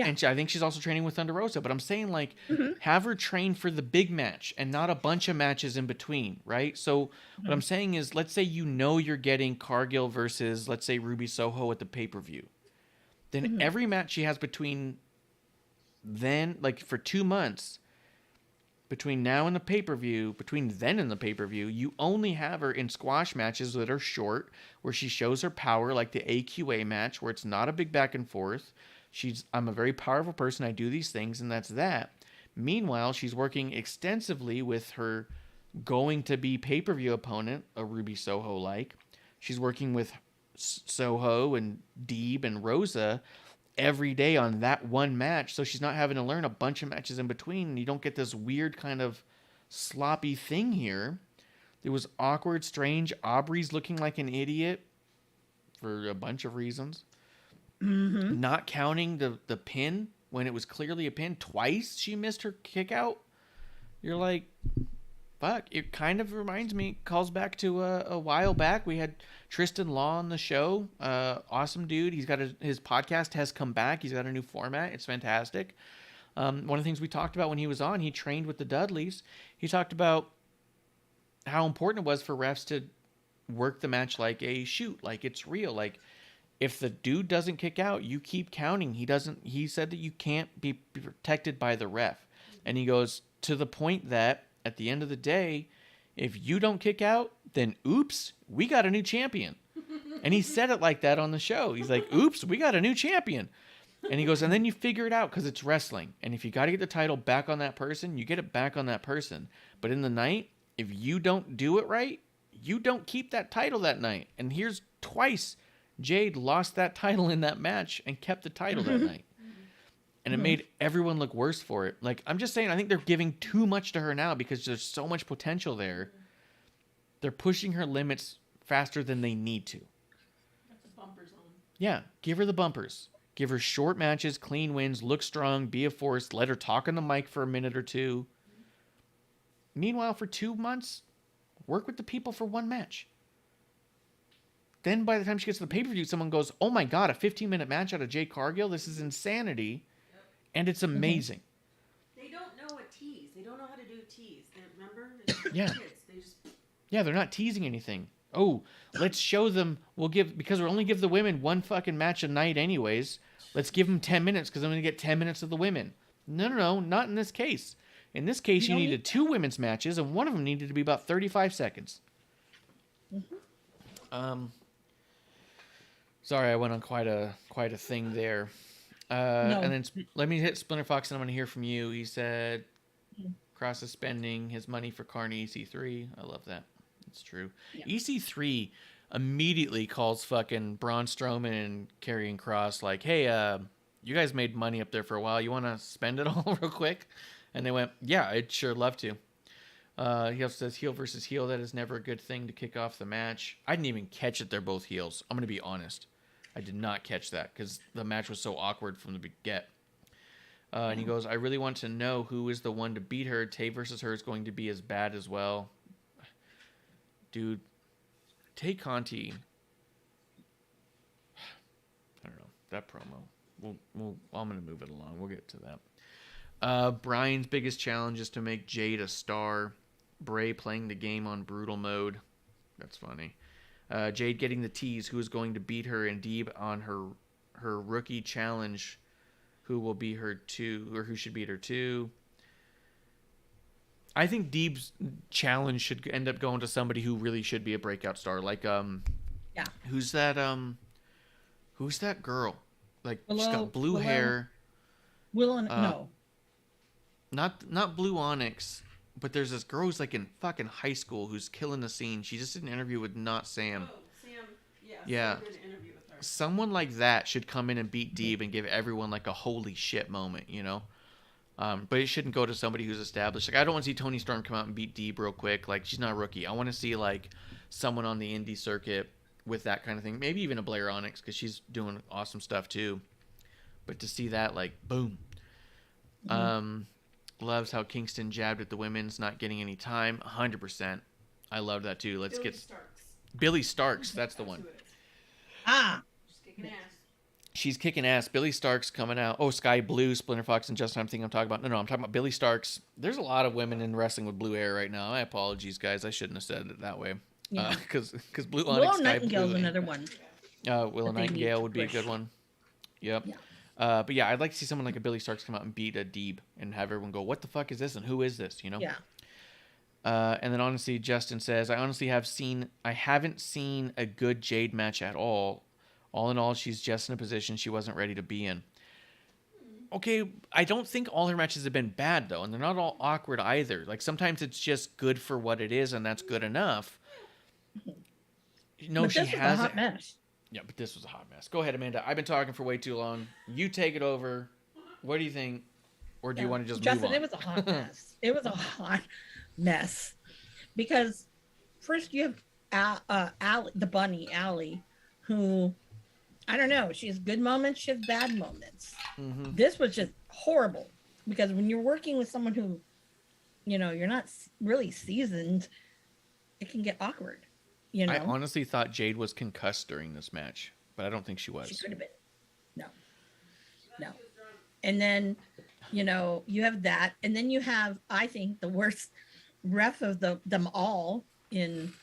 And I think she's also training with Thunder Rosa. But I'm saying, like, have her train for the big match and not a bunch of matches in between, right? So what I'm saying is, let's say you're getting Cargill versus, let's say, Ruby Soho at the pay-per-view. Then every match she has between then, like, for 2 months, between now and the pay-per-view, between then and the pay-per-view, you only have her in squash matches that are short, where she shows her power, like the AQA match, where it's not a big back and forth. I'm a very powerful person. I do these things, and that's that. Meanwhile, she's working extensively with her going-to-be pay-per-view opponent, a Ruby Soho-like. She's working with Soho and Deeb and Rosa every day on that one match, so she's not having to learn a bunch of matches in between, and you don't get this weird kind of sloppy thing here. It was awkward, strange. Aubrey's looking like an idiot for a bunch of reasons. Not counting the pin when it was clearly a pin. Twice she missed her kick out. You're like, fuck. It kind of reminds me, calls back to a while back. We had Tristan Law on the show. Awesome dude. He's got his podcast has come back. He's got a new format. It's fantastic. One of the things we talked about when he was on, he trained with the Dudleys. He talked about how important it was for refs to work the match like a shoot, like it's real. Like, if the dude doesn't kick out, you keep counting. He said that you can't be protected by the ref. And he goes, to the point that at the end of the day, if you don't kick out, then oops, we got a new champion. And he said it like that on the show. He's like, oops, we got a new champion. And he goes, and then you figure it out because it's wrestling. And if you got to get the title back on that person, you get it back on that person. But in the night, if you don't do it right, you don't keep that title that night. And here's twice Jade lost that title in that match and kept the title that night. And it made everyone look worse for it. Like, I'm just saying, I think they're giving too much to her now because there's so much potential there. They're pushing her limits faster than they need to. Got the bumpers on. Yeah, give her the bumpers. Give her short matches, clean wins, look strong, be a force, let her talk on the mic for a minute or two. Meanwhile, for 2 months, work with the people for one match. Then by the time she gets to the pay-per-view, someone goes, oh my God, a 15-minute match out of Jade Cargill? This is insanity. Yep. And it's amazing. They don't know a tease. They don't know how to do a tease. Remember? It's kids. They just... Yeah, they're not teasing anything. Oh, let's show them. Because we'll only give the women one fucking match a night anyways. Let's give them 10 minutes because I'm going to get 10 minutes of the women. No, not in this case. In this case, you needed 2 women's matches, and one of them needed to be about 35 seconds. Sorry, I went on quite a thing there. No. And then let me hit Splinter Fox, and I'm going to hear from you. He said Cross is spending his money for Carney EC3. I love that. It's true. Yeah. EC3 immediately calls fucking Braun Strowman and Karrion Kross like, hey, you guys made money up there for a while. You want to spend it all real quick? And they went, yeah, I'd sure love to. He also says heel versus heel. That is never a good thing to kick off the match. I didn't even catch that they're both heels. I'm going to be honest. I did not catch that because the match was so awkward from the get. And he goes, I really want to know who is the one to beat her. Tay versus her is going to be as bad as well. Dude, Tay Conti. I don't know. That promo. I'm going to move it along. We'll get to that. Brian's biggest challenge is to make Jade a star. Bray playing the game on brutal mode. That's funny. Jade getting the tease. Who is going to beat her? And Deeb on her rookie challenge. Who will be her two, or who should beat her two? I think Deeb's challenge should end up going to somebody who really should be a breakout star. Like yeah. Who's that girl? Like she's got blue hair. No. Not Blue Onyx, but there's this girl who's like in fucking high school who's killing the scene. She just did an interview with Not Sam. Oh, Sam. Yes, Yeah. I did an interview with her. Someone like that should come in and beat Deeb and give everyone like a holy shit moment, you know? But it shouldn't go to somebody who's established. Like, I don't want to see Toni Storm come out and beat Deeb real quick. Like, she's not a rookie. I want to see like someone on the indie circuit with that kind of thing. Maybe even a Blair Onyx because she's doing awesome stuff too. But to see that, like, boom. Loves how Kingston jabbed at the women's, not getting any time. 100%. I love that too. Let's get Starks. Billy Starks. That's the one. She's kicking ass. She's kicking ass. Billy Starks coming out. Oh, Sky Blue, Splinter Fox, and Justin. I'm talking about. No, I'm talking about Billy Starks. There's a lot of women in wrestling with blue hair right now. My apologies, guys. I shouldn't have said it that way. Yeah. Because Blue Onyx, Sky Nightingale's Blue. another one. Willow that they need Nightingale to would be a push. good one. Yep. Yeah. But yeah, I'd like to see someone like a Billy Starks come out and beat a Deeb and have everyone go, "What the fuck is this? And who is this?" You know? Yeah. And then honestly, Justin says, I haven't seen a good Jade match at all. All in all, she's just in a position she wasn't ready to be in. Okay, I don't think all her matches have been bad, though, and they're not all awkward either. Like, sometimes it's just good for what it is, and that's good enough. No, But she this was hasn't. a hot mess. Yeah, but this was a hot mess. Go ahead, Amanda. I've been talking for way too long. You take it over. What do you think? Or do you want to just Justin, move on? it was a hot mess. It was a hot mess. Because first you have Allie, the bunny, Allie, who, I don't know, she has good moments, she has bad moments. Mm-hmm. This was just horrible. Because when you're working with someone who, you know, you're not really seasoned, it can get awkward. You know? I honestly thought Jade was concussed during this match, but I don't think she was. She could have been. No. And then, you know, you have that. And then you have, I think, the worst ref of them all in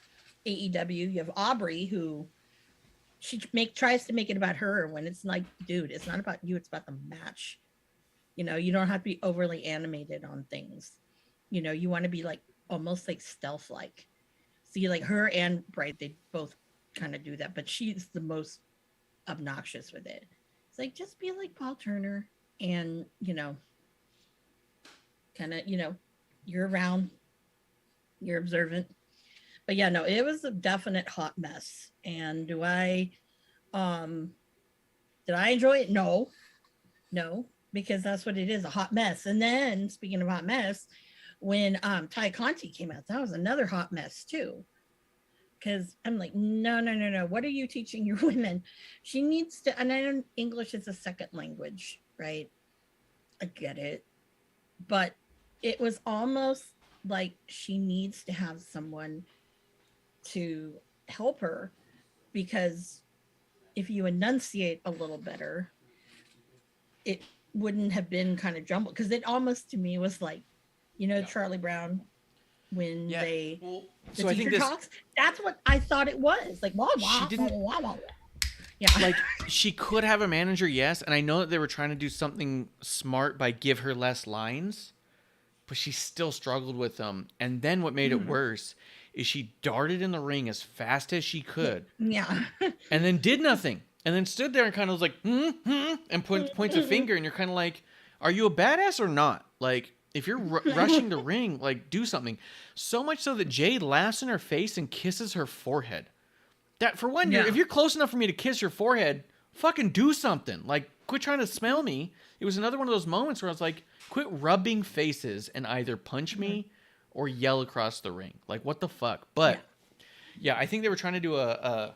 AEW. You have Aubrey, who tries to make it about her when it's like, dude, it's not about you. It's about the match. You know, you don't have to be overly animated on things. You know, you want to be like almost like stealth-like. See, like her and Bright, they both kind of do that, but she's the most obnoxious with it. It's like, just be like Paul Turner and, you know, kind of, you know, you're around, you're observant. But yeah, no, it was a definite hot mess. And did I enjoy it? No, because that's what it is, a hot mess. And then speaking of hot mess, when Ty Conti came out, that was another hot mess too. Because I'm like, no. What are you teaching your women? She needs to, and I know English is a second language, right? I get it. But it was almost like she needs to have someone to help her, because if you enunciate a little better, it wouldn't have been kind of jumbled. Because it almost to me was like, you know, Charlie Brown, when the so I think teacher talks, that's what I thought it was. Like, She didn't- yeah. Like, she could have a manager, yes, and I know that they were trying to do something smart by give her less lines, but she still struggled with them. And then what made it worse is she darted in the ring as fast as she could. Yeah. And then did nothing. And then stood there and kind of was like, and points a finger, and you're kind of like, are you a badass or not? Like, if you're rushing the ring, like, do something. So much so that Jade laughs in her face and kisses her forehead. That, for one, if you're close enough for me to kiss your forehead, fucking do something. Like, quit trying to smell me. It was another one of those moments where I was like, quit rubbing faces and either punch me or yell across the ring. Like, what the fuck? But yeah, I think they were trying to do a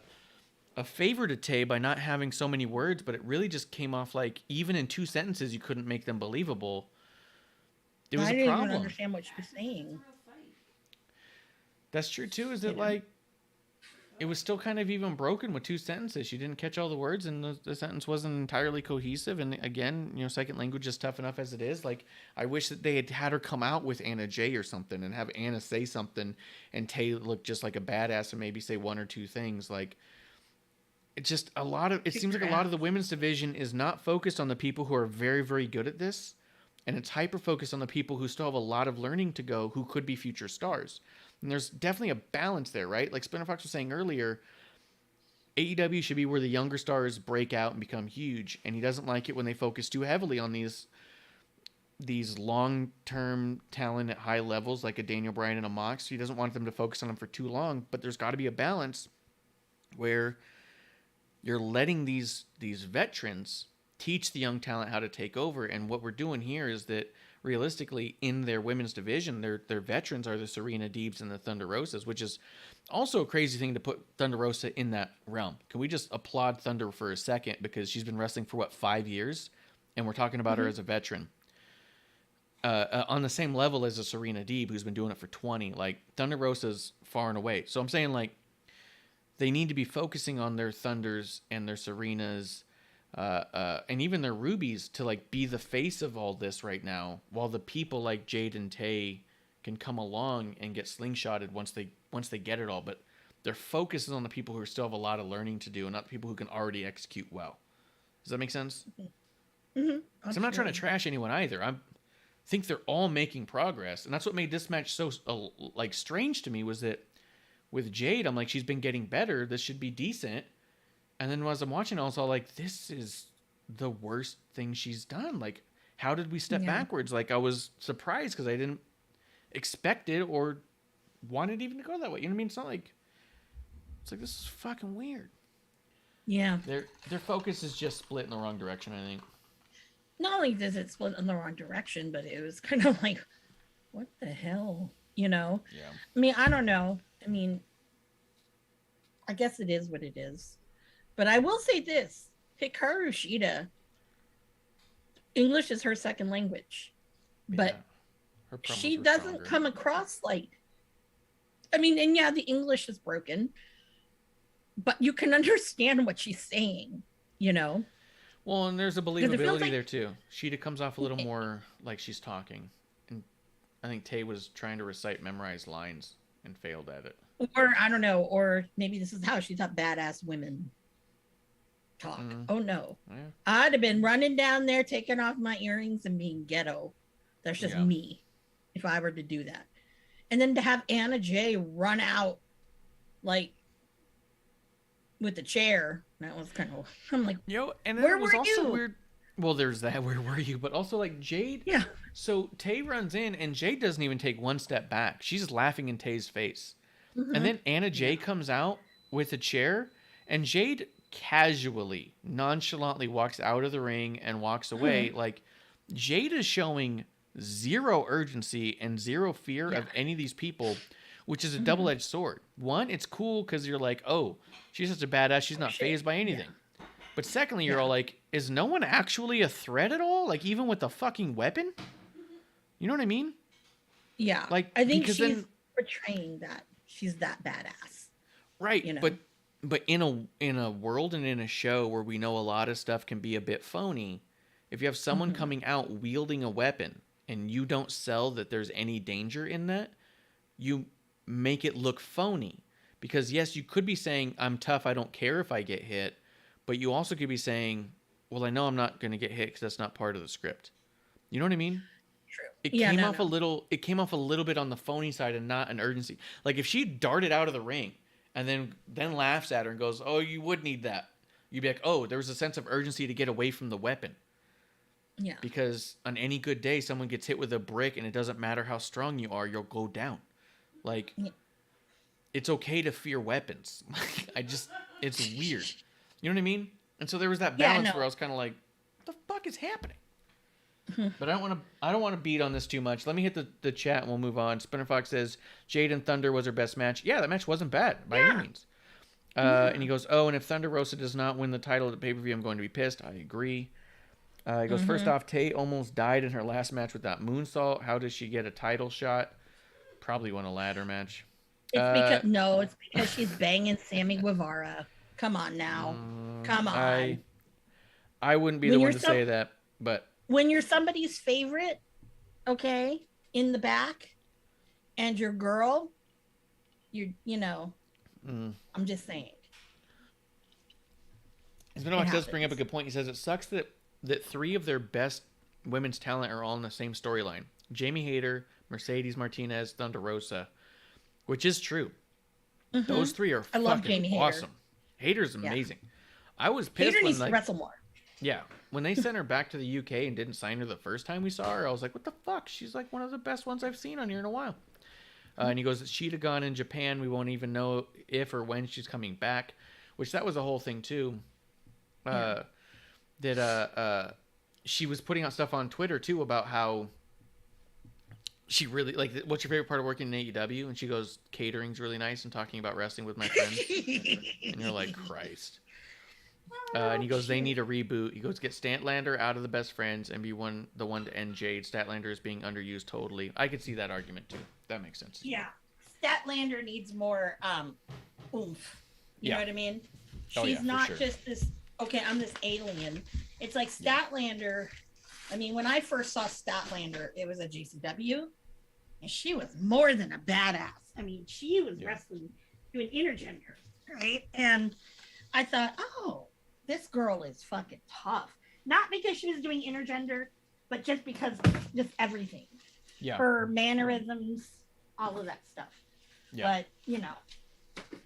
favor to Tay by not having so many words, but it really just came off like even in 2 sentences you couldn't make them believable. There was I a didn't problem. even understand what she was saying. That's true too. Is that like it was still kind of even broken with 2 sentences. She didn't catch all the words, and the sentence wasn't entirely cohesive. And again, second language is tough enough as it is. Like, I wish that they had her come out with Anna Jay or something and have Anna say something, and Tay look just like a badass and maybe say 1 or 2 things. Like, it's just it seems like a lot of the women's division is not focused on the people who are very, very good at this, and it's hyper focused on the people who still have a lot of learning to go, who could be future stars. And there's definitely a balance there, right? Like Spinner Fox was saying earlier, AEW should be where the younger stars break out and become huge, and he doesn't like it when they focus too heavily on these long-term talent at high levels, like a Daniel Bryan and a Mox. He doesn't want them to focus on them for too long, but there's got to be a balance where you're letting these veterans teach the young talent how to take over. And what we're doing here is that realistically in their women's division, their veterans are the Serena Deebs and the Thunder Rosas, which is also a crazy thing to put Thunder Rosa in that realm. Can we just applaud Thunder for a second, because she's been wrestling for 5 years, and we're talking about her as a veteran. On the same level as a Serena Deeb, who's been doing it for 20. Like, Thunder Rosa's far and away. So I'm saying, like, they need to be focusing on their Thunders and their Serenas, and even their Rubies to like be the face of all this right now, while the people like Jade and Tay can come along and get slingshotted once they get it all. But their focus is on the people who still have a lot of learning to do, and not the people who can already execute well. Does that make sense? Mm-hmm. So I'm not trying to trash anyone either. I think they're all making progress, and that's what made this match so like strange to me, was that with Jade, I'm like, she's been getting better. This should be decent. And then as I'm watching, I was all like, this is the worst thing she's done. Like, how did we step backwards? Like, I was surprised because I didn't expect it or want it even to go that way. You know what I mean? It's like, this is fucking weird. Yeah. Their focus is just split in the wrong direction, I think. Not only does it split in the wrong direction, but it was kind of like, what the hell? Yeah. I mean, I don't know. I mean, I guess it is what it is. But I will say this, Hikaru Shida, English is her second language. But she doesn't come across like, I mean, and yeah, the English is broken, but you can understand what she's saying, Well, and there's a believability there too. Shida comes off a little more like she's talking. And I think Tay was trying to recite memorized lines and failed at it. Or I don't know, or maybe this is how she thought badass women talk. Oh no. Yeah. I'd have been running down there, taking off my earrings and being ghetto. That's just me if I were to do that. And then to have Anna Jay run out like with the chair, that was kind of, I'm like, and then where it was were also you? Weird. Well, there's that. Where were you? But also like Jade. Yeah. So Tay runs in and Jade doesn't even take one step back. She's laughing in Tay's face. Mm-hmm. And then Anna Jay comes out with a chair, and Jade casually, nonchalantly walks out of the ring and walks away. Like, Jade is showing zero urgency and zero fear of any of these people, which is a double-edged sword. One, it's cool because you're like, oh, she's such a badass, she's not fazed by anything. But secondly, you're all like, is no one actually a threat at all? Like, even with the fucking weapon? You know what I mean? Yeah. Like, I think she's portraying that she's that badass. Right. But in a world and in a show where we know a lot of stuff can be a bit phony, if you have someone coming out wielding a weapon and you don't sell that there's any danger in that, you make it look phony. Because yes, you could be saying, I'm tough, I don't care if I get hit. But you also could be saying, well, I know I'm not going to get hit because that's not part of the script. You know what I mean? True. It came off a little bit on the phony side and not an urgency. Like if she darted out of the ring and then laughs at her and goes, oh, you would need that. You'd be like, oh, there was a sense of urgency to get away from the weapon. Yeah. Because on any good day, someone gets hit with a brick and it doesn't matter how strong you are, you'll go down. Like, it's okay to fear weapons. It's weird. You know what I mean? And so there was that balance where I was kind of like, what the fuck is happening? But I don't want to beat on this too much. Let me hit the chat and we'll move on. Spinner Fox says Jade and Thunder was her best match. Yeah, that match wasn't bad by any means. And he goes, oh, and if Thunder Rosa does not win the title at the pay-per-view, I'm going to be pissed. I agree. He goes, first off, Tay almost died in her last match with that moonsault. How does she get a title shot? Probably won a ladder match. It's because she's banging Sammy Guevara. Come on now. Come on. I wouldn't be the one to say that, but when you're somebody's favorite, okay, in the back, and your girl, I'm just saying. Spinoff does bring up a good point. He says it sucks that 3 of their best women's talent are all in the same storyline. Jamie Hayter, Mercedes Martinez, Thunder Rosa, which is true. Those 3 are fucking awesome. Hayter's amazing. I was pissed Hayter when needs to wrestle more. Yeah, when they sent her back to the UK and didn't sign her the first time we saw her, I was like, what the fuck? She's like one of the best ones I've seen on here in a while. And he goes, she'd have gone in Japan. We won't even know if or when she's coming back, which that was the whole thing too. That she was putting out stuff on Twitter too about how she really like, what's your favorite part of working in AEW? And she goes, catering's really nice and talking about wrestling with my friends. And you're like, Christ. And he goes, they need a reboot. He goes, get Statlander out of the best friends and be the one to end Jade. Statlander is being underused totally. I could see that argument too. That makes sense. Yeah. Statlander needs more oomph. You know what I mean? She's not just this, okay, I'm this alien. It's like Statlander. I mean, when I first saw Statlander, it was a JCW, and she was more than a badass. I mean, she was wrestling, doing intergender, right? And I thought, oh, this girl is fucking tough. Not because she was doing intergender, but just because just everything. Yeah. Her mannerisms, all of that stuff. Yeah. But,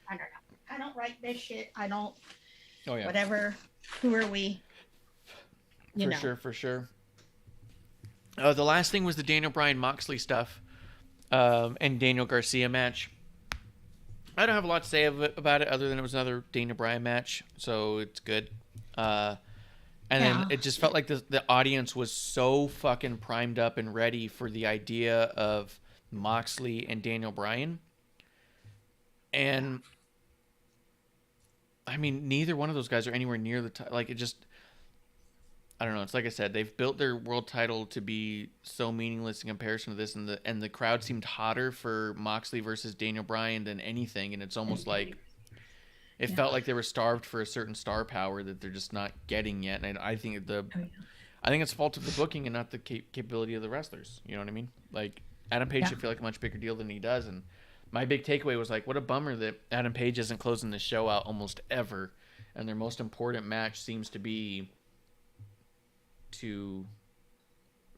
I don't know. I don't write this shit. I don't. Oh, yeah. Whatever. Who are we? For sure. The last thing was the Daniel Bryan Moxley stuff and Daniel Garcia match. I don't have a lot to say about it other than it was another Daniel Bryan match, so it's good. Then it just felt like the audience was so fucking primed up and ready for the idea of Moxley and Daniel Bryan. And I mean, neither one of those guys are anywhere near the like it just. I don't know. It's like I said, they've built their world title to be so meaningless in comparison to this, and the crowd seemed hotter for Moxley versus Daniel Bryan than anything, and it's almost like it felt like they were starved for a certain star power that they're just not getting yet. And I think it's fault of the booking and not the capability of the wrestlers. You know what I mean? Like Adam Page should feel like a much bigger deal than he does, and my big takeaway was like, what a bummer that Adam Page isn't closing the show out almost ever, and their most important match seems to be 2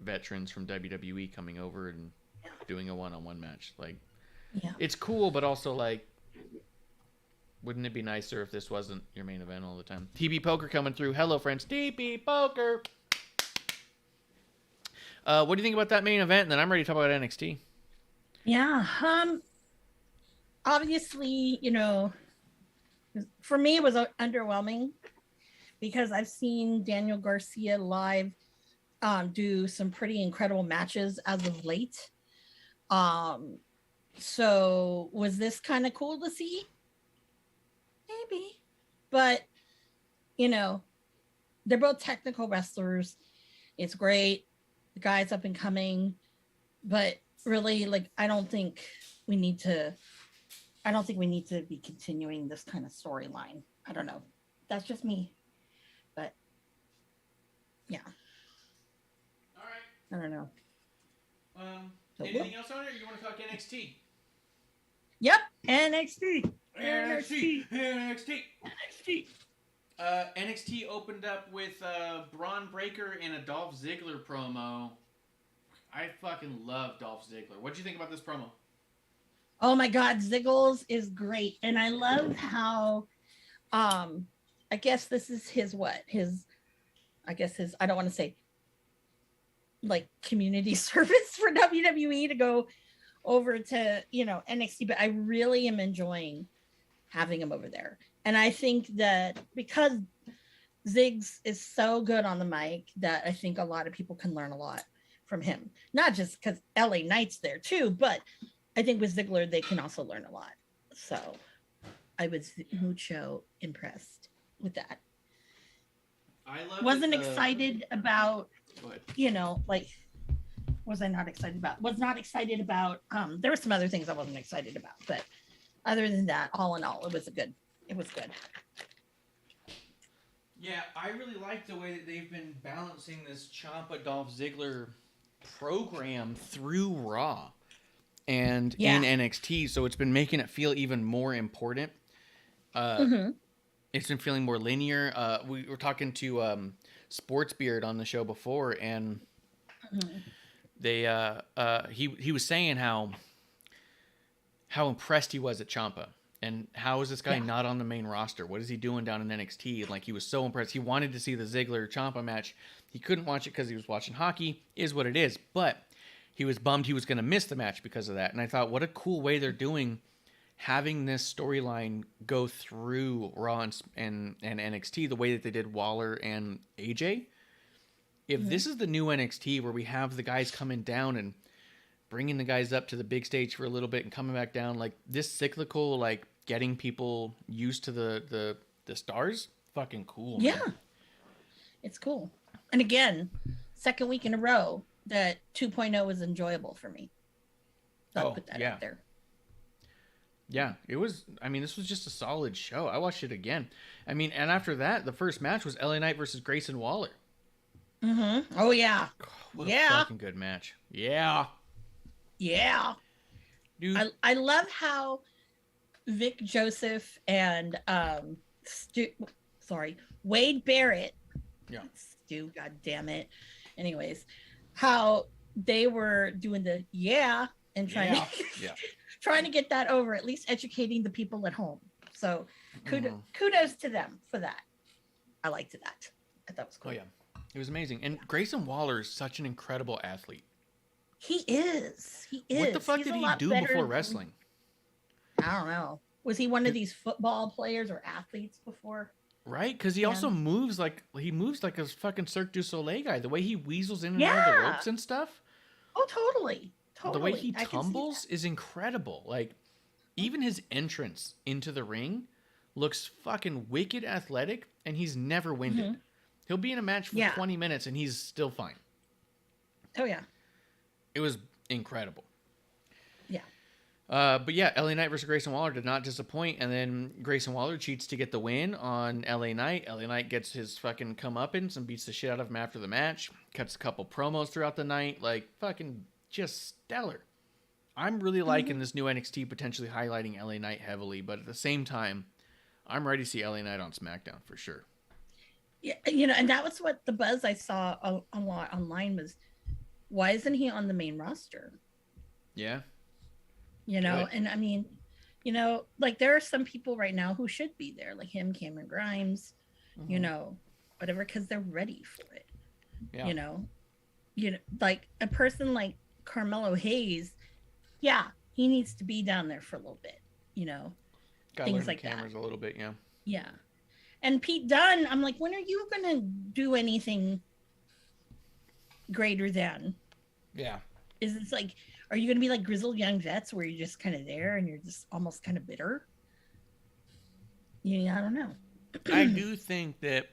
veterans from WWE coming over and doing a one-on-one match. Like, it's cool, but also like, wouldn't it be nicer if this wasn't your main event all the time? TB Poker coming through. Hello, friends. TB Poker. What do you think about that main event? And then I'm ready to talk about NXT. Yeah. Obviously, for me, it was underwhelming. Because I've seen Daniel Garcia live do some pretty incredible matches as of late. So was this kind of cool to see? Maybe. But, they're both technical wrestlers. It's great. The guy's up and coming. But really, like, I don't think we need to be continuing this kind of storyline. I don't know. That's just me. But yeah. All right. I don't know. Anything else on it, or you want to talk NXT? Yep. NXT. NXT opened up with Braun Breaker and a Dolph Ziggler promo. I fucking love Dolph Ziggler. What'd you think about this promo? Oh my God, Ziggles is great. And I love how I guess this is his I don't want to say like community service for WWE to go over to, NXT, but I really am enjoying having him over there. And I think that because Ziggs is so good on the mic that I think a lot of people can learn a lot from him. Not just because LA Knight's there too, but I think with Ziggler, they can also learn a lot. So I was mucho impressed with that. Wasn't excited about, was I not excited about? Was not excited about, there were some other things I wasn't excited about, but other than that, all in all, it was good. Yeah, I really like the way that they've been balancing this Ciampa Dolph Ziggler program through Raw and in NXT, so it's been making it feel even more important. It's been feeling more linear. We were talking to Sportsbeard on the show before, and they he was saying how impressed he was at Ciampa, and how is this guy not on the main roster? What is he doing down in NXT? And like, he was so impressed. He wanted to see the Ziggler Ciampa match. He couldn't watch it because he was watching hockey. Is what it is. But he was bummed he was going to miss the match because of that. And I thought, what a cool way they're doing, having this storyline go through Raw and NXT the way that they did Waller and AJ. If this is the new NXT where we have the guys coming down and bringing the guys up to the big stage for a little bit and coming back down, like this cyclical, like getting people used to the stars, fucking cool. Yeah, man. It's cool. And again, second week in a row that 2.0 was enjoyable for me. So I'll put that out there. Yeah, it was. I mean, this was just a solid show. I watched it again. I mean, and after that, the first match was LA Knight versus Grayson Waller. Oh yeah. What a fucking good match. Yeah. Yeah. Dude. I love how Vic Joseph and Wade Barrett. Yeah. Stu, god damn it. Anyways, how they were doing the and trying to trying to get that over, at least educating the people at home. So kudos to them for that. I liked that. I thought it was cool. Oh yeah. It was amazing. And Grayson Waller is such an incredible athlete. He is. What the fuck did he do before wrestling? I don't know. Was he one of these football players or athletes before? Right? Because he also moves like a fucking Cirque du Soleil guy. The way he weasels in and out of the ropes and stuff. Oh, totally. The way he tumbles is incredible. Like, even his entrance into the ring looks fucking wicked athletic, and he's never winded. He'll be in a match for 20 minutes, and he's still fine. Oh, yeah. It was incredible. Yeah. But yeah, LA Knight versus Grayson Waller did not disappoint, and then Grayson Waller cheats to get the win on LA Knight. LA Knight gets his fucking comeuppance and beats the shit out of him after the match. Cuts a couple promos throughout the night. Like, fucking just stellar. I'm really liking this new NXT potentially highlighting LA Knight heavily, but at the same time, I'm ready to see LA Knight on SmackDown for sure. Yeah, and that was what the buzz I saw a lot online was, why isn't he on the main roster? Yeah. And I mean, like there are some people right now who should be there, like him, Cameron Grimes, whatever, because they're ready for it. Yeah. Like a person like Carmelo Hayes, he needs to be down there for a little bit, Things like cameras that. A little bit, yeah. Yeah. And Pete Dunne, I'm like, when are you going to do anything greater than? Yeah. Is it like, are you going to be like grizzled young vets where you're just kind of there and you're just almost kind of bitter? Yeah, I don't know. I do think that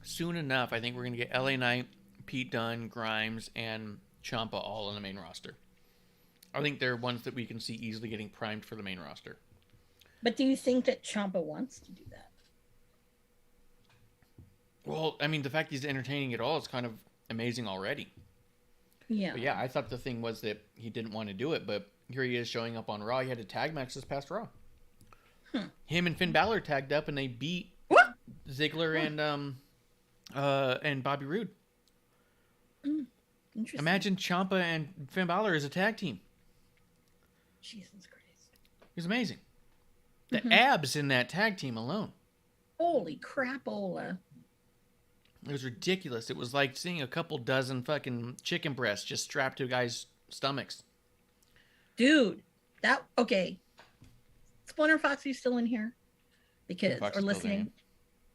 soon enough, I think we're going to get LA Knight, Pete Dunne, Grimes, and Ciampa all on the main roster. I think they're ones that we can see easily getting primed for the main roster. But do you think that Ciampa wants to do that? Well, I mean, the fact he's entertaining at all is kind of amazing already. Yeah. But yeah, I thought the thing was that he didn't want to do it, but here he is showing up on Raw. He had a tag match this past Raw. Him and Finn Balor tagged up, and they beat Ziggler and Bobby Roode. Interesting. Imagine Ciampa and Finn Balor as a tag team. Jesus Christ. It was amazing. The abs in that tag team alone. Holy crapola. It was ridiculous. It was like seeing a couple dozen fucking chicken breasts just strapped to guys' stomachs. Dude, okay. Splinter Fox, are you still in here? Because, or listening?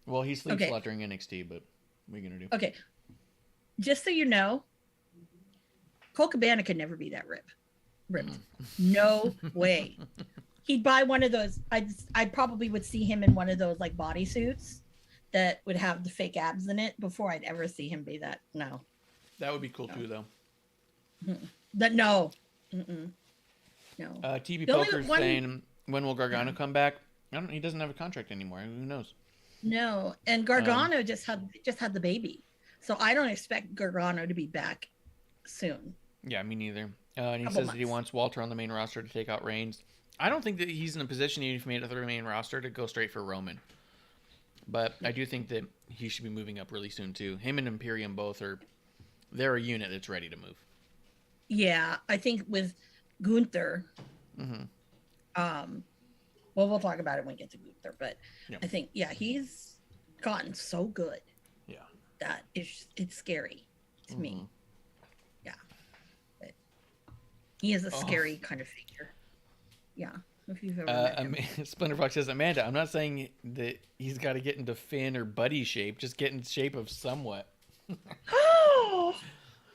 Well, he sleeps Okay. a lot during NXT, but what are you gonna do? Okay. Just so you know, Colt Cabana could never be that ripped. No way. He'd buy one of those. I probably would see him in one of those like bodysuits that would have the fake abs in it before I'd ever see him be that. No. That would be cool too, though. That no. Mm-mm. No. TV The only Poker's one- saying, when will Gargano come back? He doesn't have a contract anymore. Who knows? No. And Gargano just had the baby. So I don't expect Gargano to be back soon. Yeah, me neither. And he Couple says that he months. wants Walter on the main roster to take out Reigns. I don't think that he's in a position, even if he made it to the main roster, to go straight for Roman. But I do think that he should be moving up really soon, too. Him and Imperium they're a unit that's ready to move. Yeah, I think with Gunther, well, we'll talk about it when we get to Gunther, but Yeah. I think, he's gotten so good Yeah. that it's scary to me. Yeah. But he is a scary kind of figure. Yeah. If you've ever met him. Splinter Fox says, Amanda, I'm not saying that he's got to get into Finn or Buddy shape. Just get in shape of somewhat. Oh,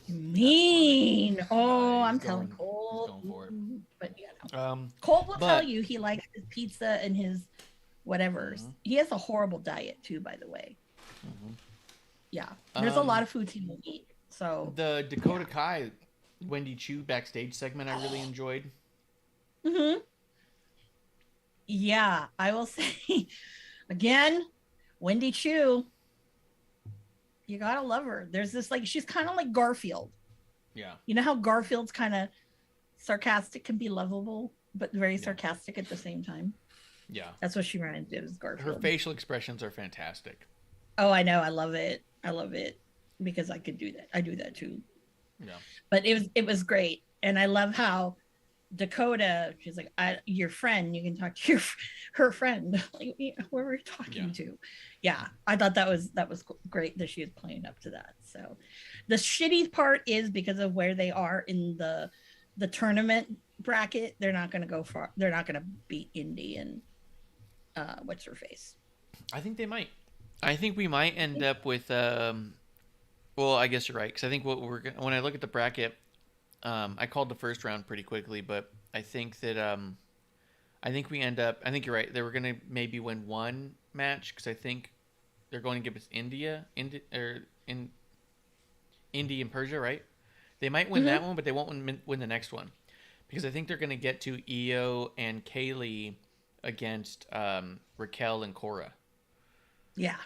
mean. Oh, I'm He's telling going- Colt. he's going for it. But no. Um, Colt will tell but- you he likes his pizza and his whatever. He has a horrible diet too, by the way. Yeah, there's a lot of foods he won't eat. So the Dakota Kai, Wendy Chu backstage segment I really enjoyed. yeah, I will say again, Wendy Chu. You gotta love her. There's this she's kind of like Garfield. Yeah. You know how Garfield's kind of sarcastic can be lovable, but very sarcastic at the same time. Yeah. That's what she ran into as Garfield. Her facial expressions are fantastic. Oh, I know. I love it. I love it because I could do that. I do that too. Yeah. But it was great, and I love how Dakota. She's like, your friend. You can talk to her friend. Like, who are we talking to? Yeah, I thought that was great that she was playing up to that. So, the shitty part is because of where they are in the tournament bracket. They're not going to go far. They're not going to beat Indy and what's her face. I think they might. I think we might end up with. Well, I guess you're right, because I think when I look at the bracket, I called the first round pretty quickly, but I think that I think we end up. I think you're right. They were gonna maybe win one match because I think they're going to give us Indy and Persia, right? They might win that one, but they won't win the next one because I think they're gonna get to Io and Kaylee against Raquel and Cora. Yeah.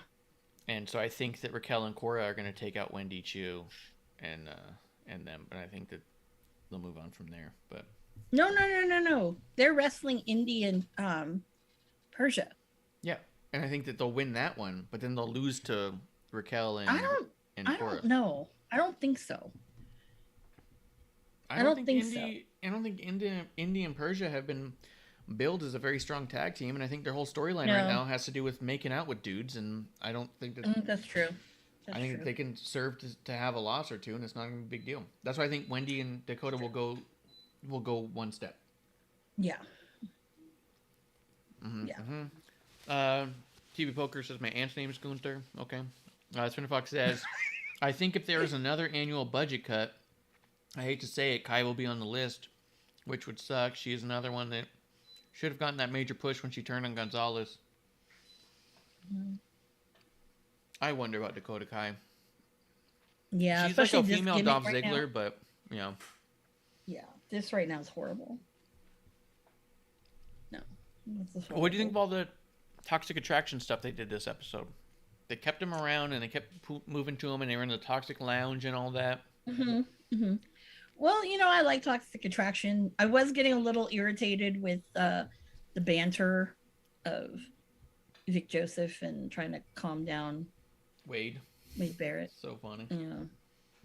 And so I think that Raquel and Cora are going to take out Wendy Chu and them, but I think that they'll move on from there. But No. They're wrestling Indy and Persia. yeah, and I think that they'll win that one, but then they'll lose to Raquel and I Cora. don't know. I don't think so. I don't think Indy and Persia have been billed as a very strong tag team, and I think their whole storyline right now has to do with making out with dudes, and I don't think that That's true. I think that they can serve to have a loss or two, and it's not even a big deal. That's why I think Wendy and Dakota will go one step. Yeah. TV Poker says my aunt's name is Gunther. Okay. Spinner Fox says, I think if there is another annual budget cut, I hate to say it, Kai will be on the list, which would suck. She is another one that should have gotten that major push when she turned on Gonzalez. I wonder about Dakota Kai. Yeah. She's like a especially this female gimmick Dolph right Ziggler, now. but, you know. Yeah. This right now is horrible. No. This is What do you think of horrible. all the toxic attraction stuff they did this episode? They kept him around, and they kept moving to him, and they were in the toxic lounge and all that. Well, I like toxic attraction. I was getting a little irritated with the banter of Vic Joseph and trying to calm down Wade. Barrett. So funny.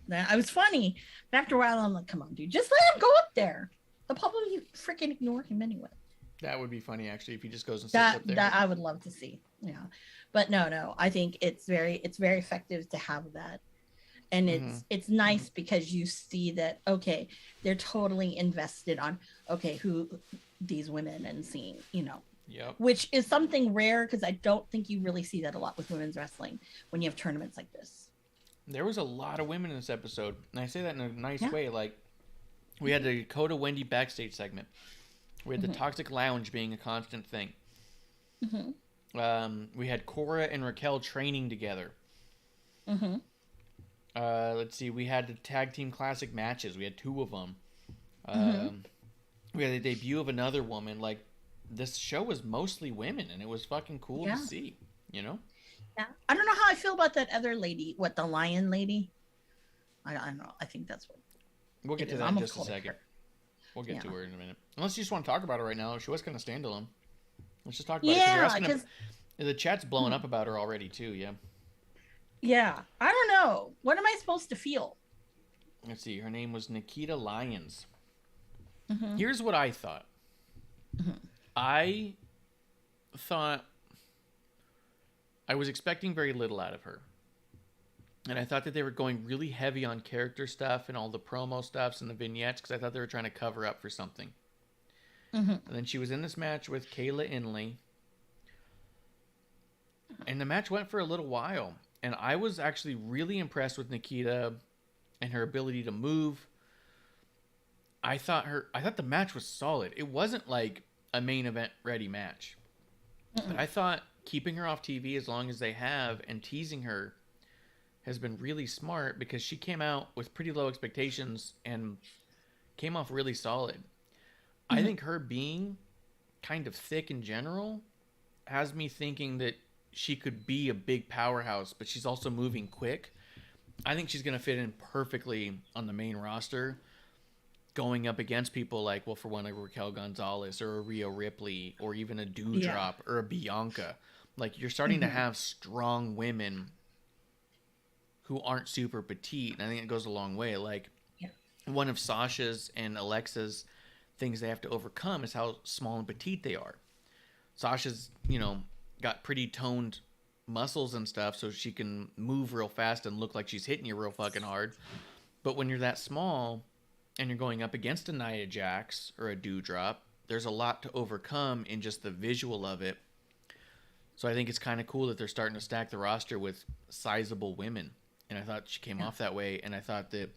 That I was funny. But after a while, I'm like, come on, dude, just let him go up there. They'll probably freaking ignore him anyway. That would be funny, actually, if he just goes and sits That up there. that I would love to see. Yeah, but no. I think it's very effective to have that, and it's nice because you see that they're totally invested on who these women and seeing Yep. Which is something rare because I don't think you really see that a lot with women's wrestling when you have tournaments like this. There was a lot of women in this episode, and I say that in a nice way. Like, we had the Dakota Wendy backstage segment. We had the Toxic Lounge being a constant thing. We had Cora and Raquel training together. Let's see. We had the Tag Team Classic matches. We had 2 of them. We had the debut of another woman. Like, this show was mostly women, and it was fucking cool to see, you know? Yeah. I don't know how I feel about that other lady. What, the lion lady? I don't know. I think that's what. We'll get to that in just a second. We'll get to her in a minute. Unless you just want to talk about her right now. She was kind of standalone. Let's just talk about it. Yeah, because the chat's blowing up about her already, too, yeah. Yeah. I don't know. What am I supposed to feel? Let's see. Her name was Nikita Lyons. Here's what I thought. I thought I was expecting very little out of her. And I thought that they were going really heavy on character stuff and all the promo stuffs and the vignettes because I thought they were trying to cover up for something. And then she was in this match with Kayla Inley. And the match went for a little while. And I was actually really impressed with Nikita and her ability to move. I thought the match was solid. It wasn't like a main event ready match. But I thought keeping her off TV as long as they have and teasing her has been really smart because she came out with pretty low expectations and came off really solid. I think her being kind of thick in general has me thinking that she could be a big powerhouse, but she's also moving quick. I think she's going to fit in perfectly on the main roster, going up against people like, well, for one, like Raquel Gonzalez or a Rhea Ripley or even a Doudrop or a Bianca. Like, you're starting to have strong women who aren't super petite, and I think it goes a long way. Like, one of Sasha's and Alexa's things they have to overcome is how small and petite they are. Sasha's, got pretty toned muscles and stuff so she can move real fast and look like she's hitting you real fucking hard. But when you're that small and you're going up against a Nia Jax or a Doudrop, there's a lot to overcome in just the visual of it. So I think it's kind of cool that they're starting to stack the roster with sizable women. And I thought she came off that way. And I thought that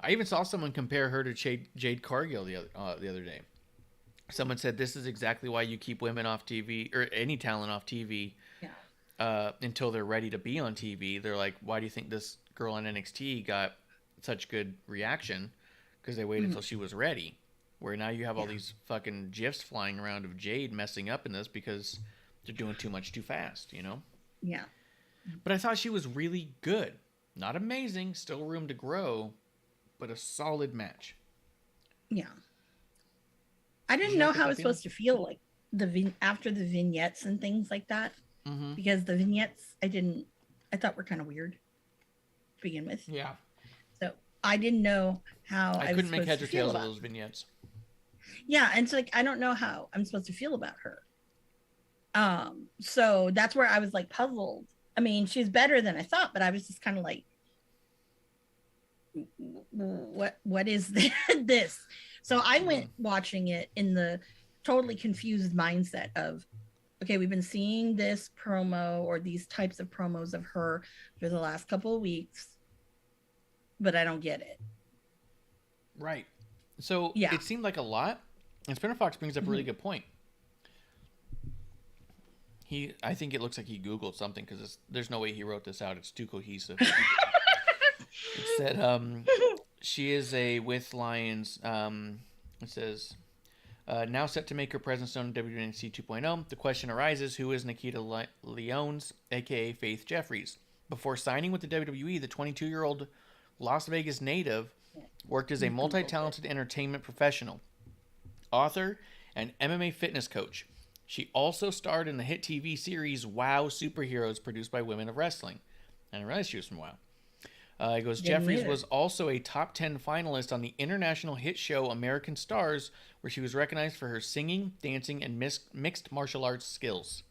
I even saw someone compare her to Jade Cargill the other day. Someone said this is exactly why you keep women off TV or any talent off TV until they're ready to be on TV. They're like, why do you think this girl on NXT got such good reaction? Because they waited until she was ready. Where now you have all these fucking GIFs flying around of Jade messing up in this because they're doing too much too fast, Yeah. But I thought she was really good. Not amazing, still room to grow, but a solid match. Yeah. I didn't know how I was supposed to feel like after the vignettes and things like that. Because the vignettes I thought were kind of weird to begin with. Yeah. So I didn't know how I couldn't make was heads or supposed to feel tails of about those vignettes. Yeah, and so I don't know how I'm supposed to feel about her. So that's where I was like puzzled. I mean, she's better than I thought, but I was just kind of like, what is this? So I went watching it in the totally confused mindset of, okay, we've been seeing this promo or these types of promos of her for the last couple of weeks, but I don't get it. Right. So it seemed like a lot. And Spinner Fox brings up a really good point. I think it looks like he Googled something because there's no way he wrote this out. It's too cohesive. It said, she is a with Lions. It says, now set to make her presence known in WNC 2.0. The question arises, who is Nikita Lyons, a.k.a. Faith Jeffries? Before signing with the WWE, the 22-year-old Las Vegas native worked as a multi-talented entertainment professional, author, and MMA fitness coach. She also starred in the hit TV series WoW Superheroes, produced by Women of Wrestling. I didn't realize she was from WoW. It goes, Jeffries was also a top 10 finalist on the international hit show American Stars, where she was recognized for her singing, dancing, and mixed martial arts skills.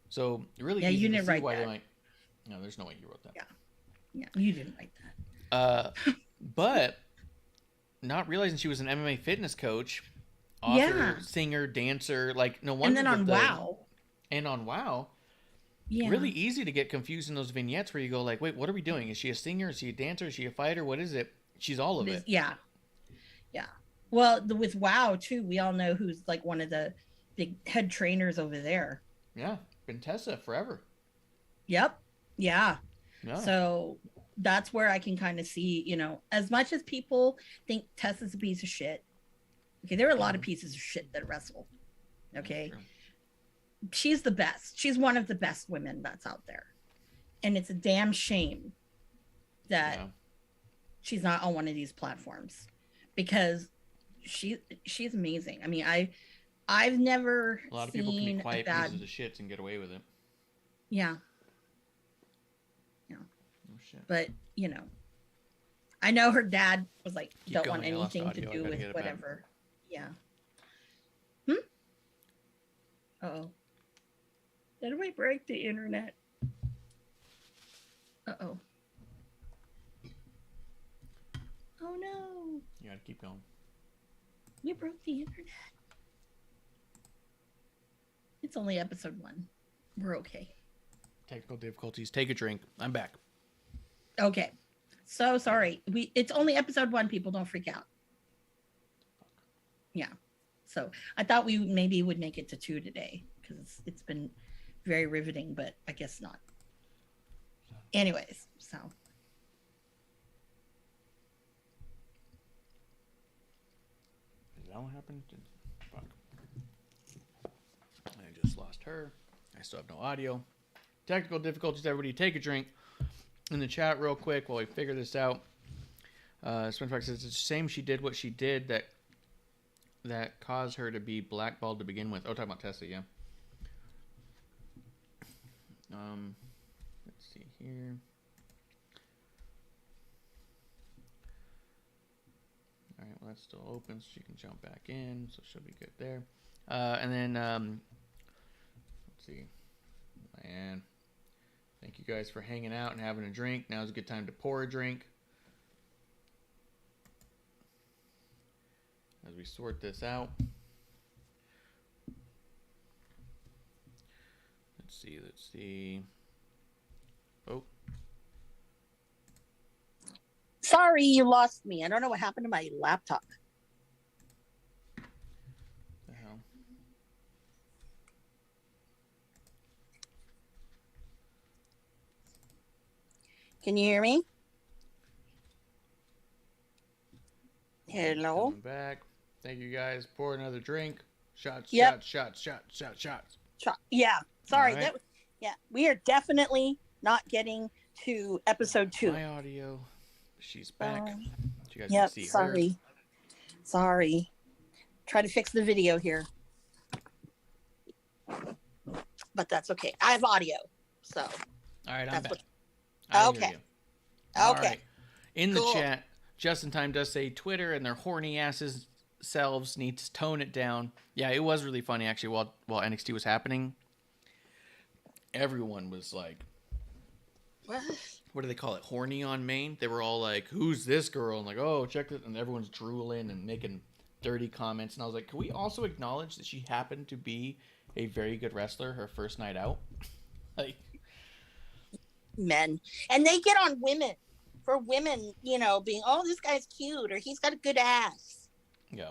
So, really easy to see why they might... No, there's no way he wrote that. Yeah, you didn't write that. But, not realizing she was an MMA fitness coach, author, Yeah. singer, dancer. Like, no And wonder. then on WoW. And on WoW. Yeah. Really easy to get confused in those vignettes where you go like, wait, what are we doing? Is she a singer? Is she a dancer? Is she a fighter? What is it? She's all of it. Yeah. Yeah. Well, with WoW too, we all know who's like one of the big head trainers over there. Yeah. Been Tessa forever. Yep. Yeah. Yeah. So that's where I can kind of see, you know, as much as people think Tessa's a piece of shit. Okay, there are a lot of pieces of shit that wrestle. Okay. Sure. She's the best. She's one of the best women that's out there. And it's a damn shame that she's not on one of these platforms, because she's amazing. I mean, I've never A lot of seen people can be quiet bad... pieces of shits and get away with it. Yeah. Oh shit. But, you know, I know her dad was like, Keep don't going, want I lost anything to audio. I do gotta with get it back. whatever. Yeah. Uh-oh. Did we break the internet? Uh-oh. Oh no. You gotta keep going. We broke the internet. It's only episode 1. We're okay. Technical difficulties. Take a drink. I'm back. Okay. So sorry. It's only episode 1, people, don't freak out. Yeah. So I thought we maybe would make it to 2 today, because it's been very riveting, but I guess not. Anyways, so. Is that what happened? Fuck. I just lost her. I still have no audio. Technical difficulties, everybody. Take a drink. In the chat real quick while we figure this out. Spinfox says it's a shame she did what she did that caused her to be blackballed to begin with. Oh, talking about Tessa, yeah. Let's see here. All right, well, that's still open, so she can jump back in, so she'll be good there. And then, let's see. And thank you guys for hanging out and having a drink. Now's a good time to pour a drink. As we sort this out. Let's see. Oh. Sorry, you lost me. I don't know what happened to my laptop. The hell? Can you hear me? Hello? Coming back. Thank you guys. Pour another drink. Shots, Yep. shots. Yeah. Sorry. All right. Yeah. We are definitely not getting to episode 2. My audio. She's back. You guys Yep. can see Sorry. her. Sorry. Try to fix the video here. But that's okay. I have audio. So. All right, I'm That's back. what- I hear Okay. you. All Okay. right. In the Cool. chat, Just in Time does say Twitter and their horny asses selves need to tone it down. Yeah, it was really funny actually while NXT was happening. Everyone was like, what do they call it? Horny on main. They were all like, who's this girl? And like, oh, check this. And everyone's drooling and making dirty comments. And I was like, can we also acknowledge that she happened to be a very good wrestler her first night out? Like, Men. And they get on women. For women, you know, being, oh, this guy's cute, or he's got a good ass. yeah.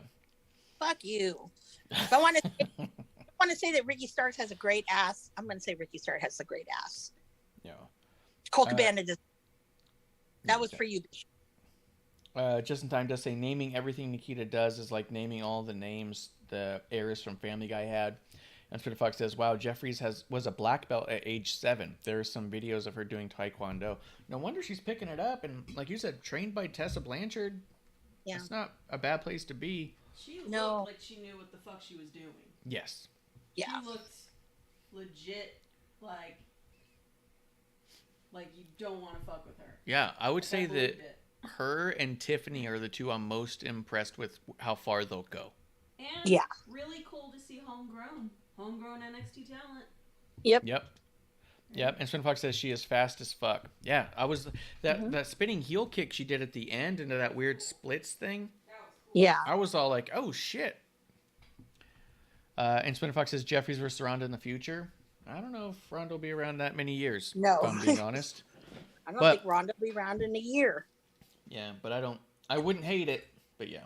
Fuck you. If I want to say that Ricky Starks has a great ass, I'm going to say Ricky Starks has a great ass. Yeah. Colt Cabana does. That was for you. Just in Time does say naming everything Nikita does is like naming all the names the heiress from Family Guy had. And Twitter Fox says, wow, Jeffries was a black belt at age 7. There's some videos of her doing Taekwondo. No wonder she's picking it up. And like you said, trained by Tessa Blanchard. Yeah. It's not a bad place to be. She looked like she knew what the fuck she was doing. Yes. Yeah. She looked legit like you don't want to fuck with her. Yeah, I would say that believed it. her and Tiffany are the two I'm most impressed with how far they'll go. And really cool to see homegrown NXT talent. Yep. And Spin Fox says she is fast as fuck. Yeah, I was that spinning heel kick she did at the end into that weird splits thing. Yeah. I was all like, oh shit. And Spinner Fox says Jeffries versus Ronda in the future. I don't know if Ronda will be around that many years. No. If I'm being honest. I don't think Ronda will be around in a year. Yeah, but I wouldn't hate it, but yeah.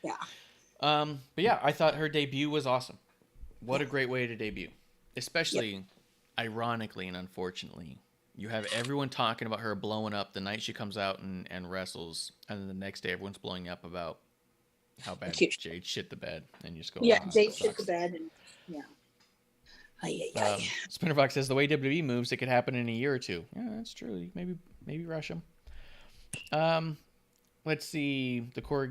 Yeah. But yeah, I thought her debut was awesome. What a great way to debut. Especially, ironically and unfortunately, you have everyone talking about her blowing up the night she comes out and wrestles, and then the next day everyone's blowing up about how bad Jade shit the bed, and you just go, yeah, Jade shit the bed, and yeah. Spinnerfox says the way WWE moves, it could happen in a year or two. Yeah, that's true. Maybe rush them. Let's see the Cora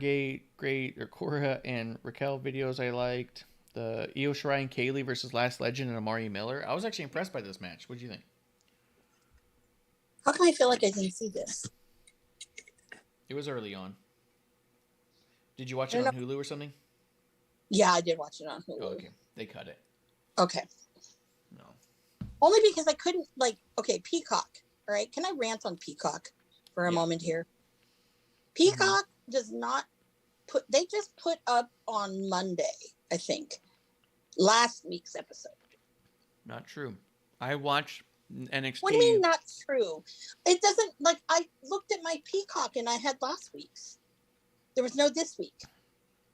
and Raquel videos I liked. The Io Shirai and Kaylee versus Last Legend and Amari Miller. I was actually impressed by this match. What do you think? How come I feel like I didn't see this? It was early on. Did you watch it on Hulu or something? Yeah, I did watch it on Hulu. Oh, okay. They cut it. Okay. No. Only because I couldn't, Peacock, all right? Can I rant on Peacock for a moment here? Peacock does not they just put up on Monday, I think, last week's episode. Not true. I watched NXT. What do you mean not true? It doesn't, I looked at my Peacock and I had last week's. There was no this week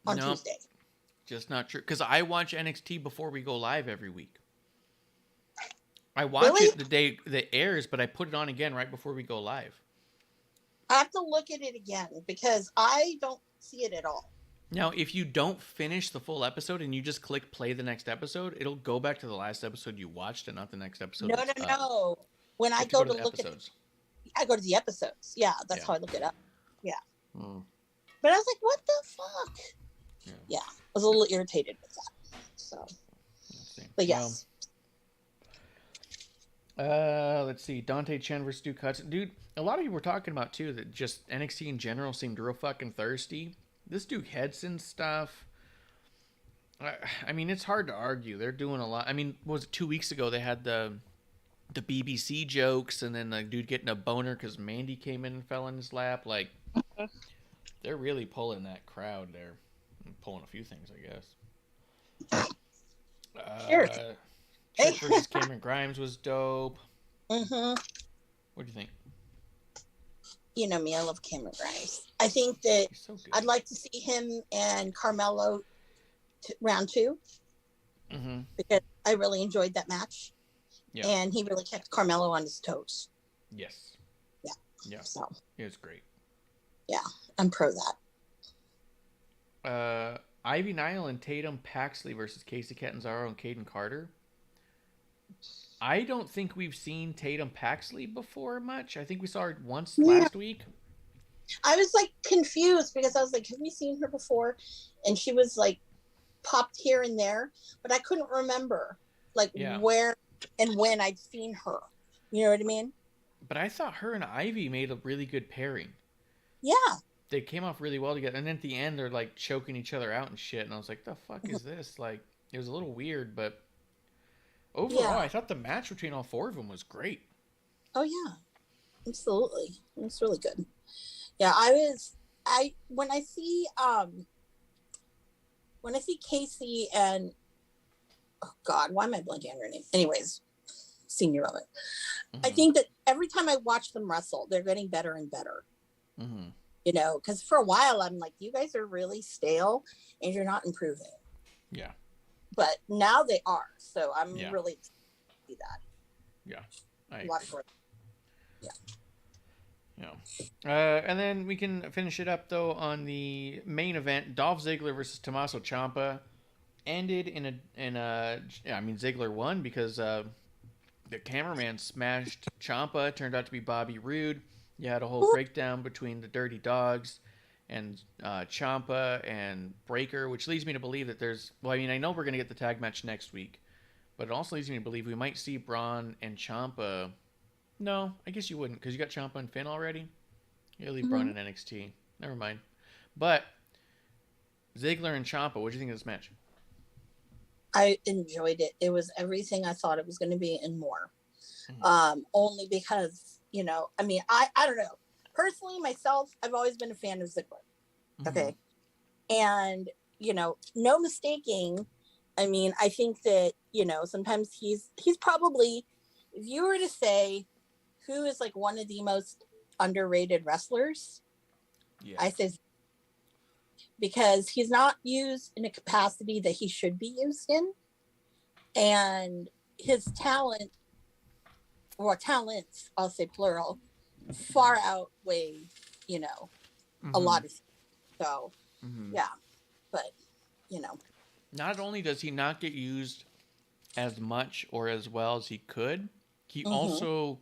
on Tuesday. Just not true. Because I watch NXT before we go live every week. I watch it the day that airs, but I put it on again right before we go live. I have to look at it again because I don't see it at all. Now, if you don't finish the full episode and you just click play the next episode, it'll go back to the last episode you watched and not the next episode. No. When I go to look episodes. I go to the episodes. Yeah, that's how I look it up. Yeah. Hmm. But I was like, what the fuck? Yeah. I was a little irritated with that. So, but yes. Let's see. Dante Chen versus Duke Hudson. Dude, a lot of people were talking about, too, that just NXT in general seemed real fucking thirsty. This Duke Hudson stuff, I mean, it's hard to argue. They're doing a lot. I mean, what was it 2 weeks ago? They had the BBC jokes and then the dude getting a boner because Mandy came in and fell in his lap. Like, they're really pulling that crowd there. Pulling a few things, I guess. Sure. Trish versus Cameron Grimes was dope. Mm-hmm. What do you think? You know me, I love Cameron Grimes. I think that I'd like to see him and Carmelo round 2 because I really enjoyed that match. Yeah. And he really kept Carmelo on his toes. Yes. Yeah. Yeah. So it was great. Yeah, I'm pro that. Ivy Nile and Tatum Paxley versus Casey Catanzaro and Caden Carter. I don't think we've seen Tatum Paxley before much. I think we saw her once last week. I was confused because I was like, have we seen her before? And she was popped here and there, but I couldn't remember where and when I'd seen her. You know what I mean? But I thought her and Ivy made a really good pairing. Yeah. They came off really well together. And then at the end, they're choking each other out and shit. And I was like, the fuck is this? It was a little weird, but overall, I thought the match between all 4 of them was great. Oh, yeah. Absolutely. It's really good. Yeah, when I see Casey and, oh God, why am I blanking on her name? Anyways, senior moment. I think that every time I watch them wrestle, they're getting better and better. Mm-hmm. You know, because for a while I'm like, you guys are really stale and you're not improving. Yeah. But now they are. So I'm really excited to see that. Yeah. And then we can finish it up, though, on the main event. Dolph Ziggler versus Tommaso Ciampa ended in a Ziggler won because the cameraman smashed Ciampa. It turned out to be Bobby Roode. You had a whole breakdown between the Dirty Dogs and Ciampa and Breaker, which leads me to believe that I know we're going to get the tag match next week, but it also leads me to believe we might see Braun and Ciampa. No, I guess you wouldn't, because you got Ciampa and Finn already. You leave Braun in NXT. Never mind. But Ziggler and Ciampa, what do you think of this match? I enjoyed it. It was everything I thought it was going to be and more. Only because, I don't know. Personally, myself, I've always been a fan of Ziggler. Okay. And, no mistaking I mean, I think that, sometimes he's probably, if you were to say who is like one of the most underrated wrestlers, I say, because he's not used in a capacity that he should be used in. And his talent, or talents, I'll say plural, far outweigh, a lot of things. So, yeah. But, Not only does he not get used as much or as well as he could, he also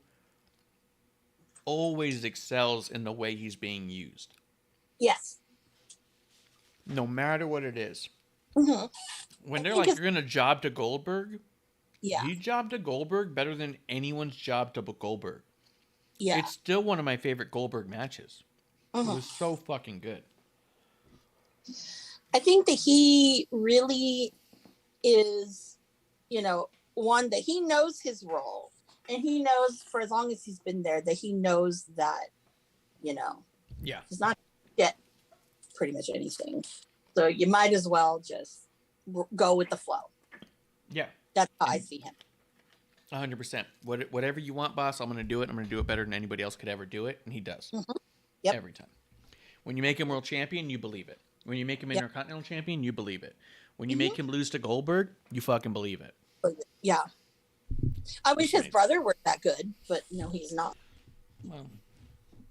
always excels in the way he's being used. Yes. No matter what it is. When they're like, you're going to job to Goldberg, he jobbed to Goldberg better than anyone's job to Goldberg. Yeah. It's still one of my favorite Goldberg matches. It was so fucking good. I think that he really is, one that he knows his role, and he knows for as long as he's been there that he knows that, he's not get pretty much anything. So you might as well just go with the flow. Yeah. That's how I see him. 100%. Whatever you want, boss, I'm going to do it. I'm going to do it better than anybody else could ever do it. And he does. Yep. Every time. When you make him world champion, you believe it. When you make him intercontinental champion, you believe it. When you make him lose to Goldberg, you fucking believe it. Yeah. I wish his brother were that good, but no, he's not. Well,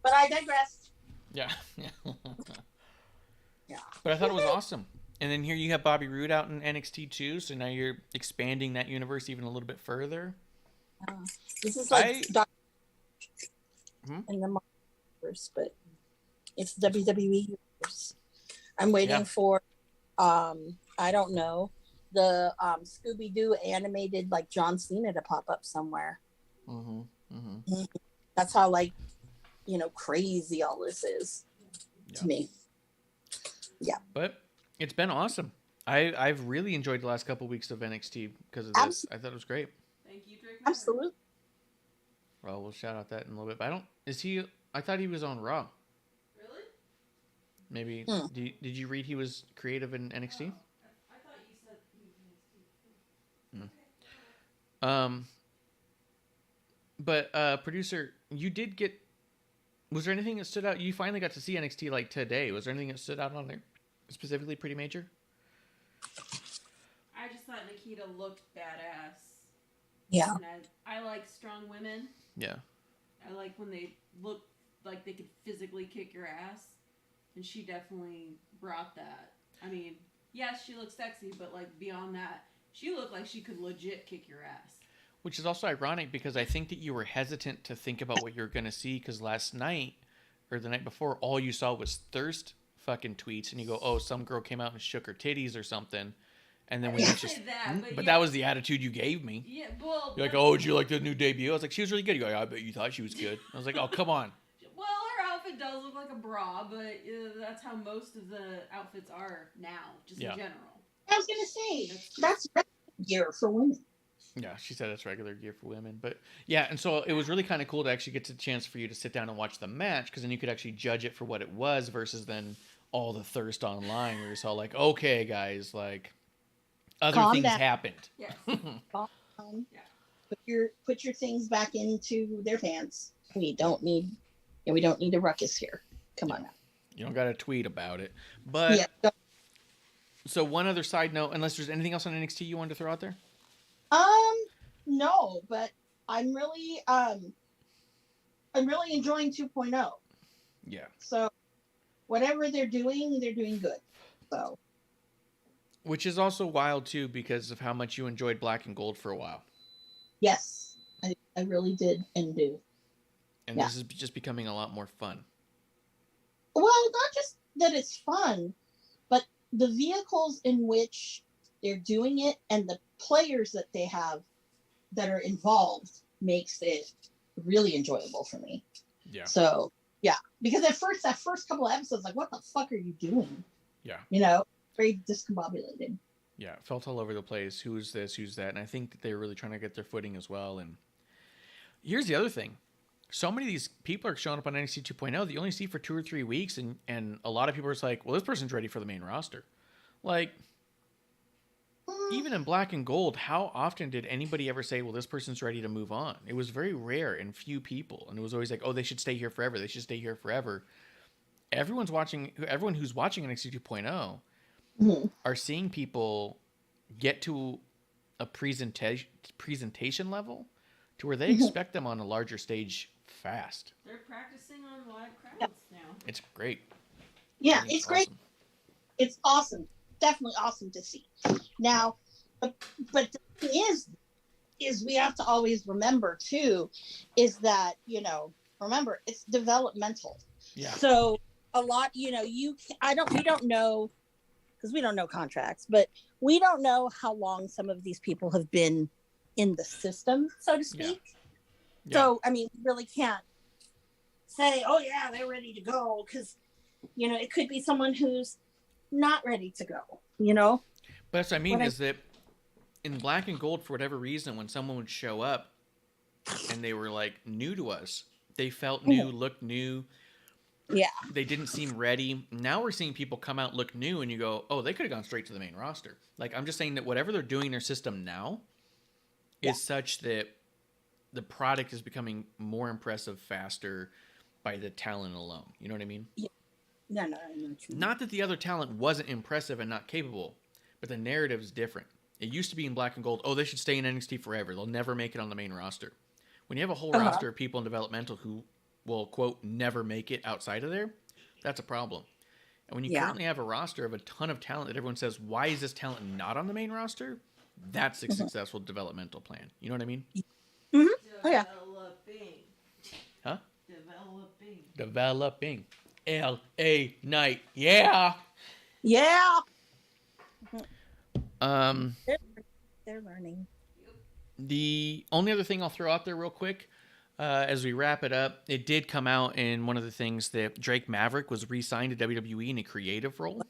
but I digress. Yeah. Yeah. But I thought it was awesome. And then here you have Bobby Roode out in NXT too, so now you're expanding that universe even a little bit further. This is like in the universe, but it's WWE universe. I'm waiting for I don't know, the Scooby-Doo animated like John Cena to pop up somewhere. That's how crazy all this is to me. Yeah. But it's been awesome. I've really enjoyed the last couple of weeks of NXT because of this. I thought it was great. Thank you, Drake. Absolutely. Well, we'll shout out that in a little bit. But I thought he was on Raw. Really? Maybe. Did you read he was creative in NXT? I thought you said he was NXT. But producer, you did get. Was there anything that stood out? You finally got to see NXT like today. Was there anything that stood out on there, specifically pretty major? I just thought Nikita looked badass. Yeah. And I like strong women. Yeah. I like when they look like they could physically kick your ass, and she definitely brought that. I mean, yes, she looked sexy, but like beyond that, she looked like she could legit kick your ass. Which is also ironic because I think that you were hesitant to think about what you're going to see because last night or the night before, all you saw was thirst fucking tweets, and you go, "Oh, some girl came out and shook her titties or something," and then we just. But that was the attitude you gave me. Yeah, well. You're like, "Oh, did you like the new debut?" I was like, "She was really good." You go, "I bet you thought she was good." I was like, "Oh, come on." Well, her outfit does look like a bra, but that's how most of the outfits are now, just in general. I was gonna say that's gear for women. Yeah, she said it's regular gear for women. But yeah, and so it was really kind of cool to actually get the chance for you to sit down and watch the match because then you could actually judge it for what it was versus then all the thirst online where you're all like, okay, guys, like other things happened. Yeah. Put your things back into their pants. We don't need a ruckus here. Come on now. You don't got to tweet about it. But so one other side note, unless there's anything else on NXT you wanted to throw out there? No, but I'm really enjoying 2.0. Yeah. So whatever they're doing good. So. Which is also wild too because of how much you enjoyed Black and Gold for a while. Yes, I really did and do. And this is just becoming a lot more fun. Well, not just that it's fun, but the vehicles in which they're doing it and the players that they have that are involved makes it really enjoyable for me. Yeah. So, yeah. Because that first couple of episodes, like, what the fuck are you doing? Yeah. Very discombobulated. Yeah, it felt all over the place. Who's this? Who's that? And I think that they're really trying to get their footing as well. And here's the other thing. So many of these people are showing up on NXT 2.0 that you only see for 2 or 3 weeks. And a lot of people are just like, well, this person's ready for the main roster. Like, even in Black and Gold, how often did anybody ever say, well, this person's ready to move on? It was very rare and few people. And it was always like, oh, they should stay here forever. They should stay here forever. Everyone who's watching NXT 2.0 are seeing people get to a presentation level to where they expect them on a larger stage fast. They're practicing on live crowds now. It's great. Yeah, it's great. It's awesome. Definitely awesome to see. Now, but the thing is we have to always remember too, is that, remember, it's developmental. Yeah. So a lot, we don't know, because we don't know contracts, but we don't know how long some of these people have been in the system, so to speak. Yeah. So, I mean, we really can't say, oh yeah, they're ready to go, because, it could be someone who's not ready to go, But that's what I mean, is that in Black and Gold, for whatever reason, when someone would show up and they were like new to us, they felt new, looked new. Yeah. They didn't seem ready. Now we're seeing people come out, look new, and you go, oh, they could have gone straight to the main roster. Like, I'm just saying that whatever they're doing in their system now is such that the product is becoming more impressive faster by the talent alone. You know what I mean? Yeah. No. Not that the other talent wasn't impressive and not capable, but the narrative is different. It used to be in Black and Gold, oh, they should stay in NXT forever. They'll never make it on the main roster. When you have a whole roster of people in developmental who will, quote, never make it outside of there, that's a problem. And when you currently have a roster of a ton of talent that everyone says, why is this talent not on the main roster? That's a successful developmental plan. You know what I mean? Mm-hmm. Oh, yeah. Developing. Huh? Developing. L.A. Knight. Yeah. Yeah. They're learning. The only other thing I'll throw out there real quick, as we wrap it up, it did come out in one of the things that Drake Maverick was re-signed to WWE in a creative role.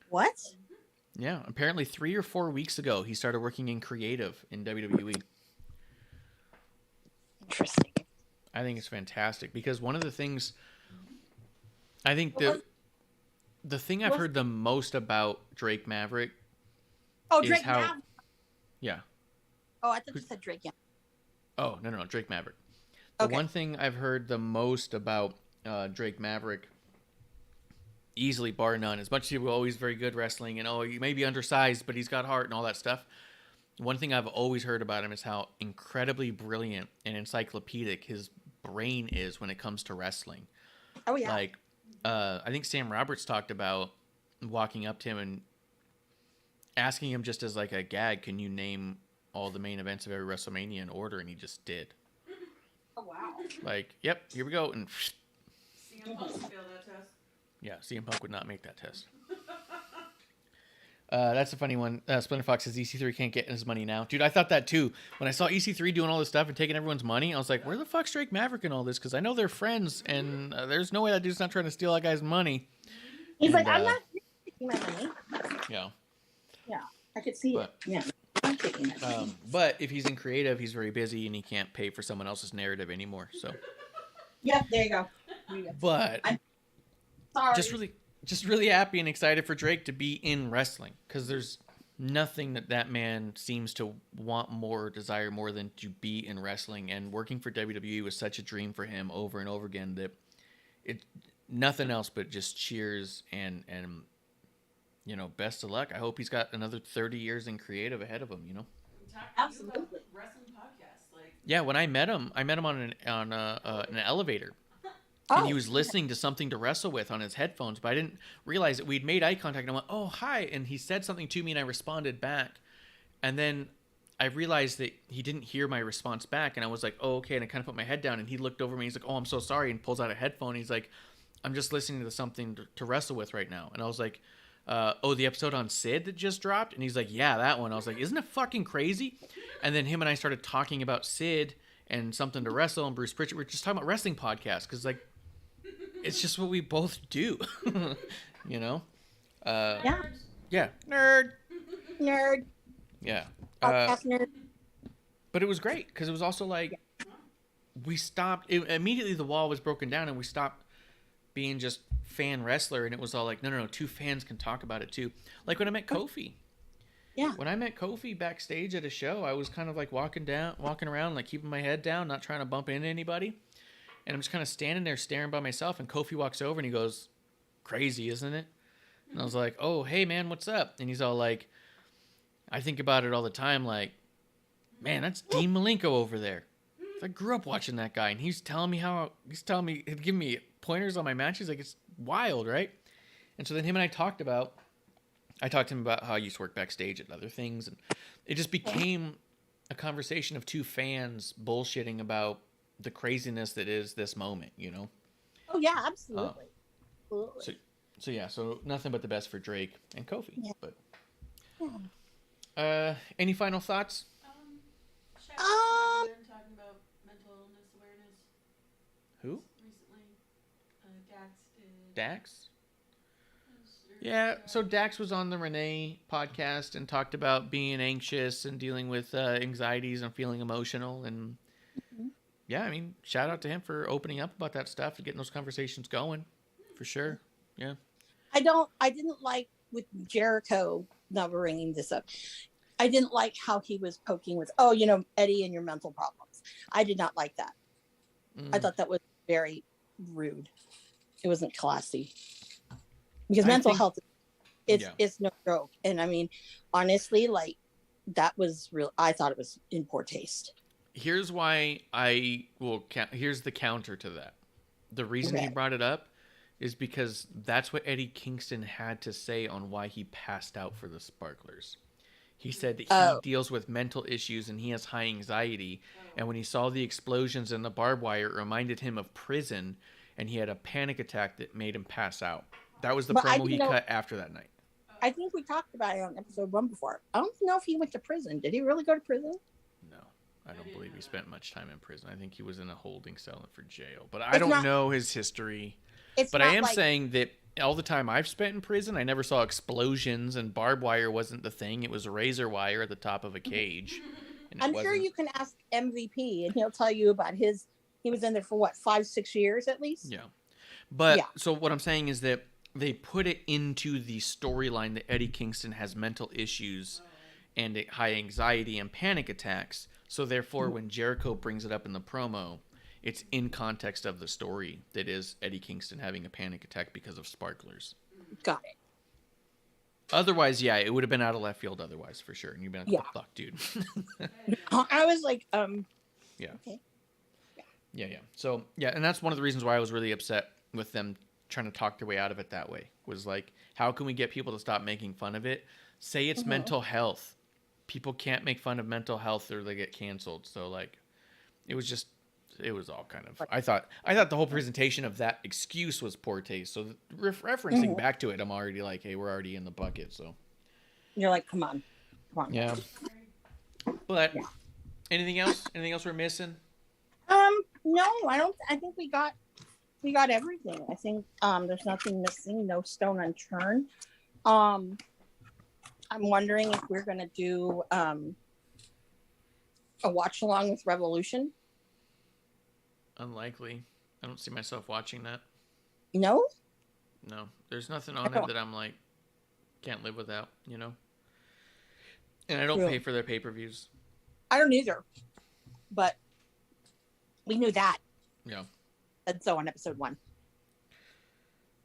What? Yeah, apparently 3 or 4 weeks ago, he started working in creative in WWE. Interesting. I think it's fantastic because one of the things, I think the thing I've heard the most about Drake Maverick is Drake how, Maverick. Yeah. Oh, I thought you said Drake. Yeah. Oh, no, Drake Maverick. The one thing I've heard the most about Drake Maverick, easily bar none, as much as he was always very good wrestling and, he may be undersized, but he's got heart and all that stuff. One thing I've always heard about him is how incredibly brilliant and encyclopedic his brain is when it comes to wrestling. Oh, yeah. Like, I think Sam Roberts talked about walking up to him and asking him just as like a gag, can you name all the main events of every WrestleMania in order? And he just did. Oh, wow. Like, yep, here we go. And CM Punk failed that test. yeah, CM Punk would not make that test. That's a funny one. Splinter Fox says EC3 can't get his money now. Dude, I thought that too. When I saw EC3 doing all this stuff and taking everyone's money, I was like, where the fuck's Drake Maverick and all this? Because I know they're friends, and there's no way that dude's not trying to steal that guy's money. He's like, I'm not taking my money. Yeah. Yeah, I could see it. Yeah, I'm taking it. But if he's in creative, he's very busy, and he can't pay for someone else's narrative anymore. So. Yep, there you go. But Sorry. just really happy and excited for Drake to be in wrestling, because there's nothing that man seems to want more or desire more than to be in wrestling, and working for WWE was such a dream for him over and over again that it nothing else but just cheers and best of luck. I hope he's got another 30 years in creative ahead of him, Absolutely. Wrestling podcast, like. Yeah, when I met him on an elevator. And he was listening to something to wrestle with on his headphones, but I didn't realize that we'd made eye contact. And I went, oh, hi. And he said something to me, and I responded back. And then I realized that he didn't hear my response back. And I was like, oh, okay. And I kind of put my head down, and he looked over me. He's like, oh, I'm so sorry. And pulls out a headphone. He's like, I'm just listening to something to wrestle with right now. And I was like, the episode on Sid that just dropped? And he's like, yeah, that one. I was like, isn't it fucking crazy? And then him and I started talking about Sid and something to wrestle and Bruce Pritchard. We're just talking about wrestling podcasts because, like, it's just what we both do, Yeah. Yeah. Nerd. Yeah. Podcast nerd. But it was great because it was also like we stopped. Immediately the wall was broken down and we stopped being just fan wrestler. And it was all like, no. 2 fans can talk about it too. Like when I met Kofi. Yeah. When I met Kofi backstage at a show, I was kind of like walking around, like keeping my head down, not trying to bump into anybody. And I'm just kind of standing there staring by myself. And Kofi walks over and he goes, "Crazy, isn't it?" And I was like, "Oh, hey man, what's up?" And he's all like, "I think about it all the time. Like, man, that's Dean Malenko over there. I grew up watching that guy, and he's telling me he'd give me pointers on my matches. Like, it's wild, right?" And so then him and I talked to him about how I used to work backstage at other things, and it just became a conversation of two fans bullshitting about the craziness that is this moment, you know? Oh yeah, absolutely. Absolutely. So nothing but the best for Drake and Kofi. Yeah. But any final thoughts? Talking about mental illness awareness. Who? Recently, Dax did. Dax? Yeah, so Dax was on the Renee podcast and talked about being anxious and dealing with anxieties and feeling emotional. And yeah, I mean, shout out to him for opening up about that stuff and getting those conversations going, for sure. Yeah. I didn't like with Jericho not bringing this up. I didn't like how he was poking with, Eddie and your mental problems. I did not like that. I thought that was very rude. It wasn't classy. Because mental health, it's no joke. And I mean, honestly, like, that was real. I thought it was in poor taste. Here's why here's the counter to that. The reason he brought it up is because that's what Eddie Kingston had to say on why he passed out for the Sparklers. He said that he deals with mental issues and he has high anxiety. And when he saw the explosions and the barbed wire, it reminded him of prison, and he had a panic attack that made him pass out. That was the promo he cut after that night. I think we talked about it on episode 1 before. I don't know if he went to prison. Did he really go to prison? No, I don't believe he spent much time in prison. I think he was in a holding cell for jail. But I don't know his history. But I am saying that all the time I've spent in prison, I never saw explosions, and barbed wire wasn't the thing. It was a razor wire at the top of a cage. I'm sure you can ask MVP, and he'll tell you about he was in there for 5-6 years at least? Yeah. But so what I'm saying is that they put it into the storyline that Eddie Kingston has mental issues and high anxiety and panic attacks. So therefore, when Jericho brings it up in the promo, it's in context of the story that is Eddie Kingston having a panic attack because of Sparklers. Got it. Otherwise, yeah, it would have been out of left field otherwise, for sure. And you've been like, what the fuck, dude? I was like, yeah. Okay. Yeah. So, yeah, and that's one of the reasons why I was really upset with them trying to talk their way out of it that way. Was like, how can we get people to stop making fun of it? Say it's mental health. People can't make fun of mental health or they get canceled. So, like, it was all kind of... I thought the whole presentation of that excuse was poor taste. So, referencing back to it, I'm already like, hey, we're already in the bucket, so... You're like, come on. Yeah. But, anything else? Anything else we're missing? No, I don't. I think we got everything. I think there's nothing missing, no stone unturned. I'm wondering if we're gonna do a watch along with Revolution. Unlikely. I don't see myself watching that. No, there's nothing on it that I'm like can't live without, you know. And I don't pay for their pay-per-views. I don't either, but we knew that. Yeah. And so on episode 1.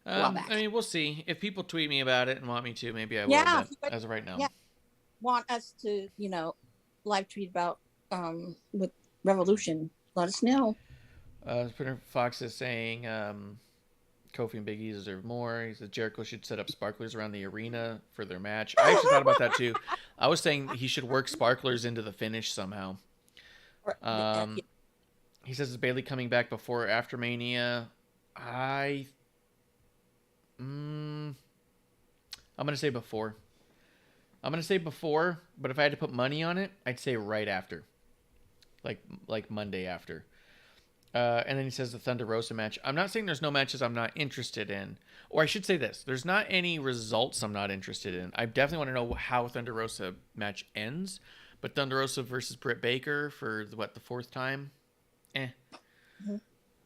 I mean, we'll see. If people tweet me about it and want me to, maybe I will. But as of right now, want us to, live tweet about with Revolution? Let us know. Twitter Fox is saying Kofi and Big E deserve more. He says Jericho should set up sparklers around the arena for their match. I actually thought about that too. I was saying he should work sparklers into the finish somehow. He says, is Bayley coming back before or after Mania? I'm going to say before. But if I had to put money on it, I'd say right after. Like Monday after. And then he says the Thunder Rosa match. I'm not saying there's no matches I'm not interested in. Or I should say this. There's not any results I'm not interested in. I definitely want to know how Thunder Rosa match ends. But Thunder Rosa versus Britt Baker for, the 4th time?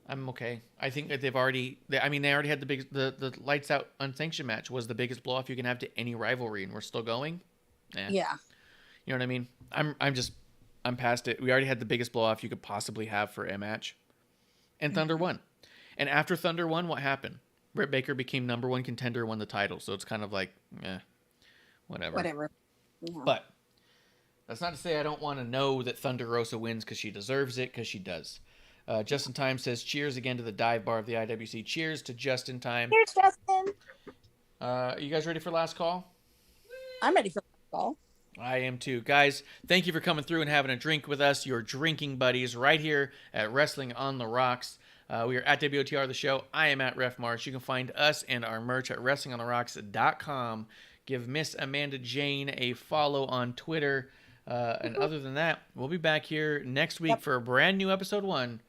I'm okay. I think that they already had the lights out unsanctioned match was the biggest blow off you can have to any rivalry, and we're still going. Yeah. Yeah. You know what I mean? I'm past it. We already had the biggest blow off you could possibly have for a match. And Thunder won. And after Thunder won, what happened? Britt Baker became number one contender, won the title. So it's kind of like, whatever. Yeah. But that's not to say I don't want to know that Thunder Rosa wins because she deserves it, because she does. Just in Time says, cheers again to the dive bar of the IWC. Cheers to Just in Time. Cheers, Justin. Are you guys ready for last call? I'm ready for last call. I am too. Guys, thank you for coming through and having a drink with us, your drinking buddies, right here at Wrestling on the Rocks. We are at WOTR The Show. I am at Ref Marsh. You can find us and our merch at WrestlingOnTheRocks.com. Give Miss Amanda Jane a follow on Twitter. And other than that, we'll be back here next week for a brand new episode 1,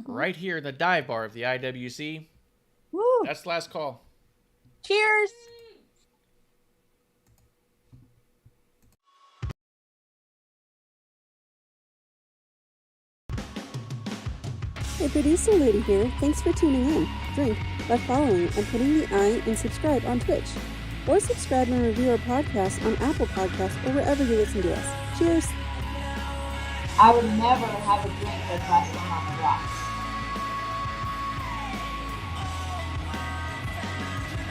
right here in the dive bar of the IWC. Woo. That's the last call. Cheers. Hey, producer lady here. Thanks for tuning in. Drink by following and putting the I in subscribe on Twitch. Or subscribe and review our podcast on Apple Podcasts or wherever you listen to us. Cheers! I would never have a drink with Wrestling on the Rocks.